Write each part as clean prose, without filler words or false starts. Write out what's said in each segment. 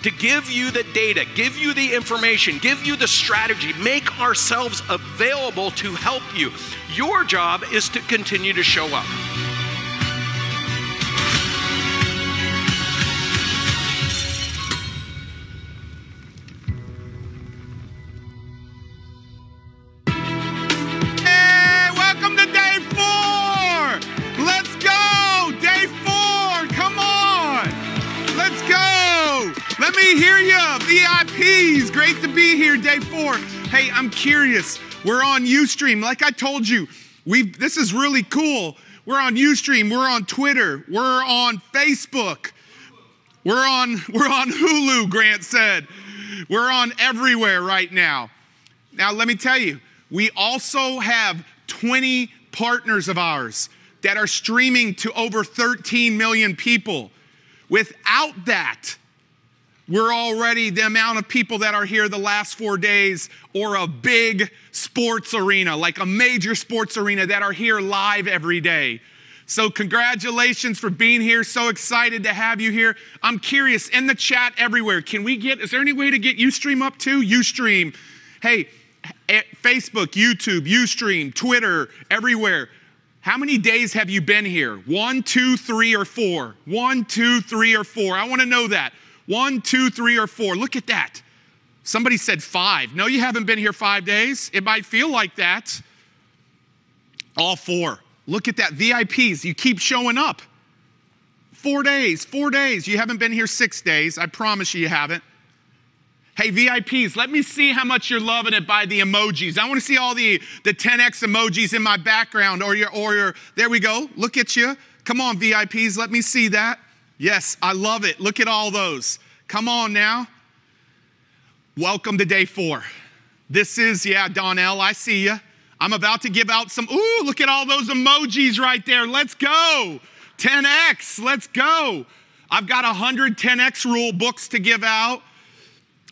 to give you the data, give you the information, give you the strategy, make ourselves available to help you. Your job is to continue to show up. Let me hear you, VIPs. Great to be here, day 4. Hey, I'm curious. We're on Ustream. Like I told you, this is really cool. We're on Ustream. We're on Twitter. We're on Facebook. We're on Hulu, Grant said. We're on everywhere right now. Now, let me tell you, we also have 20 partners of ours that are streaming to over 13 million people. Without that, we're already the amount of people that are here the last 4 days, or a big sports arena, like a major sports arena, that are here live every day. So congratulations for being here. So excited to have you here. I'm curious, in the chat everywhere, is there any way to get Ustream up too? Ustream. Hey, Facebook, YouTube, Ustream, Twitter, everywhere. How many days have you been here? 1, 2, 3, or 4? 1, 2, 3, or 4. I want to know that. 1, 2, 3, or 4. Look at that. Somebody said 5. No, you haven't been here 5 days. It might feel like that. All 4. Look at that. VIPs, you keep showing up. 4 days, 4 days. You haven't been here 6 days. I promise you haven't. Hey, VIPs, let me see how much you're loving it by the emojis. I want to see all the 10x emojis in my background, or your, there we go. Look at you. Come on, VIPs, let me see that. Yes, I love it. Look at all those. Come on now. Welcome to day 4. This is, Donnell, I see you. I'm about to give out some, look at all those emojis right there. Let's go. 10x, let's go. I've got 100 10x rule books to give out.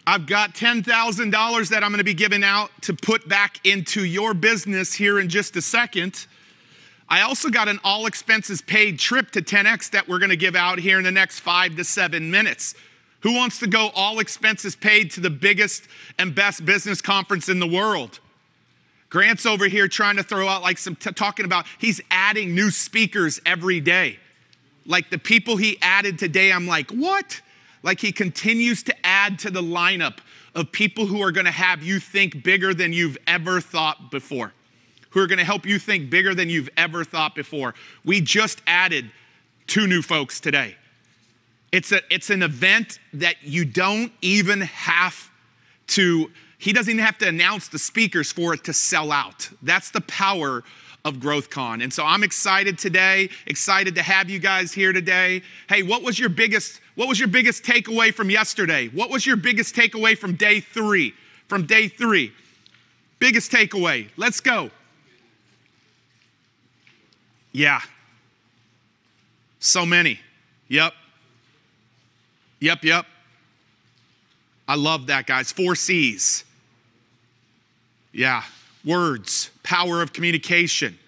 I've got $10,000 that I'm going to be giving out to put back into your business here in just a second. I also got an all expenses paid trip to 10X that we're going to give out here in the next 5 to 7 minutes. Who wants to go all expenses paid to the biggest and best business conference in the world? Grant's over here trying to throw out like talking about, he's adding new speakers every day. Like the people he added today, I'm like, what? Like he continues to add to the lineup of people who are going to have you think bigger than you've ever thought before. Who are going to help you think bigger than you've ever thought before. We just added 2 new folks today. It's an event that you don't even have to, he doesn't even have to announce the speakers for it to sell out. That's the power of GrowthCon. And so I'm excited today, excited to have you guys here today. Hey, what was your biggest takeaway from yesterday? What was your biggest takeaway from day 3? Biggest takeaway. Let's go. Yeah. So many. Yep. I love that, guys. 4 C's. Yeah. Words. Power of communication.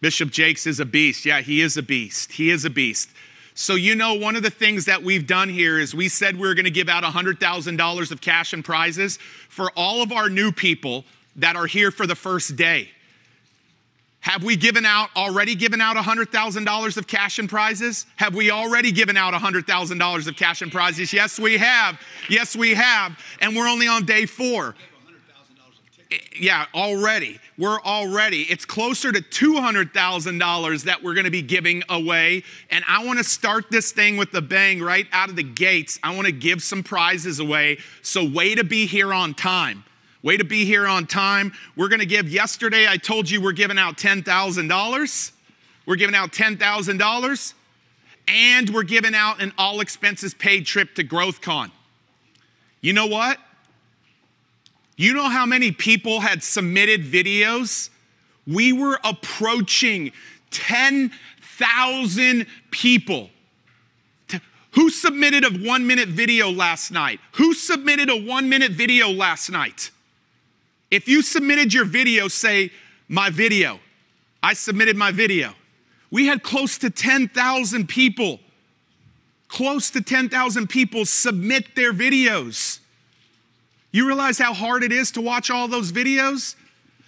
Bishop Jakes is a beast. Yeah, he is a beast. He is a beast. So one of the things that we've done here is we said we were going to give out $100,000 of cash and prizes for all of our new people that are here for the first day. Have we already given out $100,000 of cash and prizes? Have we already given out $100,000 of cash and prizes? Yes, we have. Yes, we have. And we're only on day 4. Yeah, already. It's closer to $200,000 that we're going to be giving away. And I want to start this thing with a bang right out of the gates. I want to give some prizes away. So way to be here on time. Way to be here on time. We're going to give, yesterday I told you we're giving out $10,000. We're giving out $10,000. And we're giving out an all expenses paid trip to GrowthCon. You know what? You know how many people had submitted videos? We were approaching 10,000 people. Who submitted a 1-minute video last night? Who submitted a 1-minute video last night? If you submitted your video, say, my video. I submitted my video. We had close to 10,000 people. Close to 10,000 people submit their videos. You realize how hard it is to watch all those videos?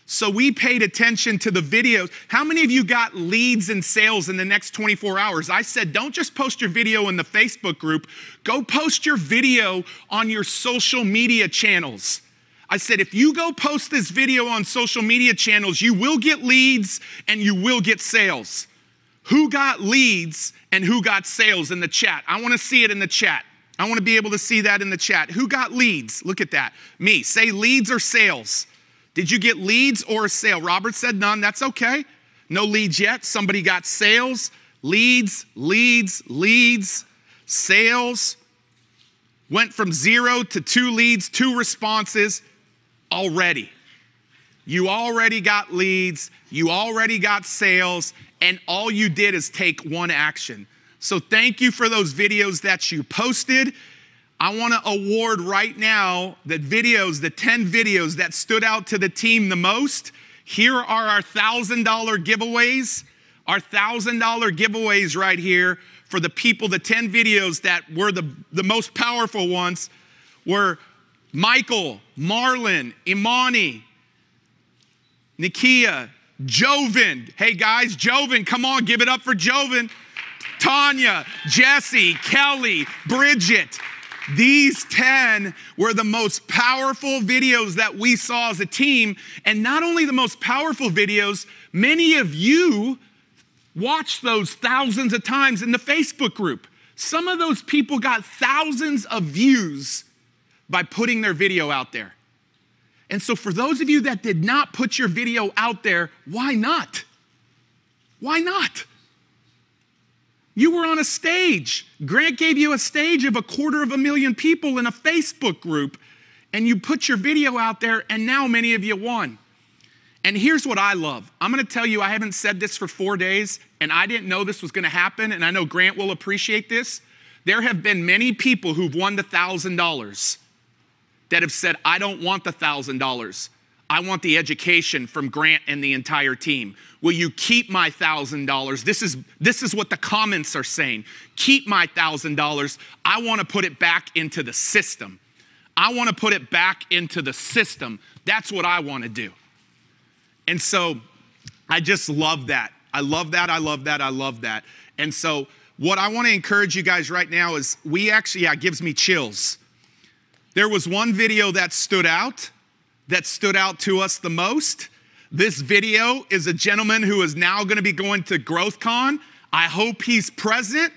So we paid attention to the videos. How many of you got leads and sales in the next 24 hours? I said, don't just post your video in the Facebook group. Go post your video on your social media channels. I said, if you go post this video on social media channels, you will get leads and you will get sales. Who got leads and who got sales in the chat? I want to see it in the chat. I want to be able to see that in the chat. Who got leads? Look at that. Me. Say leads or sales. Did you get leads or a sale? Robert said none. That's okay. No leads yet. Somebody got sales, leads, sales. Went from 0 to 2 leads, 2 responses already. You already got leads. You already got sales. And all you did is take one action. So thank you for those videos that you posted. I want to award right now the 10 videos that stood out to the team the most. Here are our $1,000 giveaways. Our $1,000 giveaways right here for the people, the 10 videos that were the most powerful ones were Michael, Marlon, Imani, Nikia, Joven. Hey guys, Joven, come on, give it up for Joven. Tanya, Jesse, Kelly, Bridget. These 10 were the most powerful videos that we saw as a team. And not only the most powerful videos, many of you watched those thousands of times in the Facebook group. Some of those people got thousands of views by putting their video out there. And so for those of you that did not put your video out there, why not? Why not? You were on a stage. Grant gave you a stage of 250,000 people in a Facebook group, and you put your video out there, and now many of you won. And here's what I love. I'm going to tell you, I haven't said this for 4 days, and I didn't know this was going to happen, and I know Grant will appreciate this. There have been many people who've won the $1,000 that have said, I don't want the $1,000. I want the education from Grant and the entire team. Will you keep my $1,000? This is what the comments are saying. Keep my $1,000. I want to put it back into the system. I want to put it back into the system. That's what I want to do. And so I just love that. I love that. I love that. I love that. And so what I want to encourage you guys right now is it gives me chills. There was one video that stood out to us the most. This video is a gentleman who is now going to be going to GrowthCon. I hope he's present.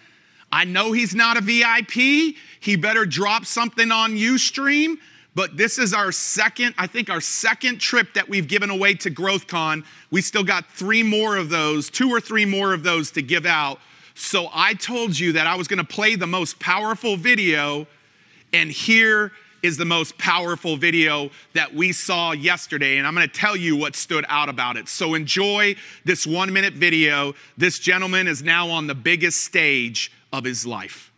I know he's not a VIP. He better drop something on Ustream. But this is our second trip that we've given away to GrowthCon. We still got 2 or 3 more of those to give out. So I told you that I was going to play the most powerful video, and here is the most powerful video that we saw yesterday, and I'm going to tell you what stood out about it. So enjoy this 1-minute video. This gentleman is now on the biggest stage of his life.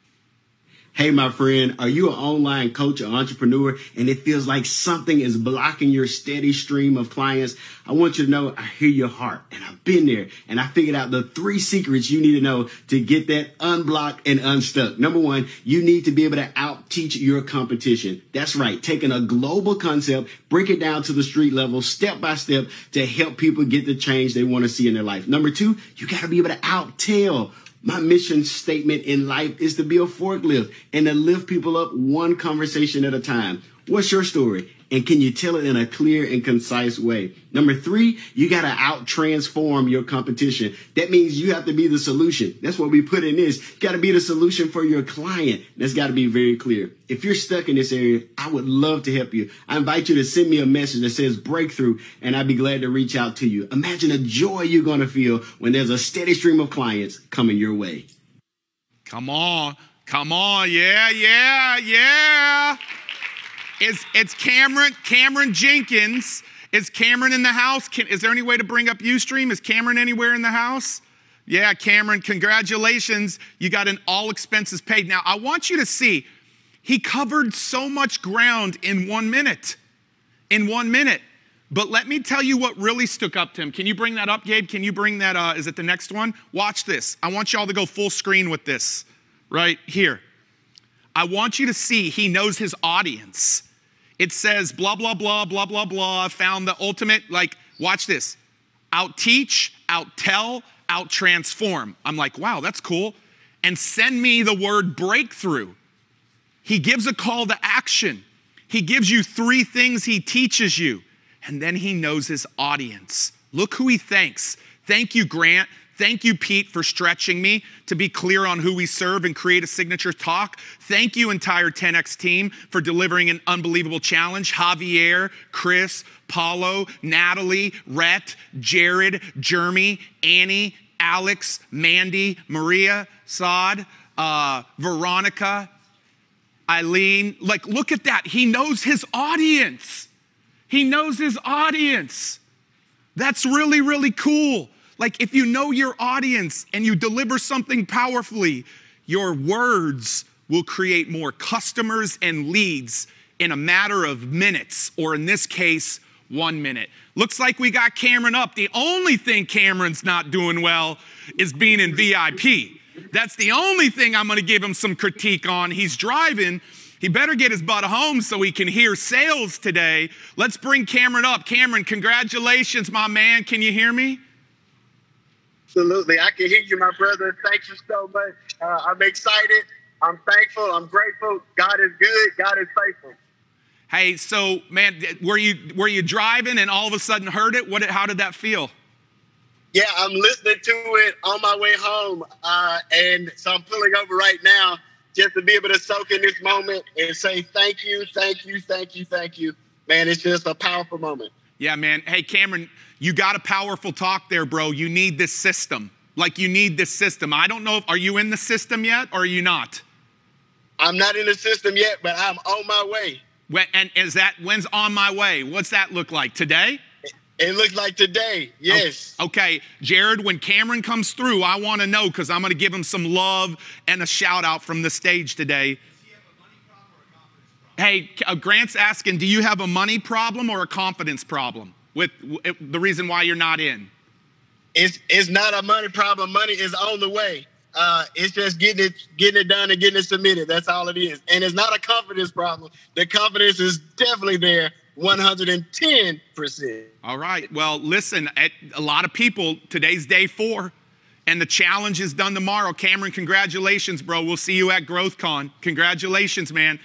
Hey, my friend, are you an online coach or entrepreneur and it feels like something is blocking your steady stream of clients? I want you to know I hear your heart, and I've been there, and I figured out the 3 secrets you need to know to get that unblocked and unstuck. Number 1, you need to be able to out-teach your competition. That's right, taking a global concept, break it down to the street level, step by step, to help people get the change they want to see in their life. Number 2, you got to be able to out-tell. My mission statement in life is to be a forklift and to lift people up one conversation at a time. What's your story? And can you tell it in a clear and concise way? Number 3, you got to out-transform your competition. That means you have to be the solution. That's what we put in this. You got to be the solution for your client. That's got to be very clear. If you're stuck in this area, I would love to help you. I invite you to send me a message that says breakthrough, and I'd be glad to reach out to you. Imagine the joy you're going to feel when there's a steady stream of clients coming your way. Come on. Come on. Yeah. It's Cameron Jenkins. Is Cameron in the house? Is there any way to bring up Ustream? Is Cameron anywhere in the house? Yeah, Cameron, congratulations. You got an all expenses paid. Now, I want you to see, he covered so much ground in 1 minute. But let me tell you what really stuck up to him. Can you bring that up, Gabe? Can you bring that, is it the next one? Watch this. I want y'all to go full screen with this. right here. I want you to see he knows his audience. It says blah, blah, blah, blah, blah, blah. Found the ultimate, like, watch this. Out-teach, out-tell, out-transform. I'm like, wow, that's cool. And send me the word breakthrough. He gives a call to action. He gives you 3 things he teaches you. And then he knows his audience. Look who he thanks. Thank you, Grant. Thank you, Pete, for stretching me to be clear on who we serve and create a signature talk. Thank you, entire 10X team, for delivering an unbelievable challenge. Javier, Chris, Paulo, Natalie, Rhett, Jared, Jeremy, Annie, Alex, Mandy, Maria, Saad, Veronica, Eileen. Like, look at that. He knows his audience. He knows his audience. That's really, really cool. Like, if you know your audience and you deliver something powerfully, your words will create more customers and leads in a matter of minutes, or in this case, 1 minute. Looks like we got Cameron up. The only thing Cameron's not doing well is being in VIP. That's the only thing I'm gonna give him some critique on. He's driving. He better get his butt home so he can hear sales today. Let's bring Cameron up. Cameron, congratulations, my man. Can you hear me? Absolutely. I can hear you, my brother. Thank you so much. I'm excited. I'm thankful. I'm grateful. God is good. God is faithful. Hey, so, man, were you driving and all of a sudden heard it? How did that feel? Yeah, I'm listening to it on my way home. And so I'm pulling over right now just to be able to soak in this moment and say thank you, thank you, thank you, thank you. Man, it's just a powerful moment. Yeah, man. Hey, Cameron, you got a powerful talk there, bro. You need this system. Like, you need this system. I don't know, are you in the system yet or are you not? I'm not in the system yet, but I'm on my way. When's on my way? What's that look like? Today? It looks like today, yes. Okay, Jared, when Cameron comes through, I want to know, because I'm going to give him some love and a shout out from the stage today. Does he have a money problem or a confidence problem? Hey, Grant's asking, do you have a money problem or a confidence problem with the reason why you're not in? It's not a money problem. Money is on the way. It's just getting it done and getting it submitted. That's all it is. And it's not a confidence problem. The confidence is definitely there, 110%. All right. Well, listen, a lot of people, today's day 4, and the challenge is done tomorrow. Cameron, congratulations, bro. We'll see you at GrowthCon. Congratulations, man.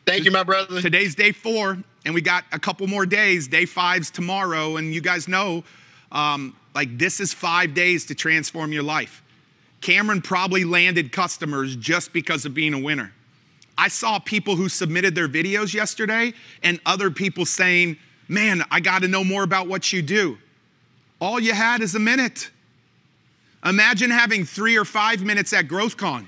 Thank you, my brother. Today's day 4, and we got a couple more days. Day 5's tomorrow, and you guys know, like, this is 5 days to transform your life. Cameron probably landed customers just because of being a winner. I saw people who submitted their videos yesterday and other people saying, man, I got to know more about what you do. All you had is a minute. Imagine having 3 or 5 minutes at GrowthCon.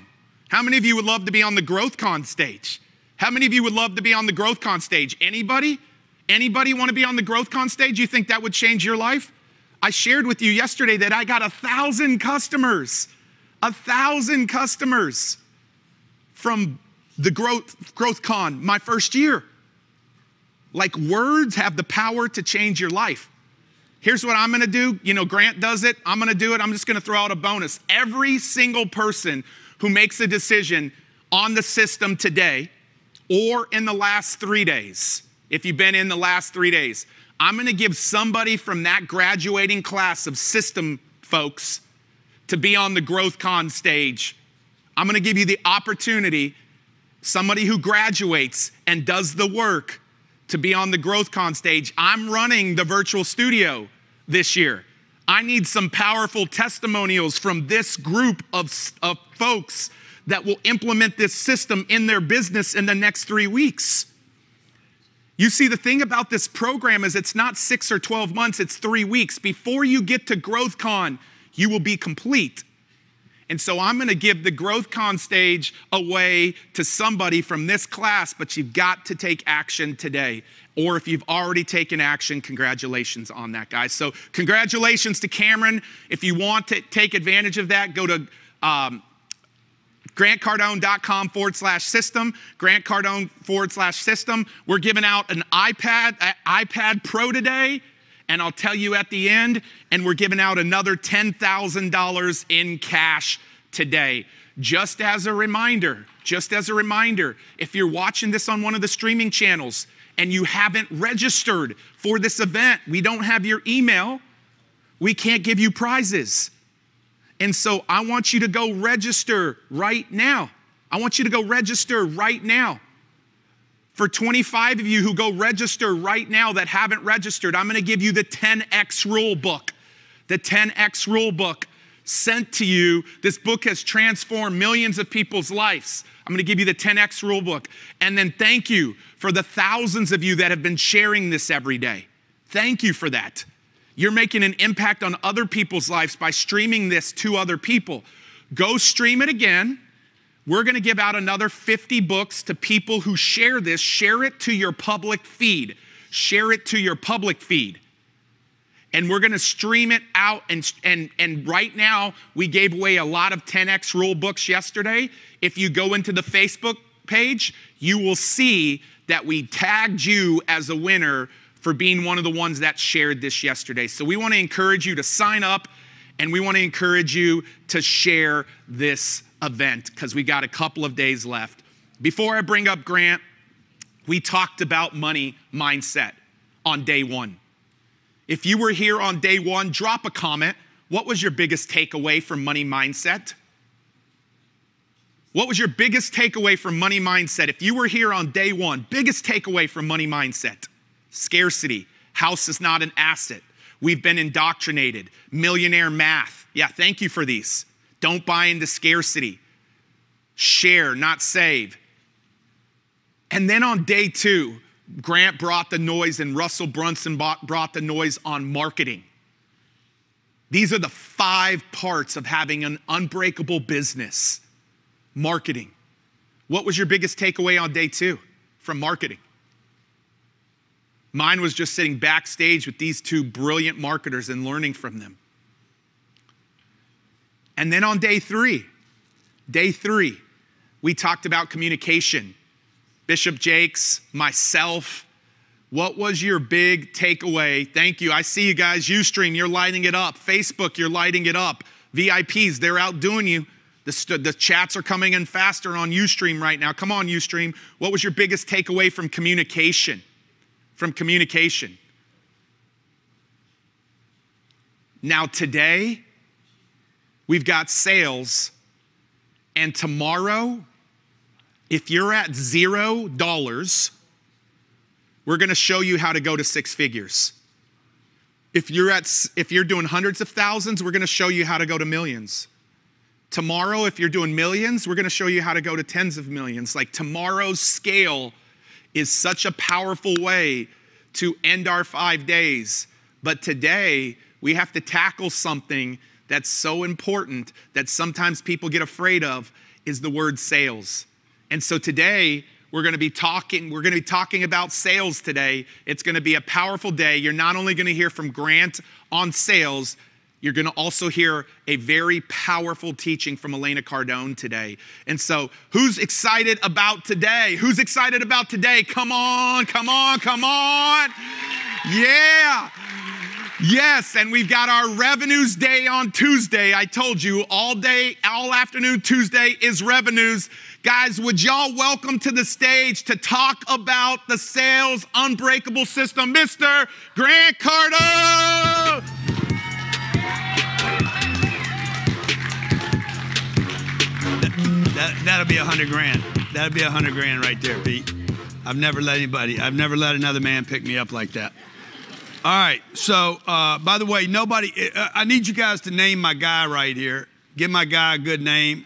How many of you would love to be on the GrowthCon stage? How many of you would love to be on the GrowthCon stage? Anybody? Anybody want to be on the GrowthCon stage? You think that would change your life? I shared with you yesterday that I got 1,000 customers. 1,000 customers from the GrowthCon, my first year. Like, words have the power to change your life. Here's what I'm gonna do. You know, Grant does it. I'm gonna do it. I'm just gonna throw out a bonus. Every single person who makes a decision on the system today or in the last 3 days, if you've been in the last 3 days, I'm gonna give somebody from that graduating class of system folks to be on the GrowthCon stage. I'm gonna give you the opportunity, somebody who graduates and does the work, to be on the GrowthCon stage. I'm running the virtual studio this year. I need some powerful testimonials from this group of folks that will implement this system in their business in the next 3 weeks. You see, the thing about this program is it's not 6 or 12 months, it's 3 weeks. Before you get to GrowthCon, you will be complete. And so I'm gonna give the GrowthCon stage away to somebody from this class, but you've got to take action today. Or if you've already taken action, congratulations on that, guys. So congratulations to Cameron. If you want to take advantage of that, go to grantcardone.com/system, grantcardone/system. We're giving out an iPad Pro today, and I'll tell you at the end, and we're giving out another $10,000 in cash today. just as a reminder, if you're watching this on one of the streaming channels and you haven't registered for this event, we don't have your email, we can't give you prizes. And so I want you to go register right now. For 25 of you who go register right now that haven't registered, I'm going to give you the 10X rule book. The 10X rule book sent to you. This book has transformed millions of people's lives. I'm going to give you the 10X rule book. And then thank you for the thousands of you that have been sharing this every day. Thank you for that. You're making an impact on other people's lives by streaming this to other people. Go stream it again. We're going to give out another 50 books to people who share this. Share it to your public feed. And we're going to stream it out. And right now, we gave away a lot of 10X rule books yesterday. If you go into the Facebook page, you will see that we tagged you as a winner for being one of the ones that shared this yesterday. So we want to encourage you to sign up, and we want to encourage you to share this event because we got a couple of days left. Before I bring up Grant, we talked about money mindset on day one. If you were here on day one, drop a comment. What was your biggest takeaway from money mindset? What was your biggest takeaway from money mindset? If you were here on day one, biggest takeaway from money mindset. Scarcity. House is not an asset. We've been indoctrinated. Millionaire math. Yeah, thank you for these. Don't buy into scarcity. Share, not save. And then on day two, Grant brought the noise and Russell Brunson brought the noise on marketing. These are the 5 parts of having an unbreakable business. Marketing. What was your biggest takeaway on day two from marketing? Mine was just sitting backstage with these 2 brilliant marketers and learning from them. And then on day three, we talked about communication. Bishop Jakes, myself, what was your big takeaway? Thank you. I see you guys. Ustream, you're lighting it up. Facebook, you're lighting it up. VIPs, they're outdoing you. The chats are coming in faster on Ustream right now. Come on, Ustream. What was your biggest takeaway from communication? Now today, we've got sales, and tomorrow, if you're at $0, we're going to show you how to go to 6 figures. If you're doing hundreds of thousands, we're going to show you how to go to millions. Tomorrow, if you're doing millions, we're going to show you how to go to tens of millions. Like tomorrow's scale is such a powerful way to end our 5 days. But today, we have to tackle something that's so important that sometimes people get afraid of, is the word sales. And so today, we're going to be talking about sales today. It's going to be a powerful day. You're not only going to hear from Grant on sales, you're going to also hear a very powerful teaching from Elena Cardone today. And so who's excited about today? Who's excited about today? Come on. Yeah. Yes, and we've got our revenues day on Tuesday. I told you all day, all afternoon Tuesday is revenues. Guys, would y'all welcome to the stage to talk about the sales unbreakable system, Mr. Grant Cardone. That'll be $100,000. That'll be $100,000 right there, Pete. I've never let another man pick me up like that. All right, so by the way, I need you guys to name my guy right here. Give my guy a good name.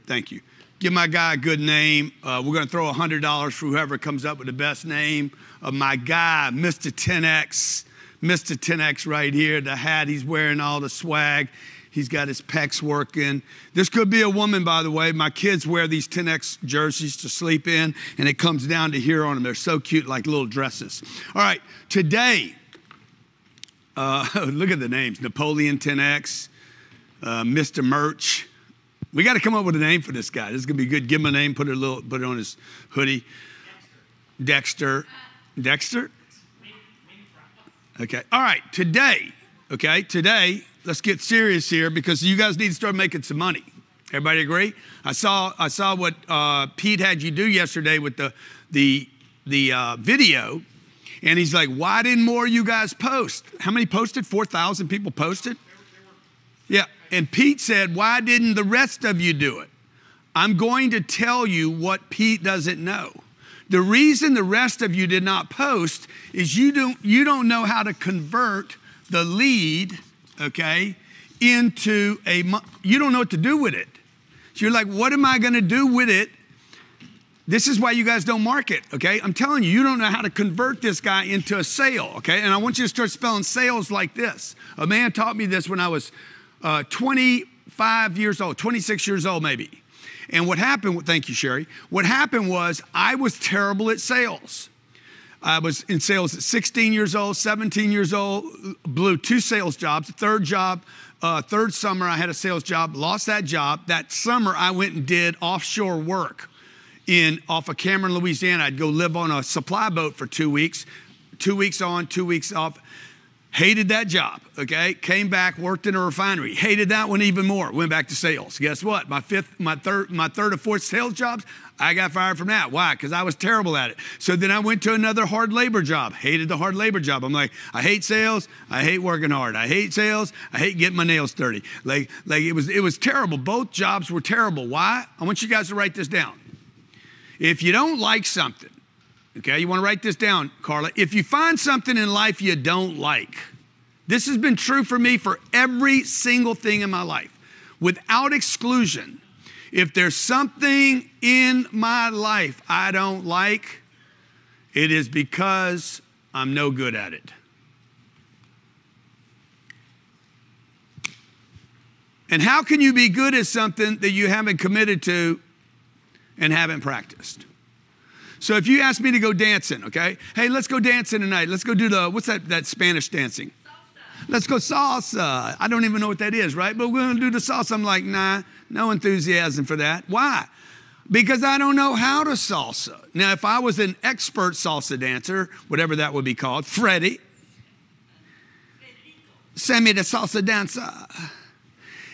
Thank you. Give my guy a good name. We're going to throw $100 for whoever comes up with the best name of my guy, Mr. 10X. Mr. 10X right here, the hat he's wearing, all the swag. He's got his pecs working. This could be a woman, by the way. My kids wear these 10X jerseys to sleep in, and it comes down to here on them. They're so cute, like little dresses. All right, today, look at the names. Napoleon 10X, Mr. Merch. We got to come up with a name for this guy. This is going to be good. Give him a name, put it on his hoodie. Dexter. Dexter? Okay, all right, today, let's get serious here because you guys need to start making some money. Everybody agree? I saw what Pete had you do yesterday with the video, and he's like, why didn't more of you guys post? How many posted? 4,000 people posted? Yeah, and Pete said, why didn't the rest of you do it? I'm going to tell you what Pete doesn't know. The reason the rest of you did not post is you don't know how to convert the lead, okay, into you don't know what to do with it. So you're like, what am I going to do with it? This is why you guys don't market, okay? I'm telling you, you don't know how to convert this guy into a sale, okay? And I want you to start spelling sales like this. A man taught me this when I was 25 years old, 26 years old maybe. And what happened, thank you, Sherry. What happened was I was terrible at sales. I was in sales at 16 years old, 17 years old, blew 2 sales jobs. Third summer, I had a sales job, lost that job. That summer, I went and did offshore work off of Cameron, Louisiana. I'd go live on a supply boat for 2 weeks, 2 weeks on, 2 weeks off. Hated that job, okay? Came back, worked in a refinery. Hated that one even more. Went back to sales. Guess what? My third or fourth sales jobs, I got fired from that. Why? Because I was terrible at it. So then I went to another hard labor job. Hated the hard labor job. I'm like, I hate sales. I hate working hard. I hate sales. I hate getting my nails dirty. Like it was terrible. Both jobs were terrible. Why? I want you guys to write this down. If you don't like something, okay, you want to write this down, Carla. If you find something in life you don't like, this has been true for me for every single thing in my life, without exclusion. If there's something in my life I don't like, it is because I'm no good at it. And how can you be good at something that you haven't committed to and haven't practiced? So if you ask me to go dancing, okay? Hey, let's go dancing tonight. Let's go do what's that Spanish dancing? Salsa. Let's go salsa. I don't even know what that is, right? But we're going to do the salsa. I'm like, nah, no enthusiasm for that. Why? Because I don't know how to salsa. Now, if I was an expert salsa dancer, whatever that would be called, Freddie, send me the salsa dancer.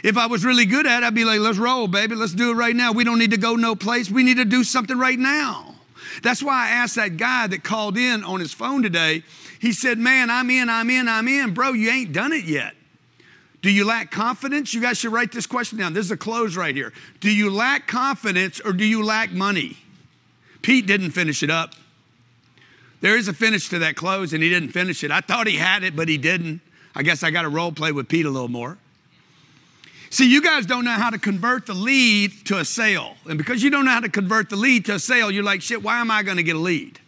If I was really good at it, I'd be like, let's roll, baby. Let's do it right now. We don't need to go no place. We need to do something right now. That's why I asked that guy that called in on his phone today. He said, man, I'm in. Bro, you ain't done it yet. Do you lack confidence? You guys should write this question down. This is a close right here. Do you lack confidence or do you lack money? Pete didn't finish it up. There is a finish to that close and he didn't finish it. I thought he had it, but he didn't. I guess I got to role play with Pete a little more. See, you guys don't know how to convert the lead to a sale. And because you don't know how to convert the lead to a sale, you're like, shit, why am I going to get a lead?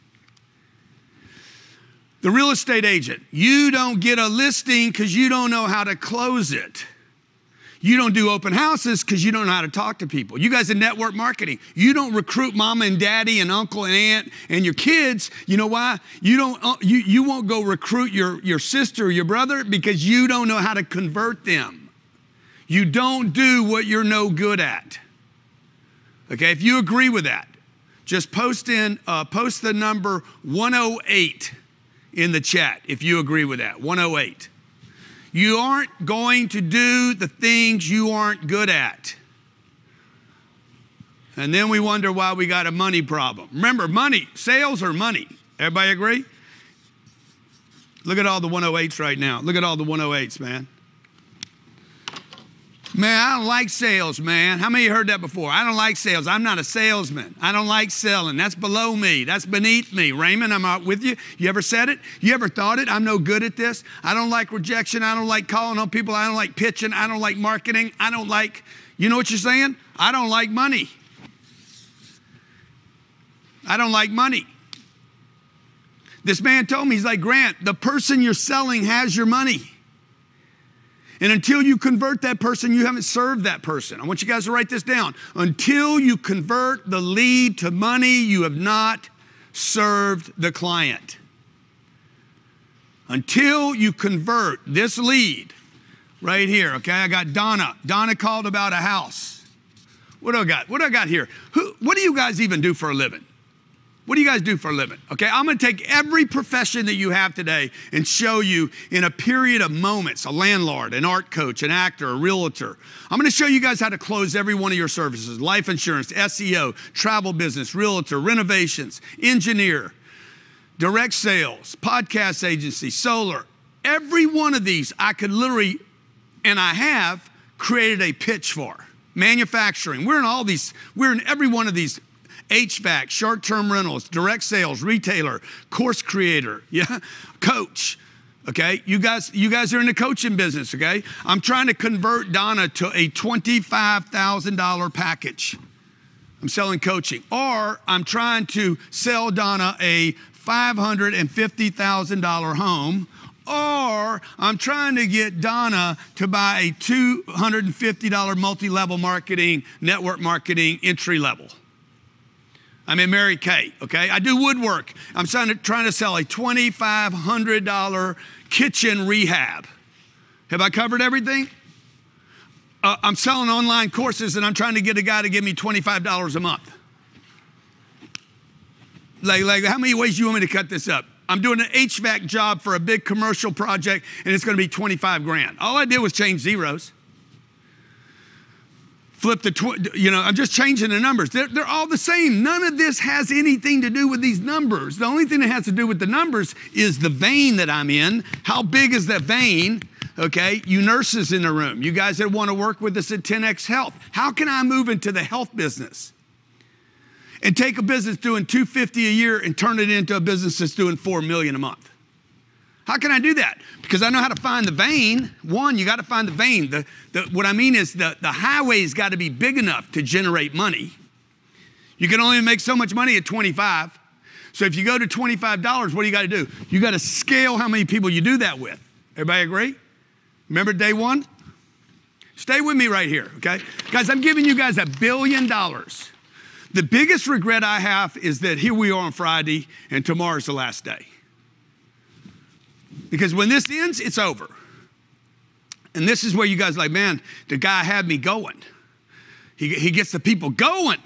The real estate agent, you don't get a listing because you don't know how to close it. You don't do open houses because you don't know how to talk to people. You guys in network marketing, you don't recruit mama and daddy and uncle and aunt and your kids. You know why? You won't go recruit your sister or your brother because you don't know how to convert them. You don't do what you're no good at. Okay, if you agree with that, just post the number 108 in the chat if you agree with that, 108. You aren't going to do the things you aren't good at. And then we wonder why we got a money problem. Remember, money, sales are money. Everybody agree? Look at all the 108s right now. Look at all the 108s, man. Man, I don't like sales, man. How many of you heard that before? I don't like sales. I'm not a salesman. I don't like selling. That's below me. That's beneath me. Raymond, I'm out with you. You ever said it? You ever thought it? I'm no good at this. I don't like rejection. I don't like calling on people. I don't like pitching. I don't like marketing. I don't like, you know what you're saying? I don't like money. I don't like money. This man told me, he's like, Grant, the person you're selling has your money. And until you convert that person, you haven't served that person. I want you guys to write this down. Until you convert the lead to money, you have not served the client. Until you convert this lead right here, okay? I got Donna. Donna called about a house. What do I got? What do I got here? What do you guys even do for a living? What do you guys do for a living? Okay, I'm going to take every profession that you have today and show you in a period of moments, a landlord, an art coach, an actor, a realtor. I'm going to show you guys how to close every one of your services: life insurance, SEO, travel business, realtor, renovations, engineer, direct sales, podcast agency, solar. Every one of these I could literally, and I have, created a pitch for. Manufacturing, we're in every one of these. HVAC, short-term rentals, direct sales, retailer, course creator, yeah, coach. Okay, you guys are in the coaching business. Okay, I'm trying to convert Donna to a $25,000 package. I'm selling coaching, or I'm trying to sell Donna a $550,000 home, or I'm trying to get Donna to buy a $250 multi-level marketing, network marketing entry level. I'm in Mary Kay, okay? I do woodwork. I'm trying to sell a $2,500 kitchen rehab. Have I covered everything? I'm selling online courses, and I'm trying to get a guy to give me $25 a month. Like, how many ways do you want me to cut this up? I'm doing an HVAC job for a big commercial project, and it's going to be 25 grand. All I did was change zeros. Flip I'm just changing the numbers. They're all the same. None of this has anything to do with these numbers. The only thing that has to do with the numbers is the vein that I'm in. How big is that vein? Okay, you nurses in the room, you guys that want to work with us at 10X Health, how can I move into the health business and take a business doing $250 a year and turn it into a business that's doing $4 million a month? How can I do that? Because I know how to find the vein. One, you got to find the vein. What I mean is the highway's got to be big enough to generate money. You can only make so much money at 25. So if you go to $25, what do you got to do? You got to scale how many people you do that with. Everybody agree? Remember day one? Stay with me right here, okay? Guys, I'm giving you guys $1 billion. The biggest regret I have is that here we are on Friday and tomorrow's the last day. Because when this ends, it's over. And this is where you guys are like, man, the guy had me going. He gets the people going.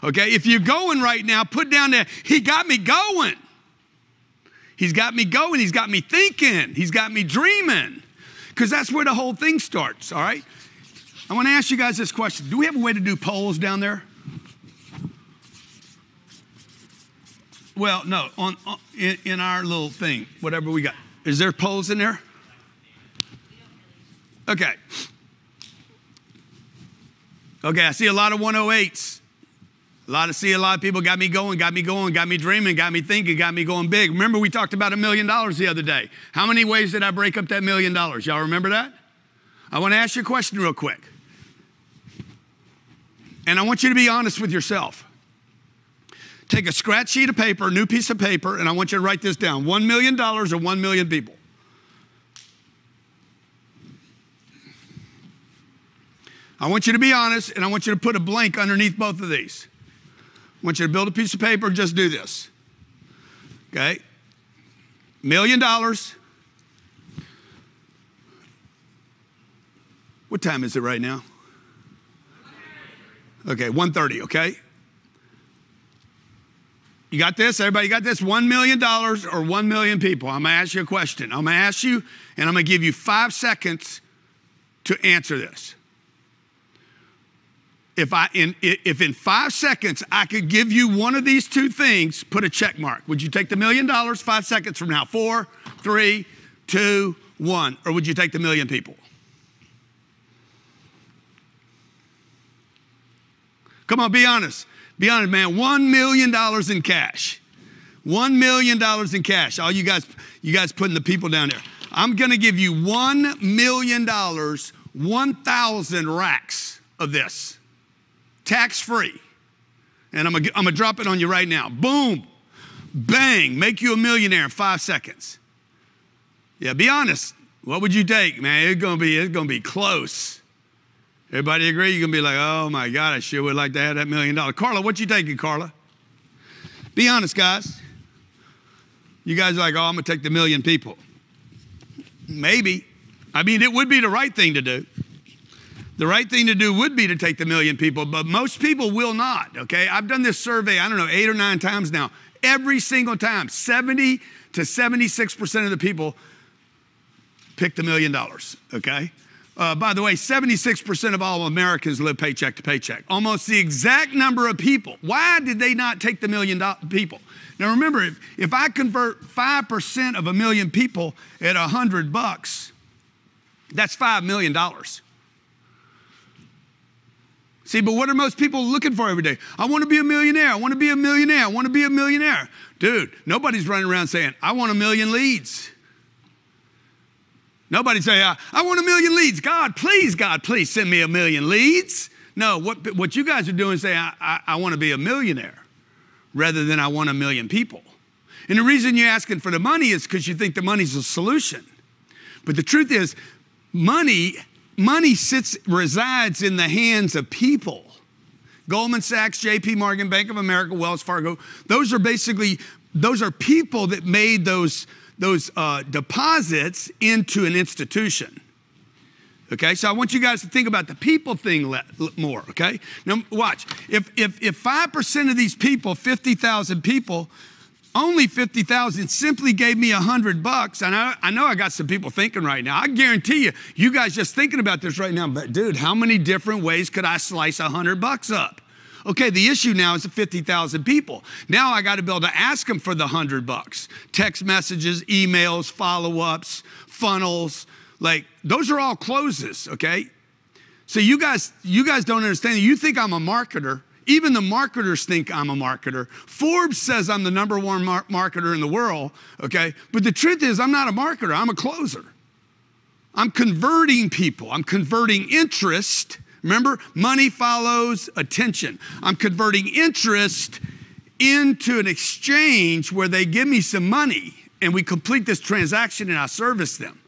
Okay, if you're going right now, put down there, he got me going. He's got me going. He's got me thinking. He's got me dreaming. Because that's where the whole thing starts, all right? I want to ask you guys this question. Do we have a way to do polls down there? Well, no, in our little thing, whatever we got. Is there polls in there? Okay. Okay, I see a lot of 108s. See a lot of people got me going, got me dreaming, got me thinking, got me going big. Remember we talked about $1 million the other day. How many ways did I break up that $1 million? Y'all remember that? I want to ask you a question real quick. And I want you to be honest with yourself. Take a scratch sheet of paper, a new piece of paper, and I want you to write this down. $1 million or 1 million people? I want you to be honest, and I want you to put a blank underneath both of these. I want you to build a piece of paper and just do this. Okay? $1 million. What time is it right now? Okay, 1:30, okay? You got this? Everybody got this? $1 million or 1 million people? I'm going to ask you a question. I'm going to ask you, and I'm going to give you 5 seconds to answer this. If in 5 seconds I could give you one of these two things, put a check mark. Would you take the $1 million 5 seconds from now? 4, 3, 2, 1. Or would you take the 1 million people? Come on, be honest. Be honest, man. $1 million in cash. $1 million in cash. All you guys putting the people down there. I'm going to give you $1 million, 1,000 racks of this. Tax-free. And I'm gonna drop it on you right now. Boom. Bang. Make you a millionaire in 5 seconds. Yeah, be honest. What would you take, man? It's gonna be close. Everybody agree? You're going to be like, oh, my God, I sure would like to have that $1 million. Carla, what you taking, Carla? Be honest, guys. You guys are like, oh, I'm going to take the 1 million people. Maybe. I mean, it would be the right thing to do. The right thing to do would be to take the million people, but most people will not, okay? I've done this survey, I don't know, 8 or 9 times now. Every single time, 70 to 76% of the people pick the $1 million, okay? By the way, 76% of all Americans live paycheck to paycheck. Almost the exact number of people. Why did they not take the $1 million people? Now remember, if I convert 5% of 1 million people at $100, that's $5 million. See, but what are most people looking for every day? I want to be a millionaire. I want to be a millionaire. I want to be a millionaire. Dude, nobody's running around saying, I want 1 million leads. Nobody say, I want 1 million leads. God, please send me 1 million leads. No, what you guys are doing is saying, I want to be a millionaire rather than I want 1 million people. And the reason you're asking for the money is because you think the money's a solution. But the truth is, money resides in the hands of people. Goldman Sachs, JP Morgan, Bank of America, Wells Fargo, those are people that made those deposits into an institution. Okay, so I want you guys to think about the people thing more, okay? Now watch, if 5% of these people, 50,000 people, only 50,000 simply gave me $100. I know I got some people thinking right now. I guarantee you guys just thinking about this right now, but dude, how many different ways could I slice $100 up? Okay, the issue now is the 50,000 people. Now I got to be able to ask them for the $100. Text messages, emails, follow-ups, funnels, like those are all closes, okay? So you guys don't understand. You think I'm a marketer. Even the marketers think I'm a marketer. Forbes says I'm the #1 marketer in the world, okay? But the truth is I'm not a marketer, I'm a closer. I'm converting people. I'm converting interest. Remember, money follows attention. I'm converting interest into an exchange where they give me some money and we complete this transaction and I service them.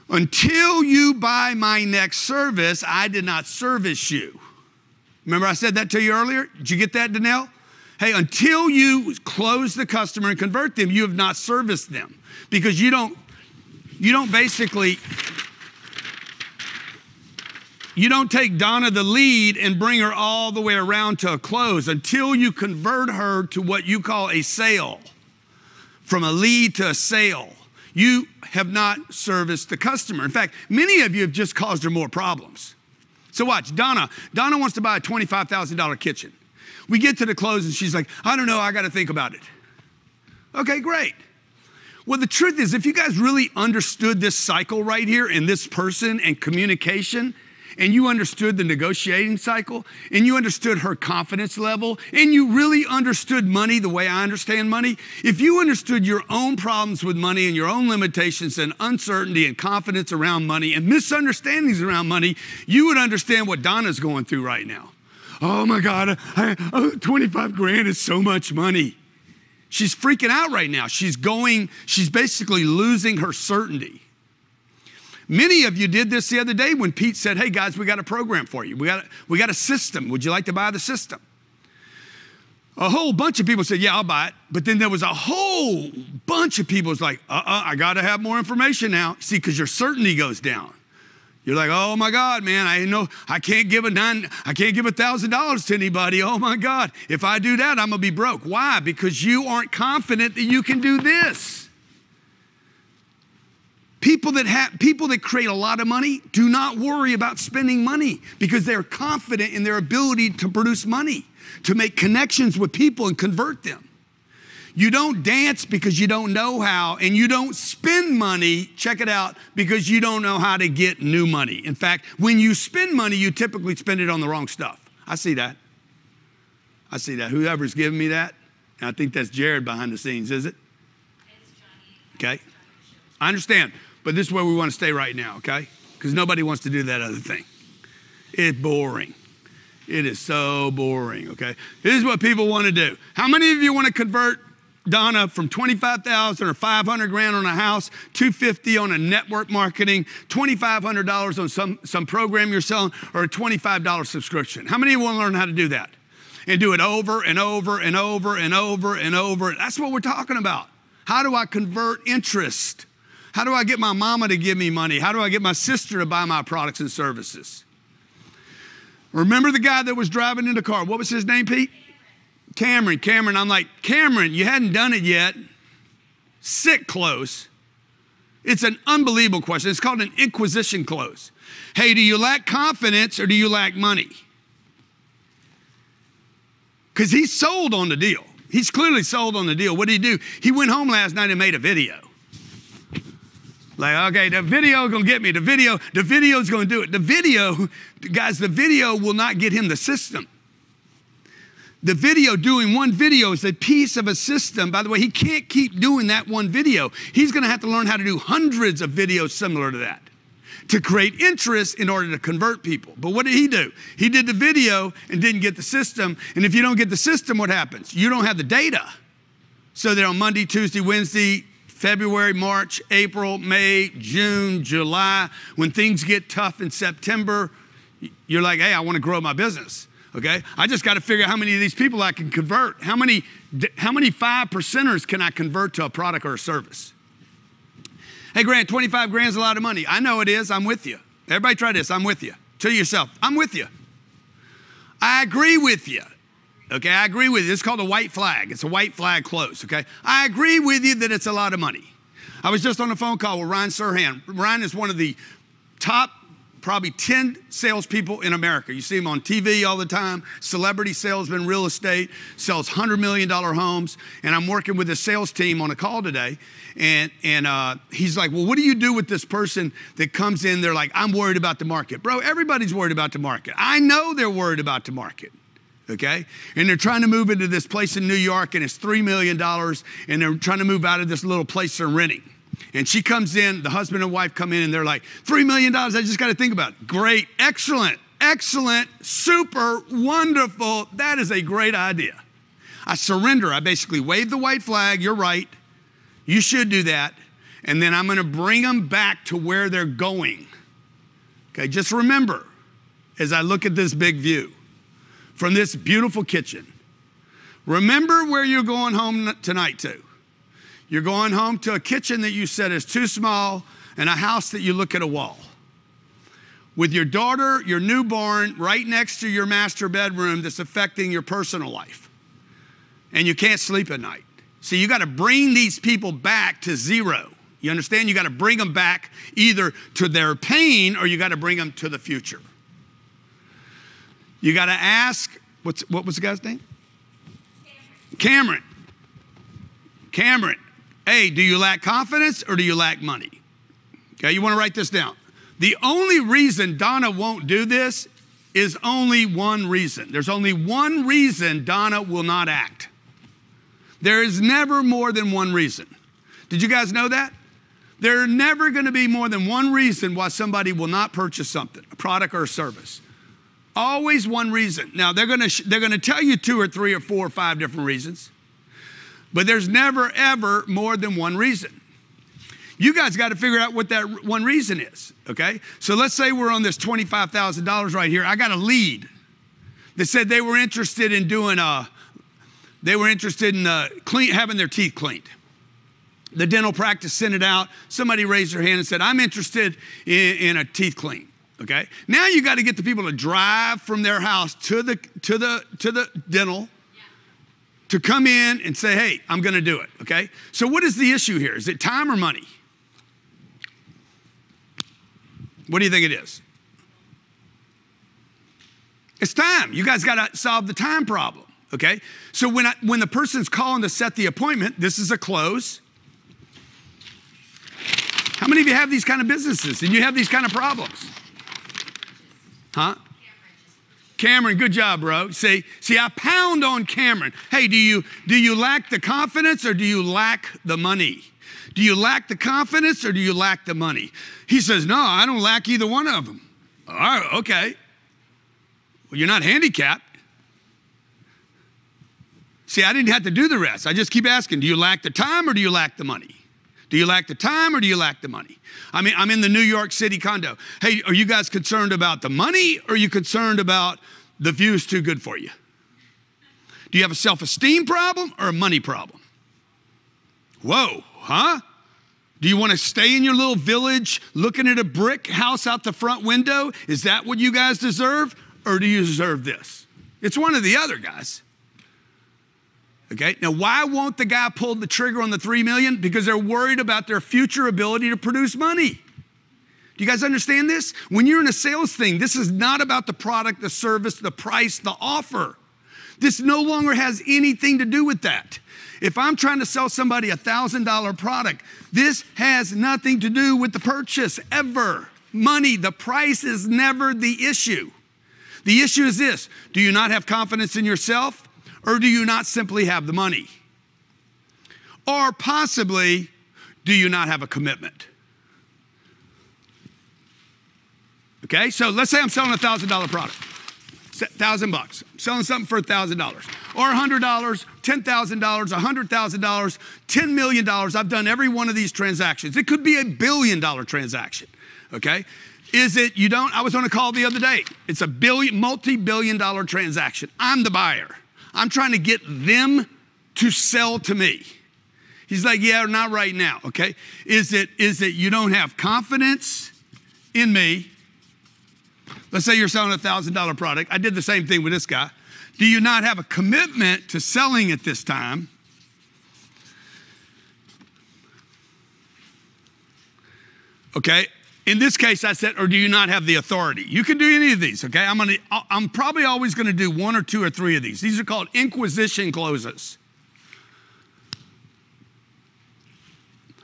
Until you buy my next service, I did not service you. Remember I said that to you earlier? Did you get that, Danelle? Hey, until you close the customer and convert them, you have not serviced them. Because you don't take Donna the lead and bring her all the way around to a close until you convert her to what you call a sale. From a lead to a sale. You have not serviced the customer. In fact, many of you have just caused her more problems. So watch, Donna wants to buy a $25,000 kitchen. We get to the close and she's like, I don't know, I got to think about it. Okay, great. Well, the truth is, if you guys really understood this cycle right here and this person and communication, and you understood the negotiating cycle, and you understood her confidence level, and you really understood money the way I understand money, if you understood your own problems with money and your own limitations and uncertainty and confidence around money and misunderstandings around money, you would understand what Donna's going through right now. Oh my God, 25 grand is so much money. She's freaking out right now. She's basically losing her certainty. Many of you did this the other day when Pete said, hey guys, we got a program for you. We got a system. Would you like to buy the system? A whole bunch of people said, yeah, I'll buy it. But then there was a whole bunch of people who's like, I got to have more information now. See, because your certainty goes down. You're like, oh my God, man, I can't give $1,000 to anybody. Oh my God, if I do that, I'm gonna be broke. Why? Because you aren't confident that you can do this. People that create a lot of money do not worry about spending money because they're confident in their ability to produce money, to make connections with people and convert them. You don't dance because you don't know how, and you don't spend money, check it out, because you don't know how to get new money. In fact, when you spend money, you typically spend it on the wrong stuff. I see that. Whoever's giving me that, and I think that's Jared behind the scenes, is it? It's Johnny. Okay. I understand. But this is where we want to stay right now, okay? Because nobody wants to do that other thing. It's boring. It is so boring, okay? This is what people want to do. How many of you want to convert Donna from 25,000 or 500 grand on a house, 250 on a network marketing, $2,500 on some program you're selling, or a $25 subscription? How many of you want to learn how to do that? And do it over and over and over and over and over. That's what we're talking about. How do I convert interest? How do I get my mama to give me money? How do I get my sister to buy my products and services? Remember the guy that was driving in the car? What was his name, Pete? Cameron. Cameron. I'm like, Cameron, you hadn't done it yet. Sit close. It's an unbelievable question. It's called an inquisition close. Hey, do you lack confidence or do you lack money? Because he's sold on the deal. He's clearly sold on the deal. What did he do? He went home last night and made a video. Like, okay, the video gonna get me. The video's gonna do it. The video, guys, the video will not get him the system. The video, doing one video, is a piece of a system. By the way, he can't keep doing that one video. He's gonna have to learn how to do hundreds of videos similar to that to create interest in order to convert people. But what did he do? He did the video and didn't get the system. And if you don't get the system, what happens? You don't have the data. So they're on Monday, Tuesday, Wednesday, February, March, April, May, June, July. When things get tough in September, you're like, hey, I want to grow my business. Okay, I just got to figure out how many of these people I can convert. How many 5%ers can I convert to a product or a service? Hey, Grant, 25 grand is a lot of money. I know it is. I'm with you. Everybody try this. I'm with you. Tell yourself, I'm with you. I agree with you. Okay, I agree with you. It's called a white flag. It's a white flag close, okay? I agree with you that it's a lot of money. I was just on a phone call with Ryan Serhan. Ryan is one of the top probably 10 salespeople in America. You see him on TV all the time, celebrity salesman, real estate, sells $100 million homes. And I'm working with a sales team on a call today. And he's like, well, what do you do with this person that comes in? They're like, I'm worried about the market. Bro, everybody's worried about the market. I know they're worried about the market. Okay? And they're trying to move into this place in New York and it's $3 million and they're trying to move out of this little place they're renting. And she comes in, the husband and wife come in and they're like, $3 million, I just got to think about it. Great, excellent, super, wonderful. That is a great idea. I surrender. I basically wave the white flag. You're right. You should do that. And then I'm going to bring them back to where they're going. Okay, just remember, as I look at this big view from this beautiful kitchen, remember where you're going home tonight to. You're going home to a kitchen that you said is too small and a house that you look at a wall. With your daughter, your newborn, right next to your master bedroom that's affecting your personal life. And you can't sleep at night. See, you got to bring these people back to zero. You understand? You got to bring them back either to their pain or you got to bring them to the future. You got to ask, what was the guy's name? Cameron. Hey, do you lack confidence or do you lack money? Okay, you want to write this down. The only reason Donna won't do this is only one reason. There's only one reason Donna will not act. There is never more than one reason. Did you guys know that? There's never going to be more than one reason why somebody will not purchase something, a product or a service. Always one reason. Now, they're going to tell you 2 or 3 or 4 or 5 different reasons. But there's never, ever more than one reason. You guys got to figure out what that one reason is, okay? So let's say we're on this $25,000 right here. I got a lead that said they were interested in doing having their teeth cleaned. The dental practice sent it out. Somebody raised their hand and said, I'm interested in a teeth clean, okay? Now you got to get the people to drive from their house to the dental to come in and say, hey, I'm going to do it, okay? So what is the issue here? Is it time or money? What do you think it is? It's time. You guys got to solve the time problem, okay? So when the person's calling to set the appointment, this is a close. How many of you have these kind of businesses and you have these kind of problems? Huh? Cameron, good job, bro. See, I pound on Cameron. Hey, do you lack the confidence or do you lack the money? Do you lack the confidence or do you lack the money? He says, no, I don't lack either one of them. All right, okay. Well, you're not handicapped. See, I didn't have to do the rest. I just keep asking, do you lack the time or do you lack the money? Do you lack the time or do you lack the money? I mean, I'm in the New York City condo. Hey, are you guys concerned about the money or are you concerned about the view's too good for you? Do you have a self-esteem problem or a money problem? Whoa, huh? Do you want to stay in your little village looking at a brick house out the front window? Is that what you guys deserve? Or do you deserve this? It's one or the other, guys. Okay, now why won't the guy pull the trigger on the $3 million? Because they're worried about their future ability to produce money. Do you guys understand this? When you're in a sales thing, this is not about the product, the service, the price, the offer. This no longer has anything to do with that. If I'm trying to sell somebody a $1,000 product, this has nothing to do with the purchase ever. Money, the price is never the issue. The issue is this: do you not have confidence in yourself, or do you not simply have the money? Or possibly, do you not have a commitment? Okay, so let's say I'm selling a $1,000 product. $1,000. I'm selling something for $1,000 or $100, $10,000, $100,000, $10 million. I've done every one of these transactions. It could be $1 billion transaction. Okay, is it? You don't? I was on a call the other day. It's a multi-billion dollar transaction. I'm the buyer. I'm trying to get them to sell to me. He's like, yeah, not right now. Okay, is it you don't have confidence in me? Let's say you're selling a $1,000 product. I did the same thing with this guy. Do you not have a commitment to selling at this time? Okay. In this case, I said, or do you not have the authority? You can do any of these, okay? I'm probably always going to do one or two or three of these. These are called inquisition closes.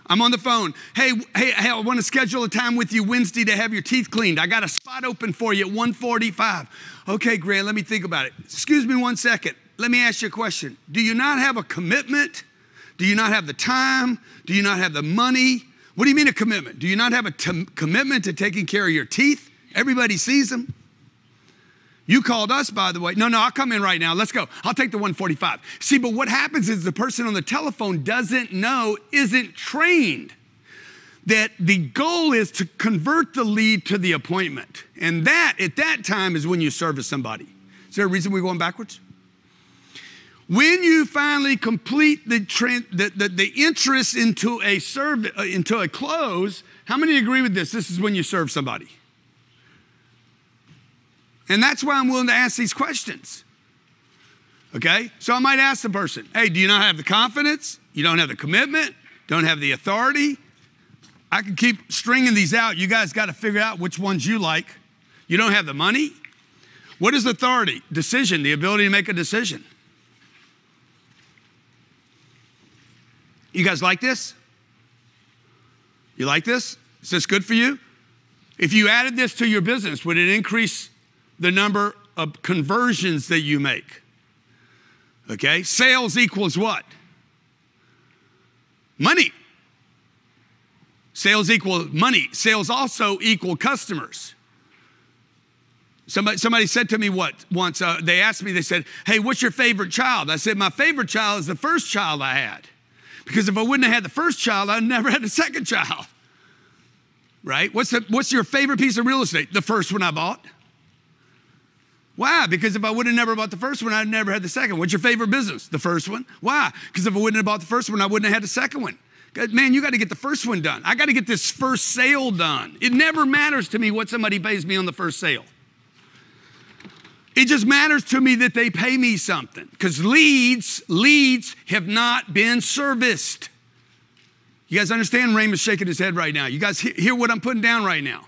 I'm on the phone. Hey, I want to schedule a time with you Wednesday to have your teeth cleaned. I got a spot open for you at 1:45. Okay, Grant, let me think about it. Excuse me 1 second. Let me ask you a question. Do you not have a commitment? Do you not have the time? Do you not have the money? What do you mean a commitment? Do you not have a commitment to taking care of your teeth? Everybody sees them. You called us, by the way. No, I'll come in right now. Let's go. I'll take the 145. See, but what happens is the person on the telephone doesn't know, isn't trained, that the goal is to convert the lead to the appointment. And that, at that time, is when you service somebody. Is there a reason we're going backwards? When you finally complete the interest into a close, how many agree with this? This is when you serve somebody. And that's why I'm willing to ask these questions. Okay? So I might ask the person, hey, do you not have the confidence? You don't have the commitment? Don't have the authority? I can keep stringing these out. You guys got to figure out which ones you like. You don't have the money? What is authority? Decision, the ability to make a decision. You guys like this? You like this? Is this good for you? If you added this to your business, would it increase the number of conversions that you make? Okay, sales equals what? Money. Sales equal money. Sales also equal customers. Somebody said to me once, they asked me, they said, hey, what's your favorite child? I said, my favorite child is the first child I had. Because if I wouldn't have had the first child, I'd never had the second child. Right? What's your favorite piece of real estate? The first one I bought. Why? Because if I would have never bought the first one, I'd never had the second. What's your favorite business? The first one. Why? Because if I wouldn't have bought the first one, I wouldn't have had the second one. Man, you got to get the first one done. I got to get this first sale done. It never matters to me what somebody pays me on the first sale. It just matters to me that they pay me something, because leads have not been serviced. You guys understand? Raymond's shaking his head right now. You guys hear what I'm putting down right now?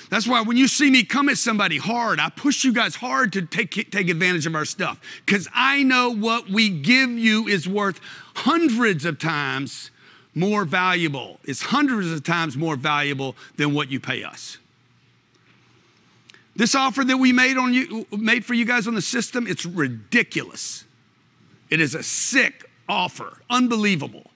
That's why when you see me come at somebody hard, I push you guys hard to take advantage of our stuff, because I know what we give you is worth hundreds of times more valuable. It's hundreds of times more valuable than what you pay us. This offer that we made for you guys on the system, it's ridiculous. It is a sick offer, unbelievable.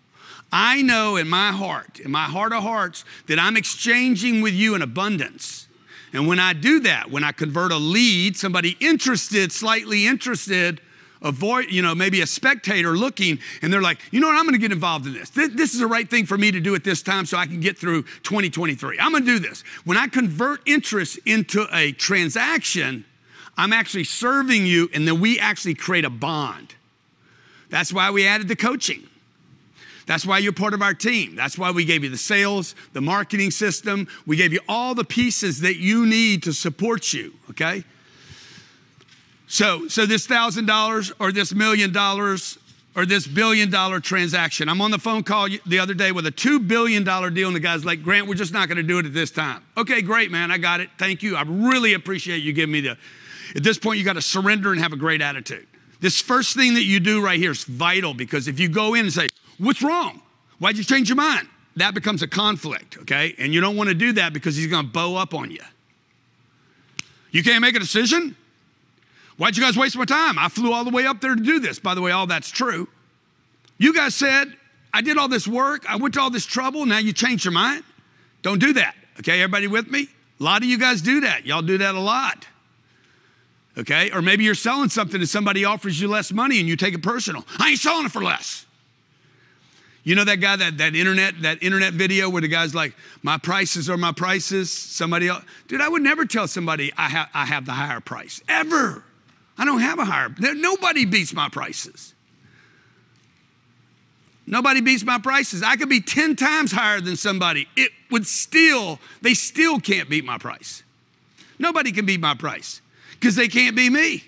I know in my heart of hearts, that I'm exchanging with you in abundance. And when I do that, when I convert a lead, somebody interested, slightly interested, maybe a spectator looking, and they're like, you know what, I'm going to get involved in this. This is the right thing for me to do at this time so I can get through 2023. I'm going to do this. When I convert interest into a transaction, I'm actually serving you, and then we actually create a bond. That's why we added the coaching. That's why you're part of our team. That's why we gave you the sales, the marketing system. We gave you all the pieces that you need to support you, okay? So this $1,000 or this $1 million or this $1 billion transaction. I'm on the phone call the other day with a $2 billion deal, and the guy's like, Grant, we're just not going to do it at this time. Okay, great, man. I got it. Thank you. I really appreciate you giving me at this point, you got to surrender and have a great attitude. This first thing that you do right here is vital, because if you go in and say, what's wrong? Why'd you change your mind? That becomes a conflict, okay? And you don't want to do that because he's going to bow up on you. You can't make a decision? Why'd you guys waste my time? I flew all the way up there to do this. By the way, all that's true. You guys said, I did all this work. I went to all this trouble. Now you changed your mind? Don't do that. Okay, everybody with me? A lot of you guys do that. Y'all do that a lot. Okay, or maybe you're selling something and somebody offers you less money and you take it personal. I ain't selling it for less. You know that guy, that internet video where the guy's like, my prices are my prices. Somebody else, dude, I would never tell somebody I have the higher price, ever. I don't have a higher, nobody beats my prices. Nobody beats my prices. I could be 10 times higher than somebody. They still can't beat my price. Nobody can beat my price because they can't be me.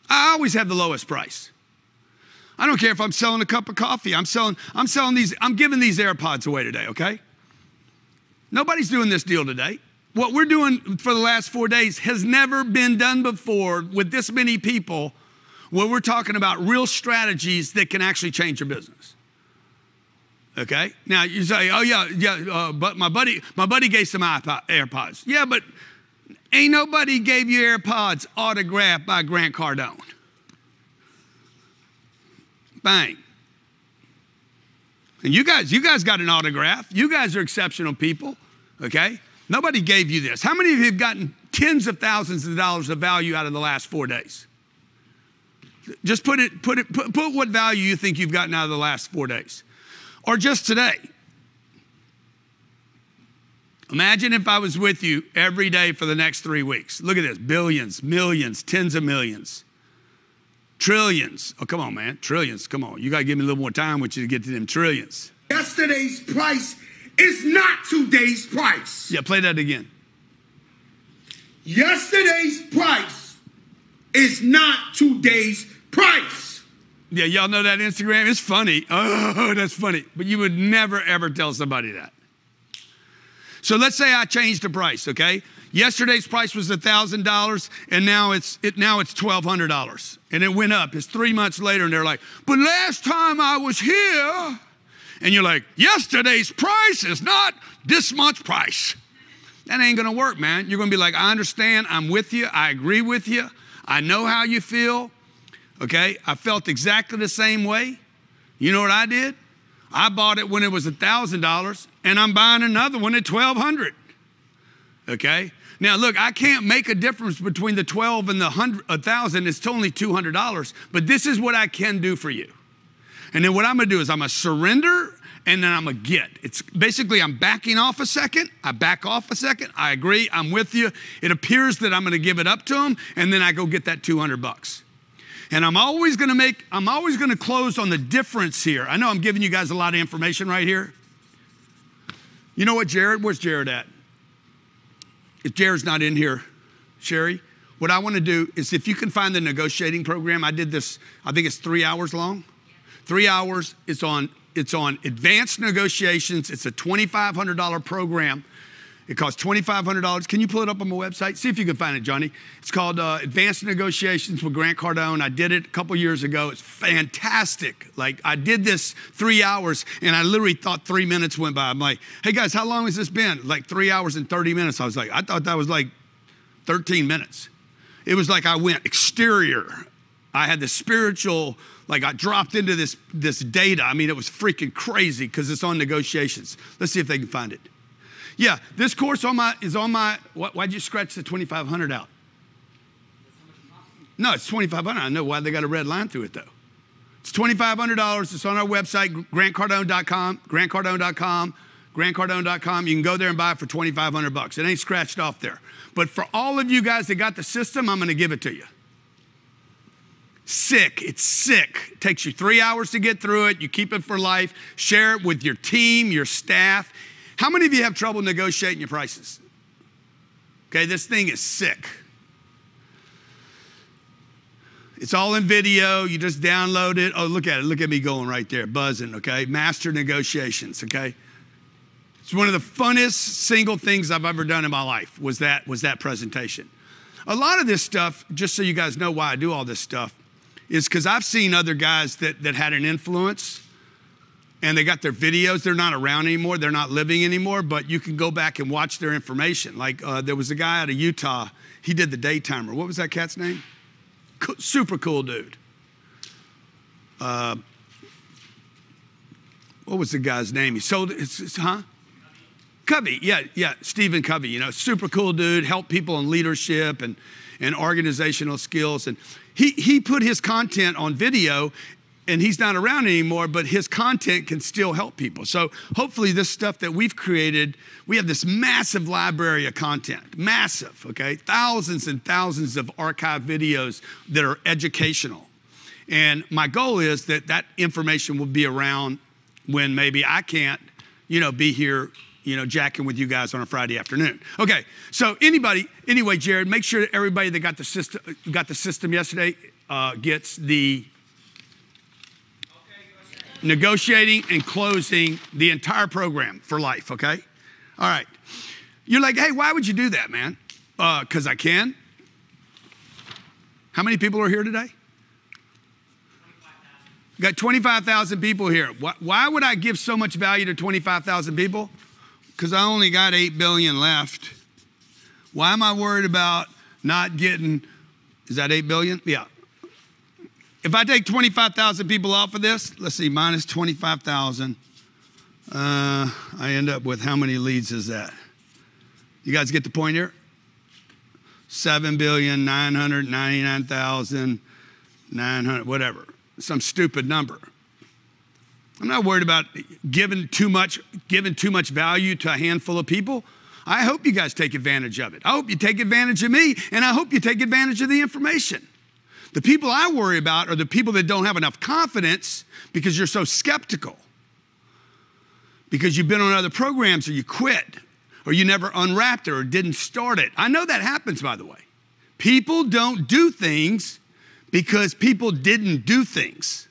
I always have the lowest price. I don't care if I'm selling a cup of coffee. I'm giving these AirPods away today, okay? Nobody's doing this deal today. What we're doing for the last 4 days has never been done before with this many people, where we're talking about real strategies that can actually change your business. Okay? Now you say, oh yeah, but my buddy gave some AirPods. Yeah, but ain't nobody gave you AirPods autographed by Grant Cardone. Bang. And you guys got an autograph. You guys are exceptional people, okay? Nobody gave you this. How many of you have gotten tens of thousands of dollars of value out of the last 4 days? Just put what value you think you've gotten out of the last 4 days. Or just today. Imagine if I was with you every day for the next 3 weeks. Look at this, billions, millions, tens of millions. Trillions. Oh, come on, man. Trillions. Come on. You got to give me a little more time with you to get to them trillions. Yesterday's price is not today's price. Yeah, play that again. Yesterday's price is not today's price. Yeah, y'all know that Instagram? It's funny. Oh, that's funny. But you would never, ever tell somebody that. So let's say I changed the price, okay? Yesterday's price was $1,000, and now it's $1,200, and it went up. It's 3 months later, and they're like, but last time I was here, and you're like, yesterday's price is not this month's price. That ain't gonna work, man. You're gonna be like, I understand, I'm with you, I agree with you, I know how you feel, okay? I felt exactly the same way. You know what I did? I bought it when it was $1,000, and I'm buying another one at $1,200, okay? Now, look, I can't make a difference between the 12 and the 1,000. It's only $200, but this is what I can do for you. And then what I'm gonna do is I'm gonna surrender, and then I'm gonna get. It's basically I'm backing off a second, I back off a second, I agree, I'm with you. It appears that I'm gonna give it up to them, and then I go get that $200. And I'm always gonna close on the difference here. I know I'm giving you guys a lot of information right here. You know what, Jared? Where's Jared at? If Jared's not in here, Sherry, what I want to do is if you can find the negotiating program, I did this, I think it's 3 hours long. 3 hours, it's on advanced negotiations. It's a $2,500 program. It costs $2,500. Can you pull it up on my website? See if you can find it, Johnny. It's called Advanced Negotiations with Grant Cardone. I did it a couple years ago. It's fantastic. Like, I did this 3 hours, and I literally thought 3 minutes went by. I'm like, hey, guys, how long has this been? Like 3 hours and 30 minutes. I was like, I thought that was like 13 minutes. It was like I went exterior. I had the spiritual, like I dropped into this data. I mean, it was freaking crazy because it's on negotiations. Let's see if they can find it. Yeah, this course is on my, why'd you scratch the 2,500 out? No, it's 2,500. I know why they got a red line through it though. It's $2,500. It's on our website, grantcardone.com, grantcardone.com, grantcardone.com. You can go there and buy it for $2,500. It ain't scratched off there. But for all of you guys that got the system, I'm going to give it to you. Sick. It's sick. It takes you 3 hours to get through it. You keep it for life. Share it with your team, your staff. How many of you have trouble negotiating your prices? Okay, this thing is sick. It's all in video. You just download it. Oh, look at it. Look at me going right there, buzzing, okay? Master negotiations, okay? It's one of the funnest single things I've ever done in my life was that presentation. A lot of this stuff, just so you guys know why I do all this stuff, is because I've seen other guys that had an influence and they got their videos. They're not around anymore. They're not living anymore, but you can go back and watch their information. Like there was a guy out of Utah. He did the Daytimer. What was that cat's name? Super cool dude. What was the guy's name? He sold it, Covey, yeah, Stephen Covey, you know, super cool dude, helped people in leadership and organizational skills. And he put his content on video, and he's not around anymore, but his content can still help people. So hopefully this stuff that we've created, we have this massive library of content, massive, okay? Thousands and thousands of archived videos that are educational. And my goal is that that information will be around when maybe I can't, you know, be here, you know, jacking with you guys on a Friday afternoon. Okay, so anyway, Jared, make sure that everybody that got the system yesterday gets the negotiating and closing the entire program for life, okay? All right. You're like, hey, why would you do that, man? Because I can. How many people are here today? 25,000. Got 25,000 people here. Why would I give so much value to 25,000 people? Because I only got 8 billion left. Why am I worried about not getting, is that 8 billion? Yeah. If I take 25,000 people off of this, let's see, minus 25,000, I end up with how many leads is that? You guys get the point here? 7,999,900, whatever. Some stupid number. I'm not worried about giving too much value to a handful of people. I hope you guys take advantage of it. I hope you take advantage of me, and I hope you take advantage of the information. The people I worry about are the people that don't have enough confidence because you're so skeptical. Because you've been on other programs or you quit or you never unwrapped it or didn't start it. I know that happens, by the way. People don't do things because people didn't do things.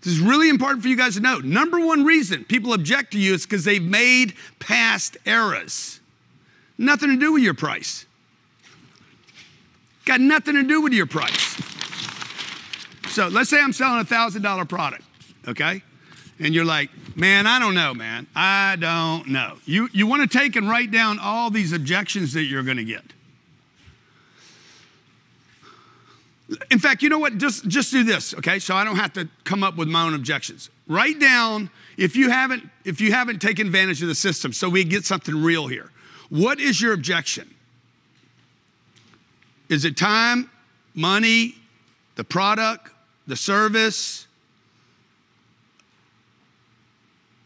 This is really important for you guys to know. Number one reason people object to you is because they've made past errors. Nothing to do with your price. Got nothing to do with your price. So let's say I'm selling a $1,000 product, okay? And you're like, man, I don't know, man. I don't know. You want to take and write down all these objections that you're going to get. In fact, you know what? Just do this, okay? So I don't have to come up with my own objections. Write down, if you haven't taken advantage of the system, so we get something real here. What is your objection? Is it time, money, the product, the service,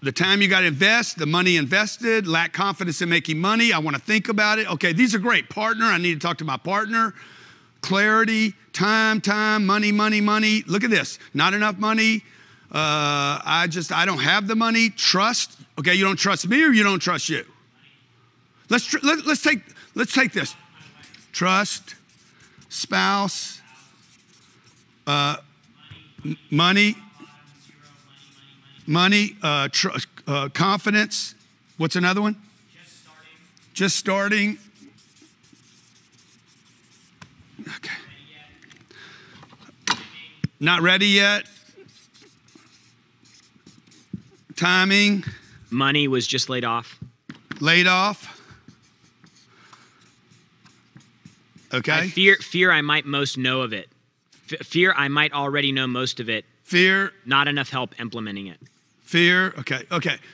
the time you got to invest, the money invested, lack confidence in making money, I want to think about it. Okay, these are great. Partner, I need to talk to my partner. Clarity, time, money. Look at this. Not enough money. I don't have the money. Trust. Okay, you don't trust me or you don't trust you. Let's take this. Trust. Spouse, money, confidence. What's another one? Just starting. Okay. Not ready yet. Timing. Money was just laid off. Laid off. Okay. Fear I might most know of it. Fear I might already know most of it. Fear. Not enough help implementing it. Fear. Okay.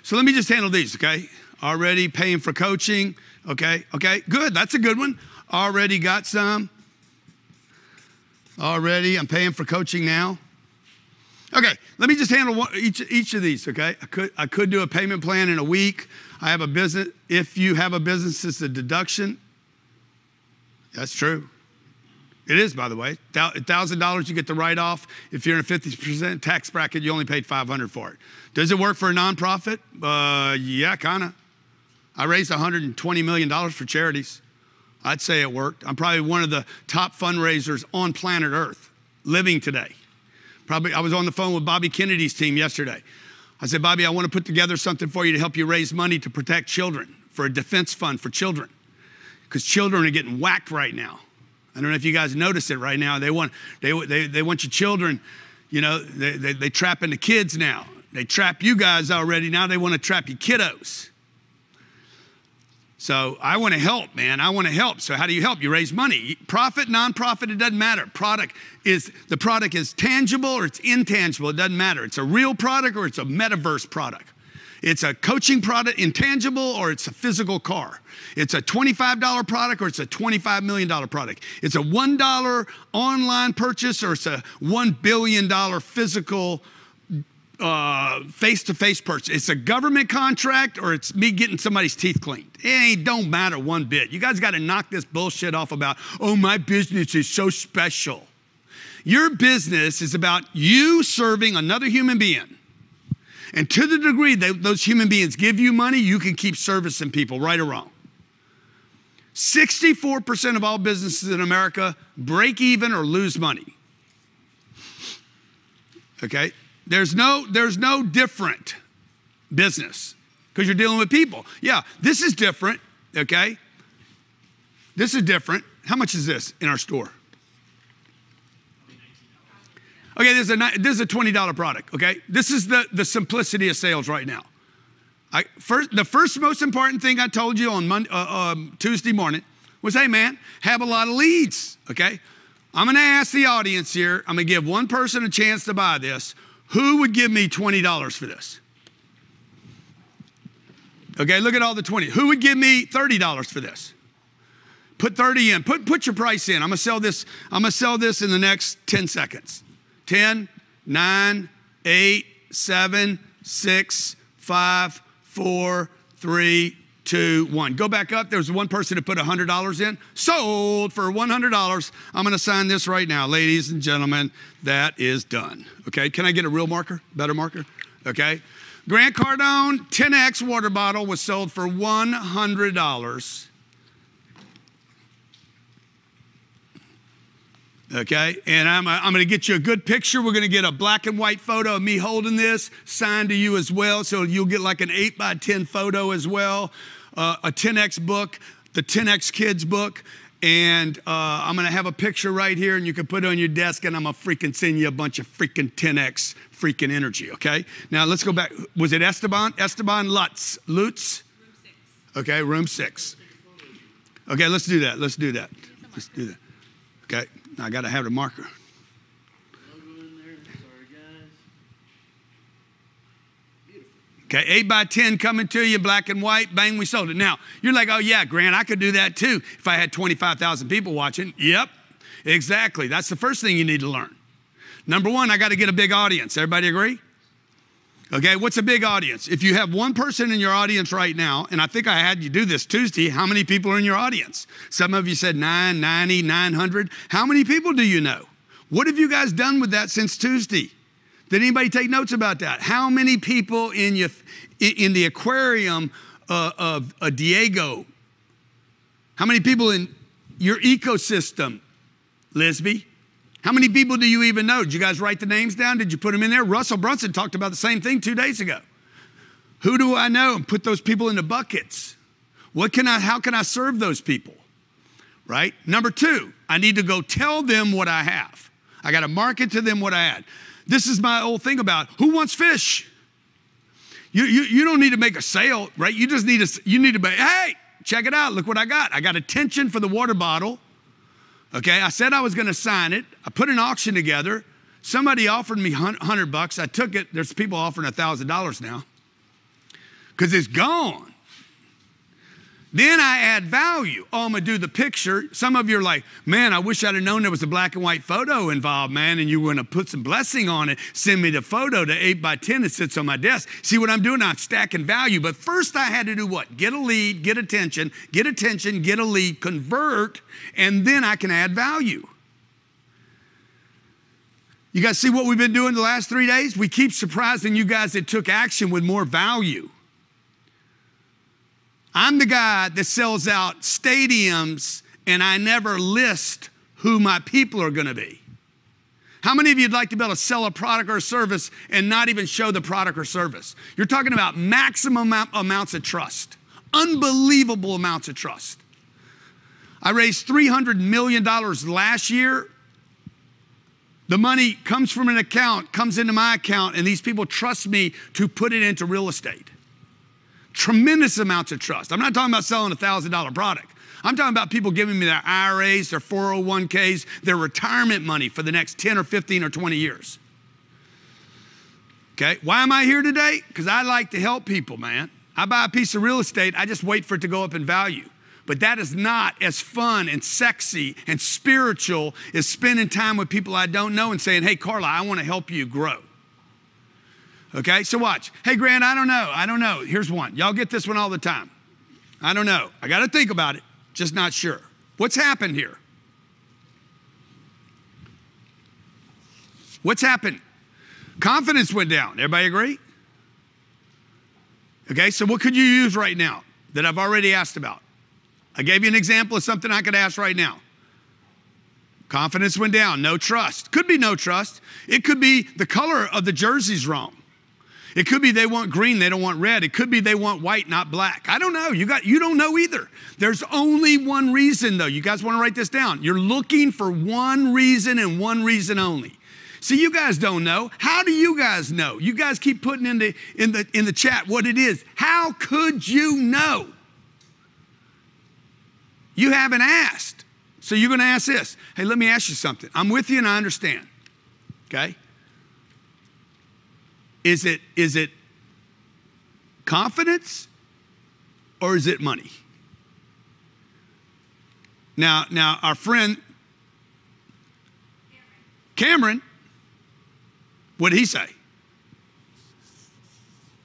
So let me just handle these, okay? Already paying for coaching. Okay. Good. That's a good one. Already got some. Already, I'm paying for coaching now. Okay, let me just handle each of these, okay? I could do a payment plan in a week. I have a business. If you have a business, it's a deduction. That's true. It is, by the way. $1,000 you get the write-off. If you're in a 50% tax bracket, you only paid $500 for it. Does it work for a nonprofit? Yeah, kind of. I raised $120 million for charities. I'd say it worked. I'm probably one of the top fundraisers on planet Earth living today. I was on the phone with Bobby Kennedy's team yesterday. I said, Bobby, I want to put together something for you to help you raise money to protect children, for a defense fund for children, because children are getting whacked right now. I don't know if you guys notice it right now. They want your children, you know, they trapping the kids now. They trap you guys already. Now they want to trap your kiddos. So I want to help, man. I want to help. So how do you help? You raise money. Profit, nonprofit, it doesn't matter. The product is tangible or it's intangible. It doesn't matter. It's a real product or it's a metaverse product. It's a coaching product, intangible, or it's a physical car. It's a $25 product or it's a $25 million product. It's a $1 online purchase or it's a $1 billion physical face-to-face purchase. It's a government contract or it's me getting somebody's teeth cleaned. It don't matter one bit. You guys got to knock this bullshit off about, oh, my business is so special. Your business is about you serving another human being. And to the degree that those human beings give you money, you can keep servicing people, right or wrong. 64% of all businesses in America break even or lose money. Okay? There's no different business because you're dealing with people. Yeah, this is different, okay? This is different. How much is this in our store? Okay, this is a $20 product, okay? This is the simplicity of sales right now. The first most important thing I told you on Tuesday morning was, hey, man, have a lot of leads, okay? I'm going to ask the audience here. I'm going to give one person a chance to buy this. Who would give me $20 for this? Okay, look at all the 20. Who would give me $30 for this? Put 30 in. Put your price in. I'm going to sell this in the next 10 seconds. 10, 9, 8, 7, 6, 5, 4, 3, 2, 1. Go back up. There was one person that put $100 in. Sold for $100. I'm going to sign this right now. Ladies and gentlemen, that is done. Okay, can I get a real marker? Better marker? Okay. Grant Cardone 10X water bottle was sold for $100. Okay, and I'm going to get you a good picture. We're going to get a black and white photo of me holding this signed to you as well, so you'll get like an 8x10 photo as well, a 10X book, the 10X Kids book, and I'm going to have a picture right here, and you can put it on your desk, and I'm going to freaking send you a bunch of freaking 10X freaking energy, okay? Now, let's go back. Was it Esteban Lutz? Lutz? Room 6. Okay, room 6. Okay, let's do that. Let's do that. Okay. I got to have the marker. Okay, 8x10 coming to you, black and white, bang, we sold it. Now, you're like, oh yeah, Grant, I could do that too if I had 25,000 people watching. Yep, exactly. That's the first thing you need to learn. Number one, I got to get a big audience. Everybody agree? Okay, what's a big audience? If you have one person in your audience right now, and I think I had you do this Tuesday, how many people are in your audience? Some of you said 990, 900. How many people do you know? What have you guys done with that since Tuesday? Did anybody take notes about that? How many people in the aquarium of Diego? How many people in your ecosystem, Lisby? How many people do you even know? Did you guys write the names down? Did you put them in there? Russell Brunson talked about the same thing 2 days ago. Who do I know? And put those people into buckets. How can I serve those people? Right? Number two, I need to go tell them what I have. I got to market to them what I had. This is my old thing about who wants fish? You don't need to make a sale, right? You just need to be, hey, check it out. Look what I got. I got attention for the water bottle. Okay, I said I was going to sign it. I put an auction together. Somebody offered me $100. I took it. There's people offering $1,000 now because it's gone. Then I add value. Oh, I'm going to do the picture. Some of you are like, man, I wish I'd have known there was a black and white photo involved, man, and you were going to put some blessing on it. Send me the photo, the 8x10 that sits on my desk. See what I'm doing? I'm stacking value. But first I had to do what? Get a lead, get attention, get a lead, convert, and then I can add value. You guys see what we've been doing the last 3 days? We keep surprising you guys that took action with more value. I'm the guy that sells out stadiums and I never list who my people are going to be. How many of you would like to be able to sell a product or a service and not even show the product or service? You're talking about maximum amounts of trust, unbelievable amounts of trust. I raised $300 million last year. The money comes from an account, comes into my account, and these people trust me to put it into real estate. Tremendous amounts of trust. I'm not talking about selling a $1,000 product. I'm talking about people giving me their IRAs, their 401ks, their retirement money for the next 10 or 15 or 20 years. Okay, why am I here today? Because I like to help people, man. I buy a piece of real estate, I just wait for it to go up in value. But that is not as fun and sexy and spiritual as spending time with people I don't know and saying, hey, Carla, I want to help you grow. Okay, so watch. Hey, Grant, I don't know. Here's one. Y'all get this one all the time. I don't know. I got to think about it. Just not sure. What's happened here? What's happened? Confidence went down. Everybody agree? Okay, so what could you use right now that I've already asked about? I gave you an example of something I could ask right now. Confidence went down, no trust. Could be no trust. It could be the color of the jersey's wrong. It could be they want green, they don't want red. It could be they want white, not black. I don't know. You don't know either. There's only one reason, though. You guys want to write this down. You're looking for one reason and one reason only. See, you guys don't know. How do you guys know? You guys keep putting in the chat what it is. How could you know? You haven't asked. So you're going to ask this. Hey, let me ask you something. I'm with you and I understand. Okay? Is it confidence or is it money? Now our friend Cameron, what did he say?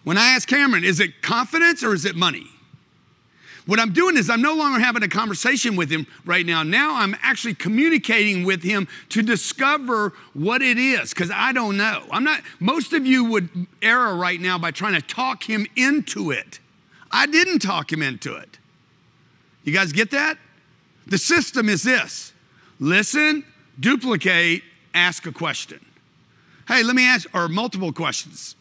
When I asked Cameron, is it confidence or is it money? What I'm doing is I'm no longer having a conversation with him right now. Now I'm actually communicating with him to discover what it is, because I don't know. Most of you would err right now by trying to talk him into it. I didn't talk him into it. You guys get that? The system is this: listen, duplicate, ask a question. Hey, let me ask, or multiple questions.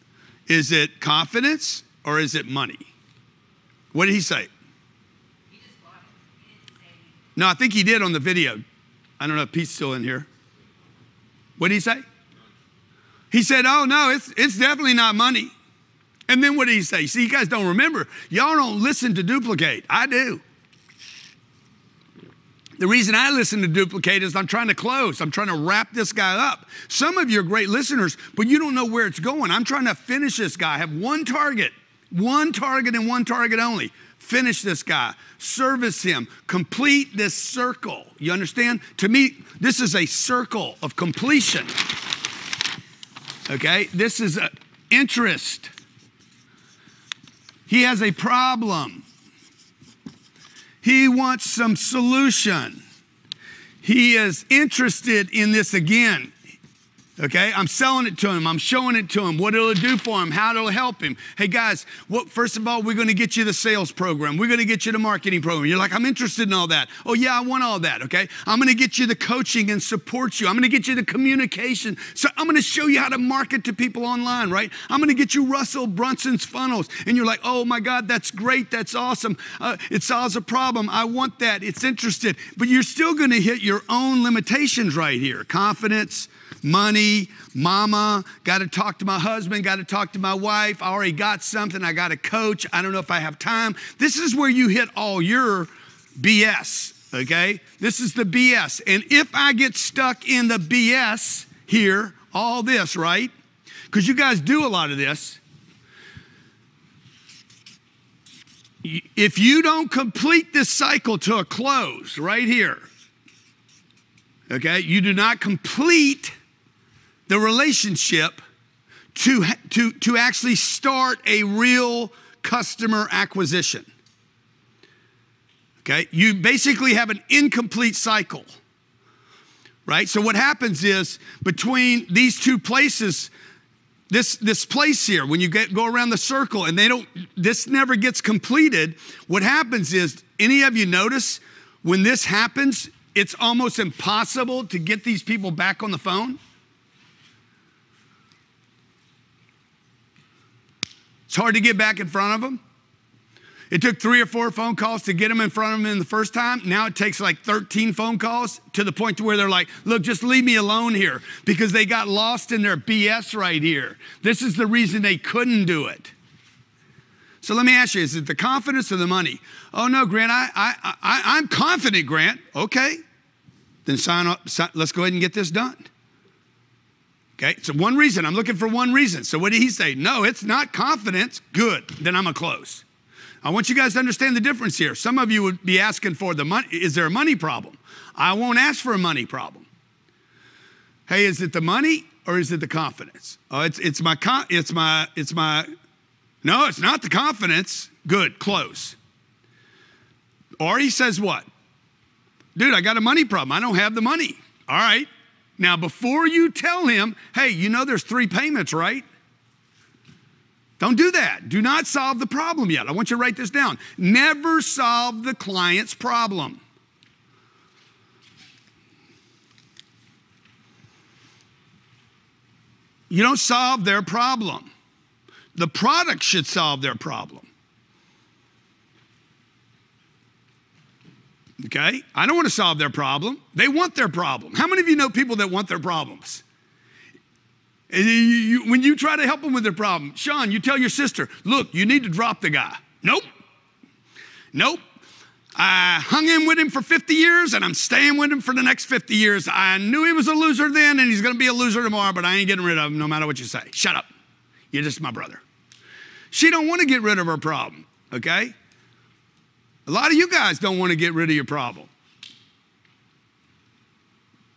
Is it confidence or is it money? What did he say? No, I think he did on the video. I don't know if Pete's still in here. What did he say? He said, oh, no, it's definitely not money. And then what did he say? See, you guys don't remember. Y'all don't listen to duplicate. I do. The reason I listen to duplicate is I'm trying to close. I'm trying to wrap this guy up. Some of you are great listeners, but you don't know where it's going. I'm trying to finish this guy. I have one target and one target only. Finish this guy, service him, complete this circle. You understand? To me, this is a circle of completion. Okay? This is an interest. He has a problem. He wants some solution. He is interested in this again. Okay, I'm selling it to him. I'm showing it to him. What it'll do for him, how it'll help him. Hey guys, first of all, we're going to get you the sales program. We're going to get you the marketing program. You're like, I'm interested in all that. Oh yeah, I want all that. Okay, I'm going to get you the coaching and support you. I'm going to get you the communication. So I'm going to show you how to market to people online, right? I'm going to get you Russell Brunson's funnels. And you're like, oh my God, that's great. That's awesome. It solves a problem. I want that. It's interested. But you're still going to hit your own limitations right here. Confidence, money, mama, got to talk to my husband, got to talk to my wife. I already got something. I got a coach. I don't know if I have time. This is where you hit all your BS, okay? This is the BS. And if I get stuck in the BS here, all this, right? Because you guys do a lot of this. If you don't complete this cycle to a close right here, okay, you do not complete the relationship to actually start a real customer acquisition. Okay, you basically have an incomplete cycle. right? So what happens is between these two places, this place here, when you go around the circle and this never gets completed, what happens is, any of you notice when this happens, it's almost impossible to get these people back on the phone? It's hard to get back in front of them. It took 3 or 4 phone calls to get them in front of them the first time. Now it takes like 13 phone calls to the point to where they're like, look, just leave me alone here, because they got lost in their BS right here. This is the reason they couldn't do it. So let me ask you, is it the confidence or the money? Oh no, Grant, I'm confident, Grant. Okay, then sign up. Let's go ahead and get this done. Okay, so one reason, I'm looking for one reason. So what did he say? No, it's not confidence. Good, then I'm gonna close. I want you guys to understand the difference here. Some of you would be asking for the money. Is there a money problem? I won't ask for a money problem. Hey, is it the money or is it the confidence? Oh, no, it's not the confidence. Good, close. Or he says what? Dude, I got a money problem. I don't have the money. All right. Now, before you tell him, hey, you know there's 3 payments, right? Don't do that. Do not solve the problem yet. I want you to write this down. Never solve the client's problem. You don't solve their problem. The product should solve their problem. Okay? I don't want to solve their problem. They want their problem. How many of you know people that want their problems? When you try to help them with their problem, Sean, you tell your sister, look, you need to drop the guy. Nope. I hung in with him for 50 years and I'm staying with him for the next 50 years. I knew he was a loser then and he's going to be a loser tomorrow, but I ain't getting rid of him no matter what you say. Shut up. You're just my brother. She don't want to get rid of her problem, okay? A lot of you guys don't want to get rid of your problem.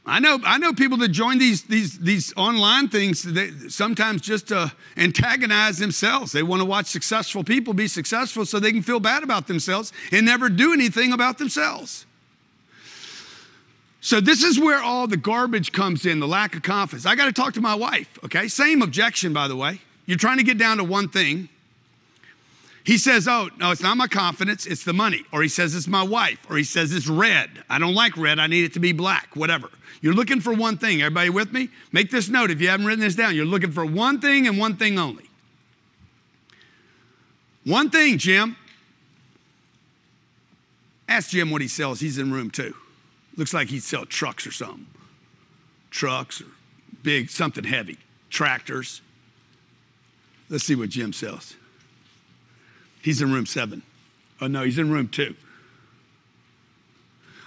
I know people that join these online things, they sometimes just to antagonize themselves. They want to watch successful people be successful so they can feel bad about themselves and never do anything about themselves. So this is where all the garbage comes in, the lack of confidence. I got to talk to my wife, okay? Same objection, by the way. You're trying to get down to one thing. He says, oh, no, it's not my confidence, it's the money. Or he says, it's my wife. Or he says, it's red. I don't like red, I need it to be black, whatever. You're looking for one thing. Everybody with me? Make this note if you haven't written this down. You're looking for one thing and one thing only. One thing, Jim. Ask Jim what he sells. He's in room 2. Looks like he'd sell trucks or something. Trucks or big, something heavy. Tractors. Let's see what Jim sells. He's in room 7. Oh, no, he's in room 2.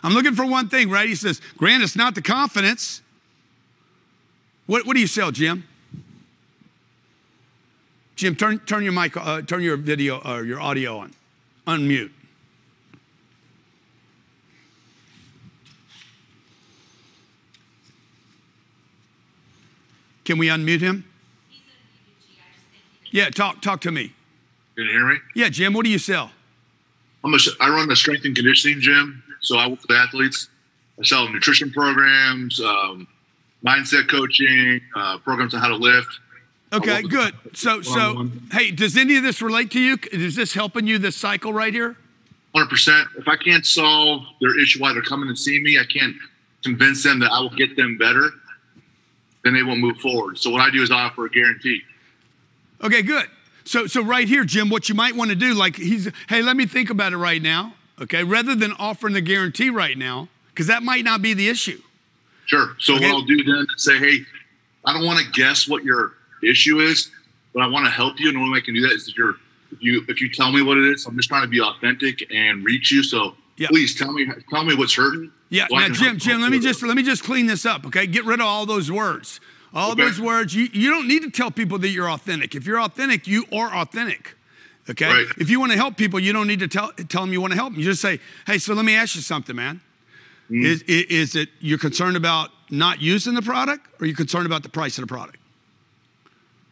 I'm looking for one thing, right? He says, Grant, it's not the confidence. What do you sell, Jim? Jim, turn your mic, turn your video or your audio on. Unmute. Can we unmute him? Yeah, talk to me. Can you hear me? Yeah, Jim, what do you sell? I run a strength and conditioning gym, so I work with athletes. I sell nutrition programs, mindset coaching, programs on how to lift. Okay, good. So, hey, does any of this relate to you? Is this helping you, this cycle right here? 100%. If I can't solve their issue while they're coming to see me, I can't convince them that I will get them better, then they won't move forward. So what I do is I offer a guarantee. Okay, good. So right here, Jim, what you might want to do, like hey, let me think about it right now, okay? Rather than offering the guarantee right now, because that might not be the issue. Sure. So okay. What I'll do then is say, hey, I don't want to guess what your issue is, but I want to help you. And the only way I can do that is if you tell me what it is. I'm just trying to be authentic and reach you. So please tell me what's hurting. Yeah. So now, Jim, let me just clean this up, okay? Get rid of all those words. Those words, you don't need to tell people that you're authentic. If you're authentic, you are authentic, okay? Right. If you want to help people, you don't need to tell them you want to help them. You just say, hey, so let me ask you something, man. Is it you're concerned about not using the product, or are you concerned about the price of the product?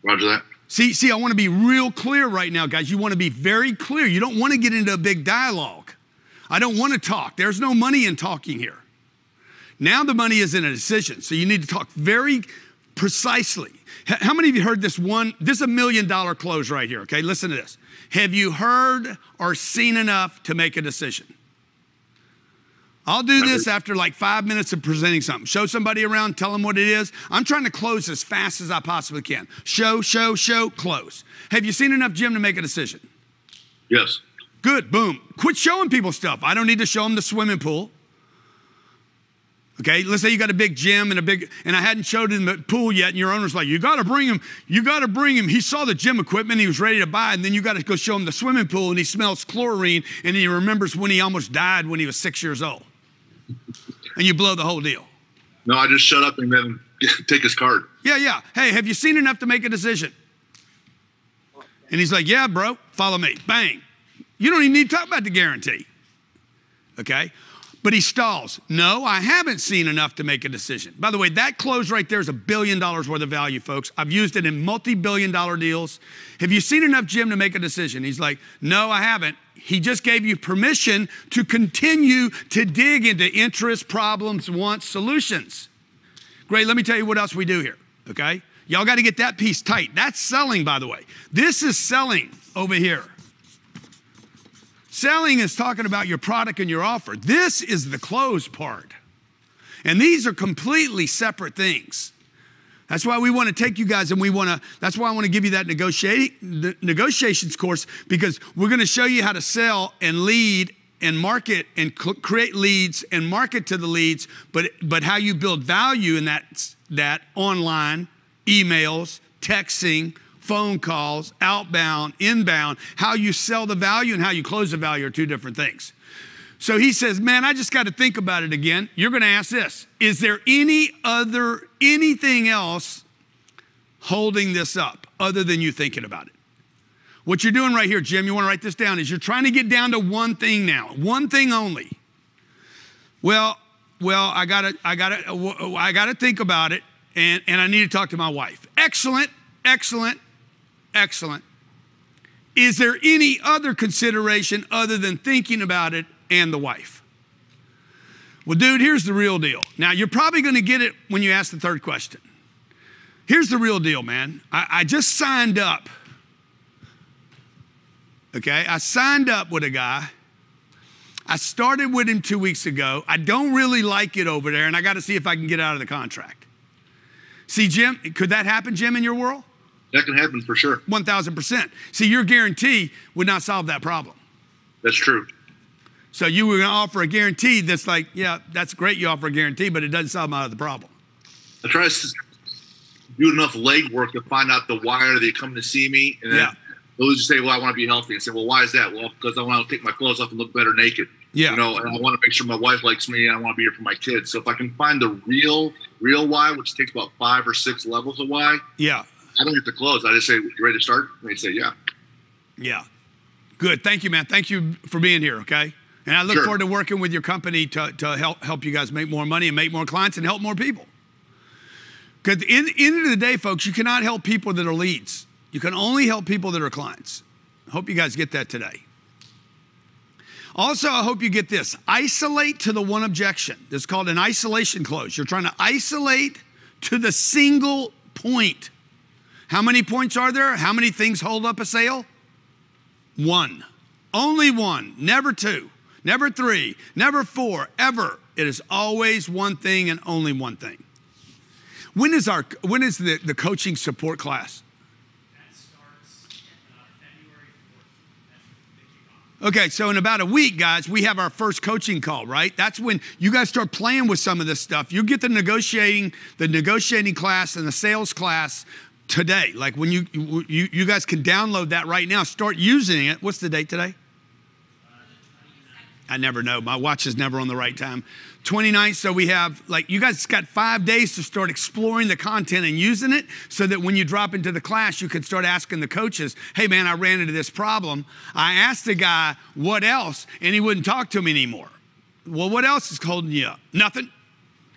Roger that. See, I want to be real clear right now, guys. You want to be very clear. You don't want to get into a big dialogue. I don't want to talk. There's no money in talking here. Now the money is in a decision. So you need to talk very precisely. How many of you heard this one? This is $1 million close right here, okay? Listen to this. Have you heard or seen enough to make a decision? I'll do this after like 5 minutes of presenting something. Show somebody around, tell them what it is. I'm trying to close as fast as I possibly can. Show, close. Have you seen enough, Jim, to make a decision? Yes. Good, boom. Quit showing people stuff. I don't need to show them the swimming pool. Okay, let's say you got a big gym and I hadn't showed him the pool yet, and your owner's like, you gotta bring him. He saw the gym equipment, he was ready to buy, and then you gotta go show him the swimming pool, and he smells chlorine, and he remembers when he almost died when he was 6 years old. And you blow the whole deal. No, I just shut up and then take his card. Yeah. Hey, have you seen enough to make a decision? And he's like, yeah, bro, follow me. Bang. You don't even need to talk about the guarantee. Okay? But he stalls. No, I haven't seen enough to make a decision. By the way, that close right there is $1 billion worth of value, folks. I've used it in multi-billion-dollar deals. Have you seen enough, Jim, to make a decision? He's like, no, I haven't. He just gave you permission to continue to dig into interests, problems, wants, solutions. Great, let me tell you what else we do here, okay? Y'all got to get that piece tight. That's selling, by the way. This is selling over here. Selling is talking about your product and your offer. This is the close part. And these are completely separate things. That's why we want to take you guys and that's why I want to give you that negotiations course, because we're going to show you how to sell and lead and market and create leads and market to the leads, but how you build value in that online, emails, texting, phone calls, outbound, inbound, how you sell the value and how you close the value are two different things. So he says, man, I just got to think about it again. You're going to ask this. Is there anything else holding this up other than you thinking about it? What you're doing right here, Jim, you want to write this down, is you're trying to get down to one thing now, one thing only. Well, I gotta think about it, and I need to talk to my wife. Excellent. Is there any other consideration other than thinking about it and the wife? Well, dude, here's the real deal. Now, you're probably going to get it when you ask the third question. Here's the real deal, man. I just signed up. Okay, I signed up with a guy. I started with him 2 weeks ago. I don't really like it over there, and I got to see if I can get out of the contract. See, Jim, could that happen, Jim, in your world? That can happen for sure. 1,000%. See, your guarantee would not solve that problem. That's true. So you were going to offer a guarantee that's like, yeah, that's great you offer a guarantee, but it doesn't solve my other problem. I try to do enough legwork to find out the why are they coming to see me. And then they'll just say, well, I want to be healthy. And say, well, why is that? Well, because I want to take my clothes off and look better naked. Yeah. You know, and I want to make sure my wife likes me, and I want to be here for my kids. So if I can find the real why, which takes about 5 or 6 levels of why. Yeah. I don't get the close. I just say, you ready to start? And they say, yeah. Yeah. Good. Thank you, man. Thank you for being here, okay? And I look forward to working with your company to help you guys make more money and make more clients and help more people. Because at the end of the day, folks, you cannot help people that are leads. You can only help people that are clients. I hope you guys get that today. Also, I hope you get this. Isolate to the one objection. This is called an isolation close. You're trying to isolate to the single point. How many points are there? How many things hold up a sale? One. Only one. Never two. Never three. Never four. Ever. It is always one thing and only one thing. When is the coaching support class? That starts February 4th. That's the kickoff. Okay, so in about a week, guys, we have our first coaching call, right? That's when you guys start playing with some of this stuff. You get the negotiating class and the sales class today. Like when you guys can download that right now, start using it. What's the date today? I never know. My watch is never on the right time. 29th, so we have, you guys got 5 days to start exploring the content and using it so that when you drop into the class, you can start asking the coaches, hey man, I ran into this problem. I asked the guy, what else? And he wouldn't talk to me anymore. Well, what else is holding you up? Nothing.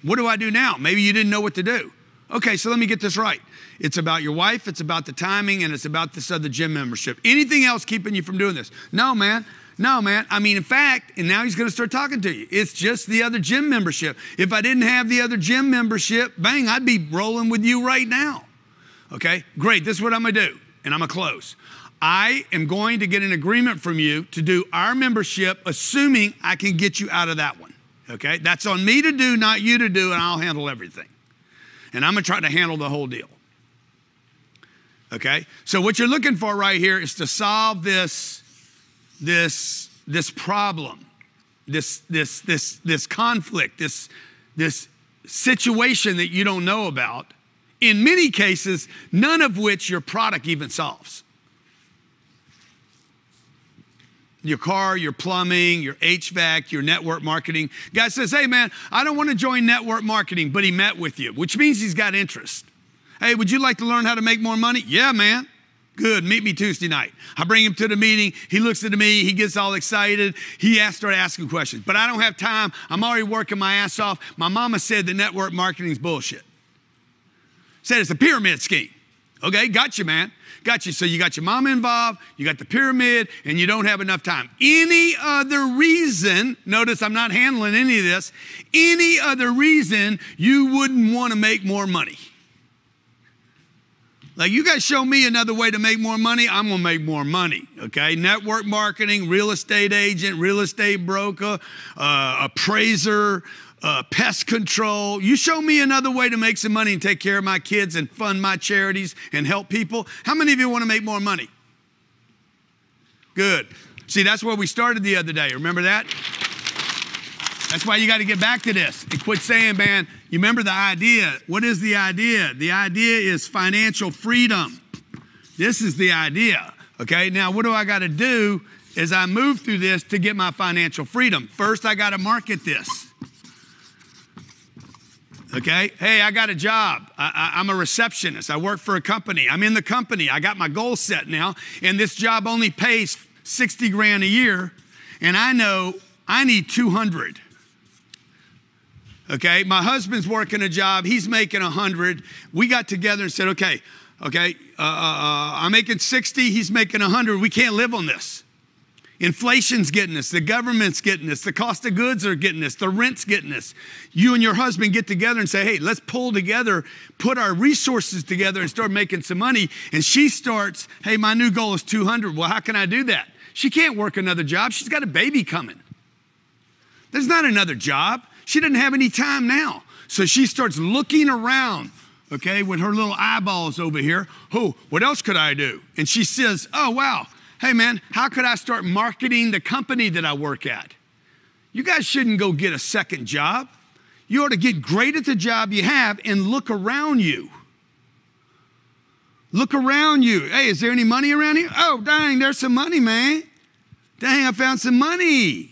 What do I do now? Maybe you didn't know what to do. Okay, so let me get this right. It's about your wife, it's about the timing, and it's about this other gym membership. Anything else keeping you from doing this? No, man. No, man. I mean, in fact, and now he's going to start talking to you. It's just the other gym membership. If I didn't have the other gym membership, bang, I'd be rolling with you right now. Okay, great. This is what I'm going to do, and I'm going to close. I am going to get an agreement from you to do our membership, assuming I can get you out of that one. Okay, that's on me to do, not you to do, and I'll handle everything. And I'm going to try to handle the whole deal. Okay, so what you're looking for right here is to solve this problem, this conflict, this situation that you don't know about. In many cases, none of which your product even solves. Your car, your plumbing, your HVAC, your network marketing. Guy says, hey man, I don't want to join network marketing, but he met with you, which means he's got interest. Hey, would you like to learn how to make more money? Yeah, man. Good, meet me Tuesday night. I bring him to the meeting. He looks at me, he gets all excited. He starts asking questions, but I don't have time. I'm already working my ass off. My mama said that network marketing is bullshit. Said it's a pyramid scheme. Okay, got you, man. Got you. So you got your mama involved, you got the pyramid, and you don't have enough time. Any other reason, notice I'm not handling any of this, any other reason you wouldn't want to make more money. Like, you guys show me another way to make more money, I'm going to make more money, okay? Network marketing, real estate agent, real estate broker, appraiser, pest control. You show me another way to make some money and take care of my kids and fund my charities and help people. How many of you want to make more money? Good. See, that's where we started the other day. Remember that? That's why you got to get back to this and quit saying, man, you remember the idea. What is the idea? The idea is financial freedom. This is the idea, okay? Now, what do I got to do as I move through this to get my financial freedom? First, I got to market this, okay? Hey, I got a job. I'm a receptionist. I work for a company. I'm in the company. I got my goals set now, and this job only pays 60 grand a year, and I know I need 200. Okay, my husband's working a job. He's making 100. We got together and said, okay, I'm making 60. He's making 100. We can't live on this. Inflation's getting us. The government's getting us. The cost of goods are getting us. The rent's getting us. You and your husband get together and say, hey, let's pull together, put our resources together and start making some money. And she starts, hey, my new goal is 200. Well, how can I do that? She can't work another job. She's got a baby coming. There's not another job. She doesn't have any time now. So she starts looking around, okay, with her little eyeballs over here. Oh, what else could I do? And she says, oh, wow. Hey, man, how could I start marketing the company that I work at? You guys shouldn't go get a second job. You ought to get great at the job you have and look around you. Look around you. Hey, is there any money around here? Oh, dang, there's some money, man. Dang, I found some money.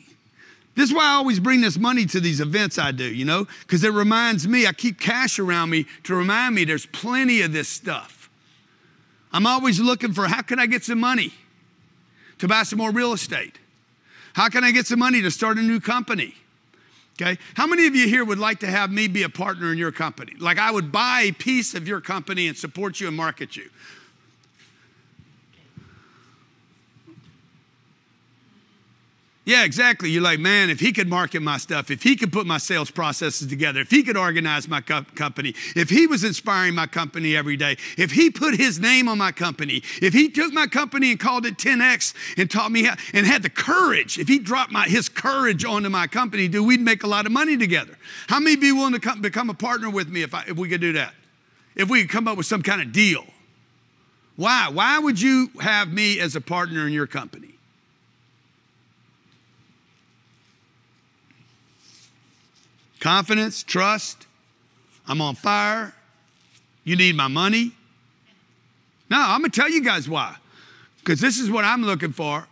This is why I always bring this money to these events I do, you know, because it reminds me, I keep cash around me to remind me there's plenty of this stuff. I'm always looking for, how can I get some money to buy some more real estate? How can I get some money to start a new company? Okay, how many of you here would like to have me be a partner in your company? Like, I would buy a piece of your company and support you and market you. Yeah, exactly. You're like, man, if he could market my stuff, if he could put my sales processes together, if he could organize my company, if he was inspiring my company every day, if he put his name on my company, if he took my company and called it 10X and taught me how, and had the courage, if he dropped his courage onto my company, dude, we'd make a lot of money together. How many would be willing to become a partner with me if we could do that? If we could come up with some kind of deal. Why? Why would you have me as a partner in your company? Confidence, trust, I'm on fire, you need my money. No, I'm going to tell you guys why. Because this is what I'm looking for.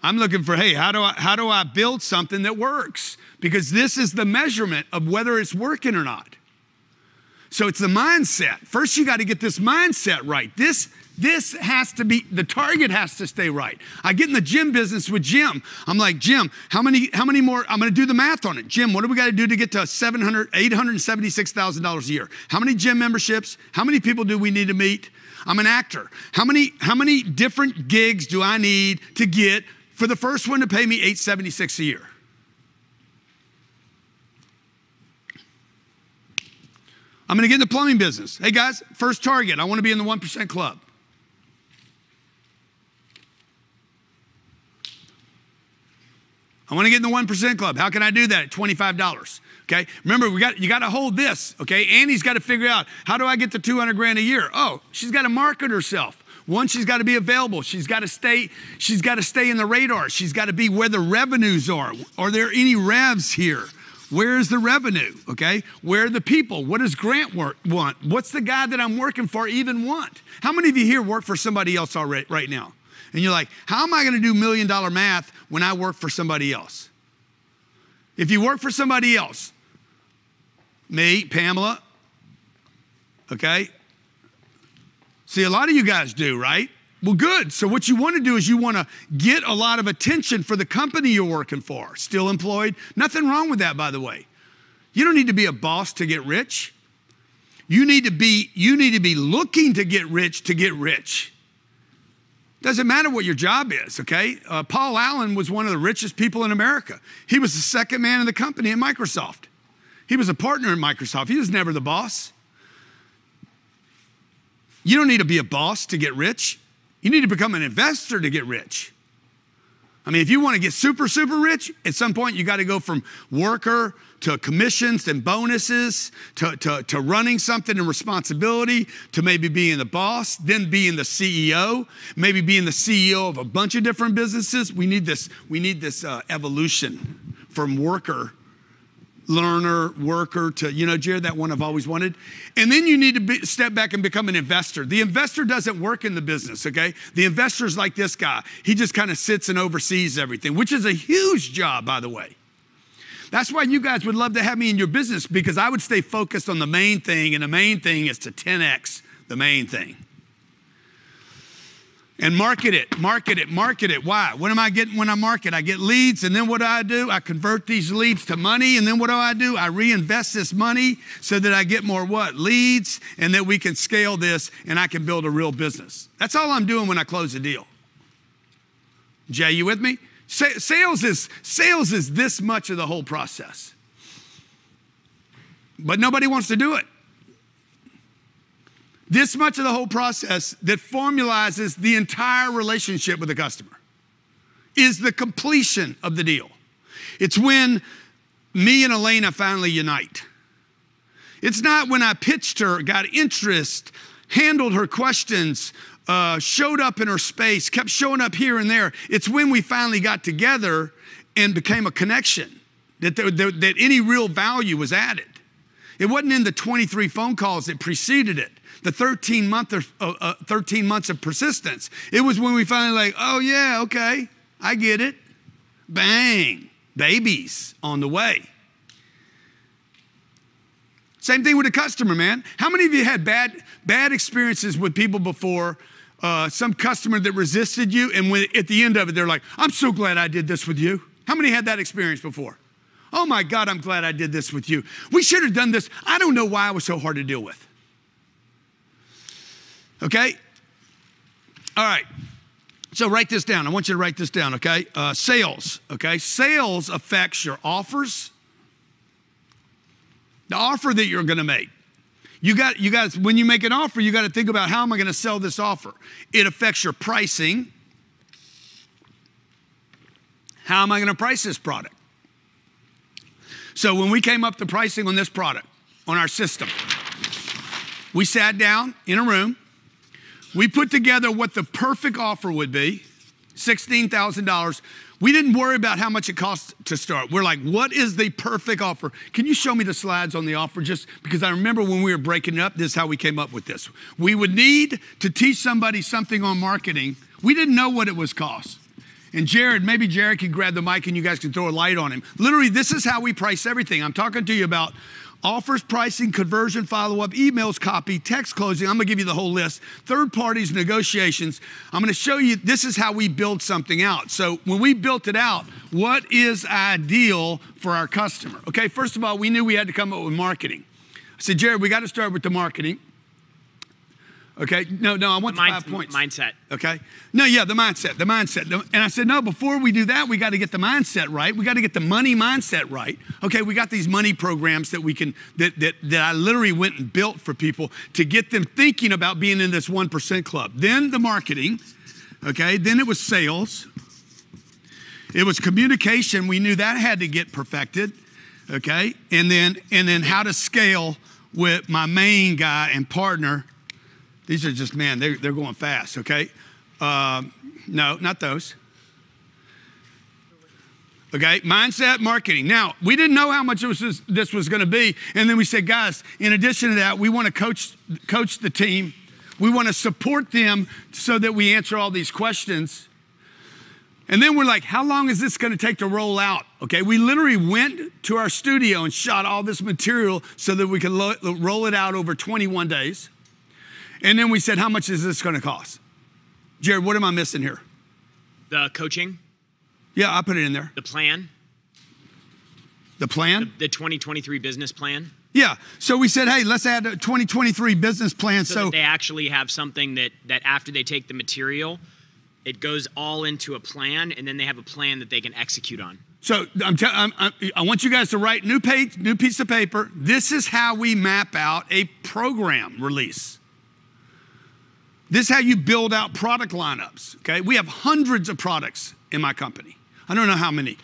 I'm looking for, hey, how do I build something that works? Because this is the measurement of whether it's working or not. So it's the mindset. First, you got to get this mindset right. This has to be, the target has to stay right. I get in the gym business with Jim. I'm like, Jim, how many more, I'm going to do the math on it. Jim, what do we got to do to get to $876,000 a year? How many gym memberships? How many people do we need to meet? I'm an actor. How many different gigs do I need to get for the first one to pay me $876 a year. I'm going to get in the plumbing business. Hey guys, first target, I want to be in the 1% club. I want to get in the 1% club. How can I do that at $25? Okay, remember you got to hold this. Okay, Annie's got to figure out, how do I get to 200 grand a year? Oh, she's got to market herself. One, she's got to be available. She's got to stay in the radar. She's got to be where the revenues are. Are there any revs here? Where's the revenue? Okay, where are the people? What does Grant want? What's the guy that I'm working for even want? How many of you here work for somebody else already right now? And you're like, how am I going to do $1 million math when I work for somebody else? If you work for somebody else, me, Pamela, okay? See, a lot of you guys do, right? Well, good. So what you want to do is you want to get a lot of attention for the company you're working for. Still employed? Nothing wrong with that, by the way. You don't need to be a boss to get rich. You need to be looking to get rich. Doesn't matter what your job is, okay? Paul Allen was one of the richest people in America. He was the second man in the company at Microsoft. He was a partner in Microsoft. He was never the boss. You don't need to be a boss to get rich. You need to become an investor to get rich. I mean, if you want to get super, super rich, at some point you got to go from worker to commissions and bonuses to running something and responsibility to maybe being the boss, then being the CEO, maybe being the CEO of a bunch of different businesses. We need this evolution from learner, worker to, Jared, that one I've always wanted. And then you need to step back and become an investor. The investor doesn't work in the business, okay? The investor's like this guy. He just kind of sits and oversees everything, which is a huge job, by the way. That's why you guys would love to have me in your business, because I would stay focused on the main thing, and the main thing is to 10x the main thing. And market it. Why? What am I getting when I market? I get leads, and then what do? I convert these leads to money, and then what do? I reinvest this money so that I get more what? Leads, and that we can scale this, and I can build a real business. That's all I'm doing when I close a deal. Jay, you with me? Sales is this much of the whole process. But nobody wants to do it. This much of the whole process that formalizes the entire relationship with the customer is the completion of the deal. It's when me and Elena finally unite. It's not when I pitched her, got interest, handled her questions, showed up in her space, kept showing up here and there. It's when we finally got together and became a connection, that any real value was added. It wasn't in the 23 phone calls that preceded it. The 13 months of persistence. It was when we finally oh yeah, okay, I get it. Bang, babies on the way. Same thing with the customer, man. How many of you had bad experiences with people before? Some customer that resisted you, and at the end of it, they're like, I'm so glad I did this with you. How many had that experience before? Oh my God, I'm glad I did this with you. We should have done this. I don't know why I was so hard to deal with. Okay? All right. So write this down. I want you to write this down, okay? Sales, okay? Sales affects your offers, the offer that you're going to make. You guys, when you make an offer, you got to think about, how am I going to sell this offer? It affects your pricing. How am I going to price this product? So when we came up to pricing on this product, on our system, we sat down in a room. We put together what the perfect offer would be, $16,000. We didn't worry about how much it costs to start. We're like, what is the perfect offer? Can you show me the slides on the offer? Just because I remember when we were breaking it up, this is how we came up with this. We would need to teach somebody something on marketing. We didn't know what it was cost. And maybe Jared can grab the mic and you guys can throw a light on him. Literally, this is how we price everything. I'm talking to you about offers, pricing, conversion, follow-up, emails, copy, text closing. I'm going to give you the whole list. Third parties, negotiations. I'm going to show you, this is how we build something out. So when we built it out, what is ideal for our customer? Okay, first of all, we knew we had to come up with marketing. I said, Jared, we got to start with the marketing. Okay, no, I want the 5 points. Mindset. Okay, no, yeah, the mindset. And I said, no, before we do that, we got to get the mindset right. We got to get the money mindset right. Okay, we got these money programs that we can, that I literally went and built for people to get them thinking about being in this 1% club. Then the marketing, okay, then it was sales. It was communication. We knew that had to get perfected, okay, and then how to scale with my main guy and partner. These are just, man, they're going fast, okay? No, not those. Okay, mindset, marketing. Now, we didn't know how much this was going to be, and then we said, guys, in addition to that, we want to coach the team. We want to support them so that we answer all these questions. And then we're like, how long is this going to take to roll out? Okay, we literally went to our studio and shot all this material so that we could roll it out over 21 days. And then we said, how much is this going to cost? Jared, what am I missing here? The coaching. Yeah, I put it in there. The plan. The plan? The 2023 business plan. Yeah, so we said, hey, let's add a 2023 business plan. So that they actually have something that after they take the material, it goes all into a plan, and then they have a plan that they can execute on. So I want you guys to write new piece of paper. This is how we map out a program release. This is how you build out product lineups, okay? We have hundreds of products in my company. I don't know how many.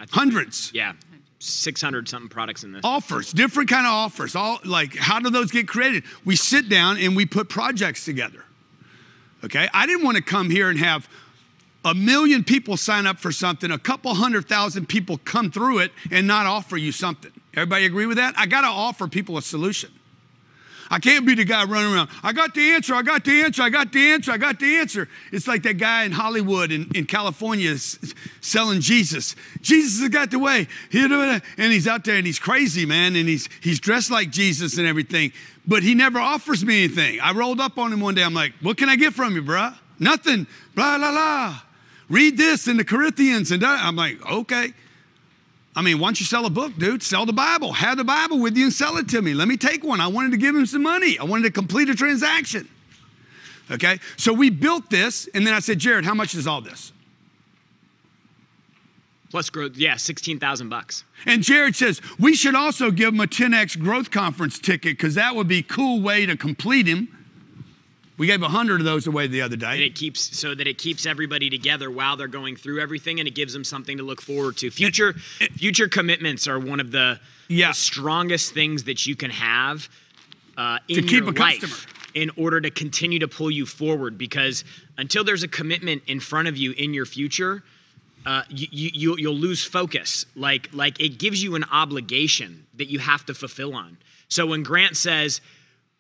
Hundreds. Yeah, 600 something products in this. Offers, different kind of offers. All like, how do those get created? We sit down and we put projects together, okay? I didn't want to come here and have 1 million people sign up for something, a couple 100,000 people come through it and not offer you something. Everybody agree with that? I got to offer people a solution. I can't be the guy running around, I got the answer, I got the answer, I got the answer, I got the answer. It's like that guy in Hollywood in California selling Jesus. Jesus has got the way. And he's out there and he's crazy, man. And he's dressed like Jesus and everything. But he never offers me anything. I rolled up on him one day. I'm like, what can I get from you, bruh? Nothing. Blah, blah, blah. Read this in the Corinthians. And I'm like, okay. I mean, why don't you sell a book, dude? Sell the Bible. Have the Bible with you and sell it to me. Let me take one. I wanted to give him some money. I wanted to complete a transaction. Okay? So we built this, and then I said, Jared, how much is all this? Plus growth, yeah, $16,000. And Jared says, we should also give him a 10X growth conference ticket because that would be a cool way to complete him. We gave 100 of those away the other day. And it keeps everybody together while they're going through everything, and it gives them something to look forward to. Future commitments are one of the strongest things that you can have in your life in order to continue to pull you forward. Because until there's a commitment in front of you in your future, you'll lose focus. Like it gives you an obligation that you have to fulfill on. So when Grant says,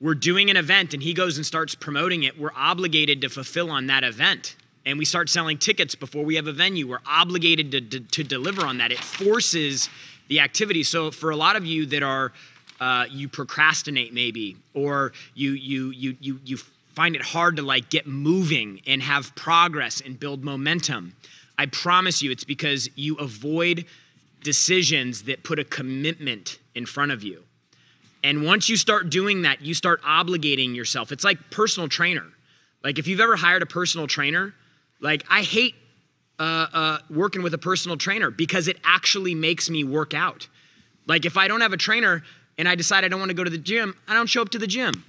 we're doing an event and he goes and starts promoting it, we're obligated to fulfill on that event. And we start selling tickets before we have a venue. We're obligated to deliver on that. It forces the activity. So for a lot of you that are, you procrastinate maybe, or you find it hard to like get moving and have progress and build momentum, I promise you it's because you avoid decisions that put a commitment in front of you. And once you start doing that, you start obligating yourself. It's like personal trainer. Like if you've ever hired a personal trainer, like I hate working with a personal trainer because it actually makes me work out. Like if I don't have a trainer and I decide I don't want to go to the gym, I don't show up to the gym.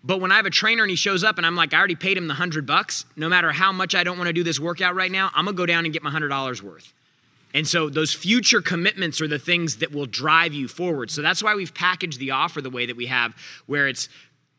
But when I have a trainer and he shows up and I'm like, I already paid him the $100, no matter how much I don't want to do this workout right now, I'm gonna go down and get my $100 worth. And so those future commitments are the things that will drive you forward. So that's why we've packaged the offer the way that we have, where it's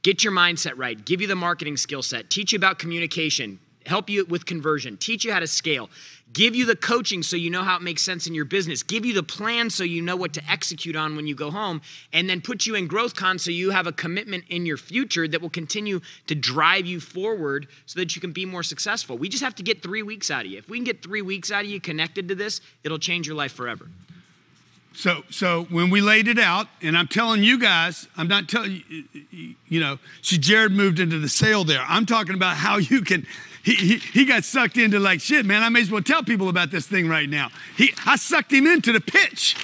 get your mindset right, give you the marketing skill set, teach you about communication, help you with conversion, teach you how to scale, give you the coaching so you know how it makes sense in your business, give you the plan so you know what to execute on when you go home, and then put you in growth con so you have a commitment in your future that will continue to drive you forward so that you can be more successful. We just have to get 3 weeks out of you. If we can get 3 weeks out of you connected to this, it'll change your life forever. So when we laid it out, and I'm telling you guys, I'm not telling you, see, Jared moved into the sale there. I'm talking about how you can, he got sucked into like, shit, man, I may as well tell people about this thing right now. I sucked him into the pitch.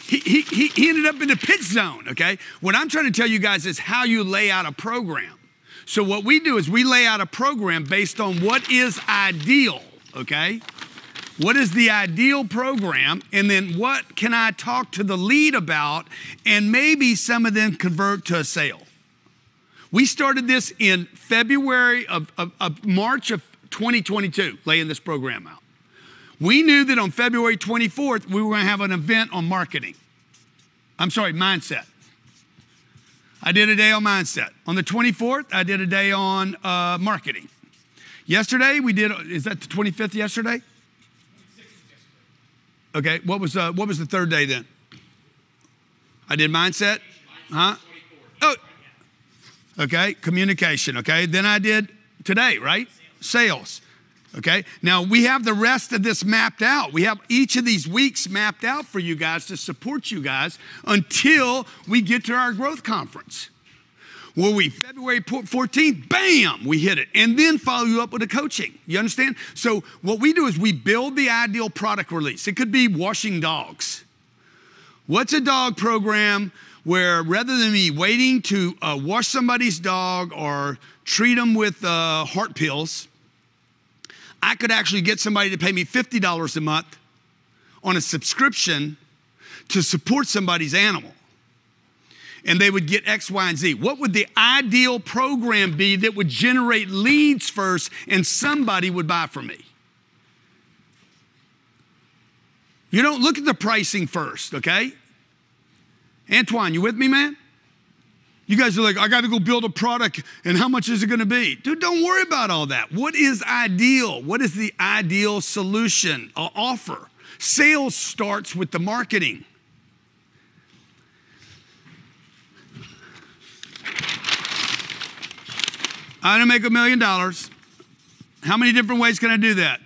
he ended up in the pit zone, okay? What I'm trying to tell you guys is how you lay out a program. So what we do is we lay out a program based on what is ideal, okay? What is the ideal program? And then what can I talk to the lead about? And maybe some of them convert to a sale. We started this in February of March of 2022, laying this program out. We knew that on February 24th, we were going to have an event on marketing. I'm sorry, mindset. I did a day on mindset. On the 24th, I did a day on marketing. Yesterday, we did, is that the 25th yesterday? Okay, what was the third day then? I did mindset? Huh? Oh, okay, communication, okay. Then I did today, right? Sales. Okay, now we have the rest of this mapped out. We have each of these weeks mapped out for you guys to support you guys until we get to our growth conference. Where February 14th, bam, we hit it. And then follow you up with a coaching. You understand? So what we do is we build the ideal product release. It could be washing dogs. What's a dog program where rather than me waiting to wash somebody's dog or treat them with heart pills, I could actually get somebody to pay me $50 a month on a subscription to support somebody's animal. And they would get X, Y, and Z. What would the ideal program be that would generate leads first and somebody would buy from me? You don't look at the pricing first, okay? Antoine, you with me, man? You guys are like, I got to go build a product, and how much is it going to be? Dude, don't worry about all that. What is ideal? What is the ideal solution, offer? Sales starts with the marketing. I want to make $1 million. How many different ways can I do that?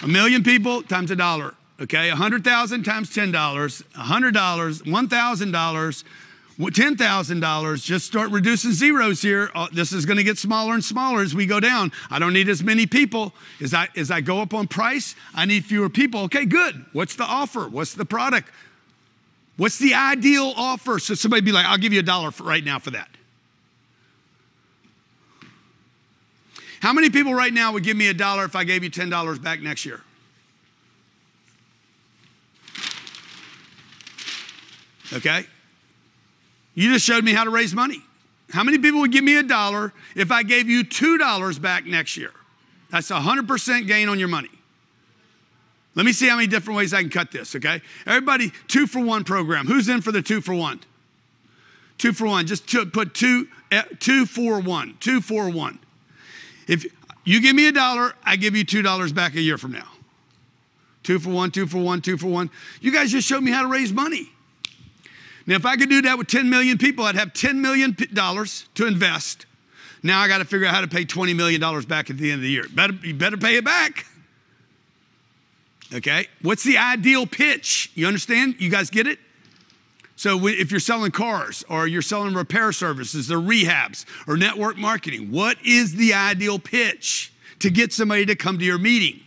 1 million people times $1. Okay, 100,000 times $10, $100, $1,000. $10,000, just start reducing zeros here. This is going to get smaller and smaller as we go down. I don't need as many people. As I go up on price, I need fewer people. Okay, good. What's the offer? What's the product? What's the ideal offer? So somebody be like, I'll give you $1 right now for that. How many people right now would give me $1 if I gave you $10 back next year? Okay. You just showed me how to raise money. How many people would give me $1 if I gave you $2 back next year? That's 100% gain on your money. Let me see how many different ways I can cut this, okay? Everybody, 2-for-1 program. Who's in for the 2-for-1? 2-for-1, just put 2-for-1, 2-for-1. If you give me $1, I give you $2 back a year from now. 2-for-1, 2-for-1, 2-for-1. You guys just showed me how to raise money. Now, if I could do that with 10 million people, I'd have $10 million to invest. Now I got to figure out how to pay $20 million back at the end of the year. You better pay it back. Okay? What's the ideal pitch? You understand? You guys get it? So if you're selling cars or you're selling repair services or rehabs or network marketing, what is the ideal pitch to get somebody to come to your meeting?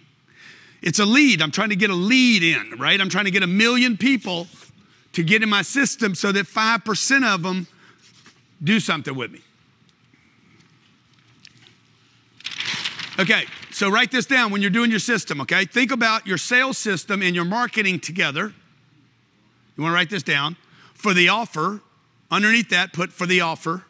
It's a lead. I'm trying to get a lead in, right? I'm trying to get 1 million people to get in my system so that 5% of them do something with me. Okay, so write this down when you're doing your system, okay? Think about your sales system and your marketing together. You wanna write this down. For the offer, underneath that, put for the offer.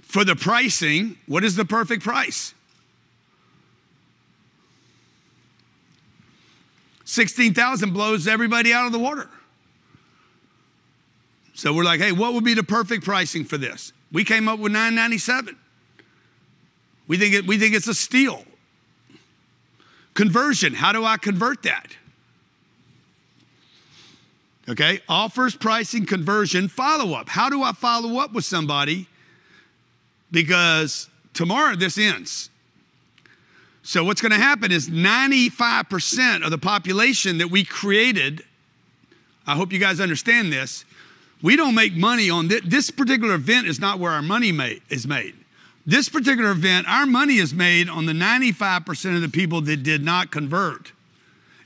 For the pricing, what is the perfect price? 16,000 blows everybody out of the water. So we're like, hey, what would be the perfect pricing for this? We came up with $9.97. We think it's a steal. Conversion, how do I convert that? Okay, offers, pricing, conversion, follow-up. How do I follow up with somebody? Because tomorrow this ends. So what's going to happen is 95% of the population that we created, I hope you guys understand this, we don't make money on this. This particular event is not where our money is made. This particular event, our money is made on the 95% of the people that did not convert,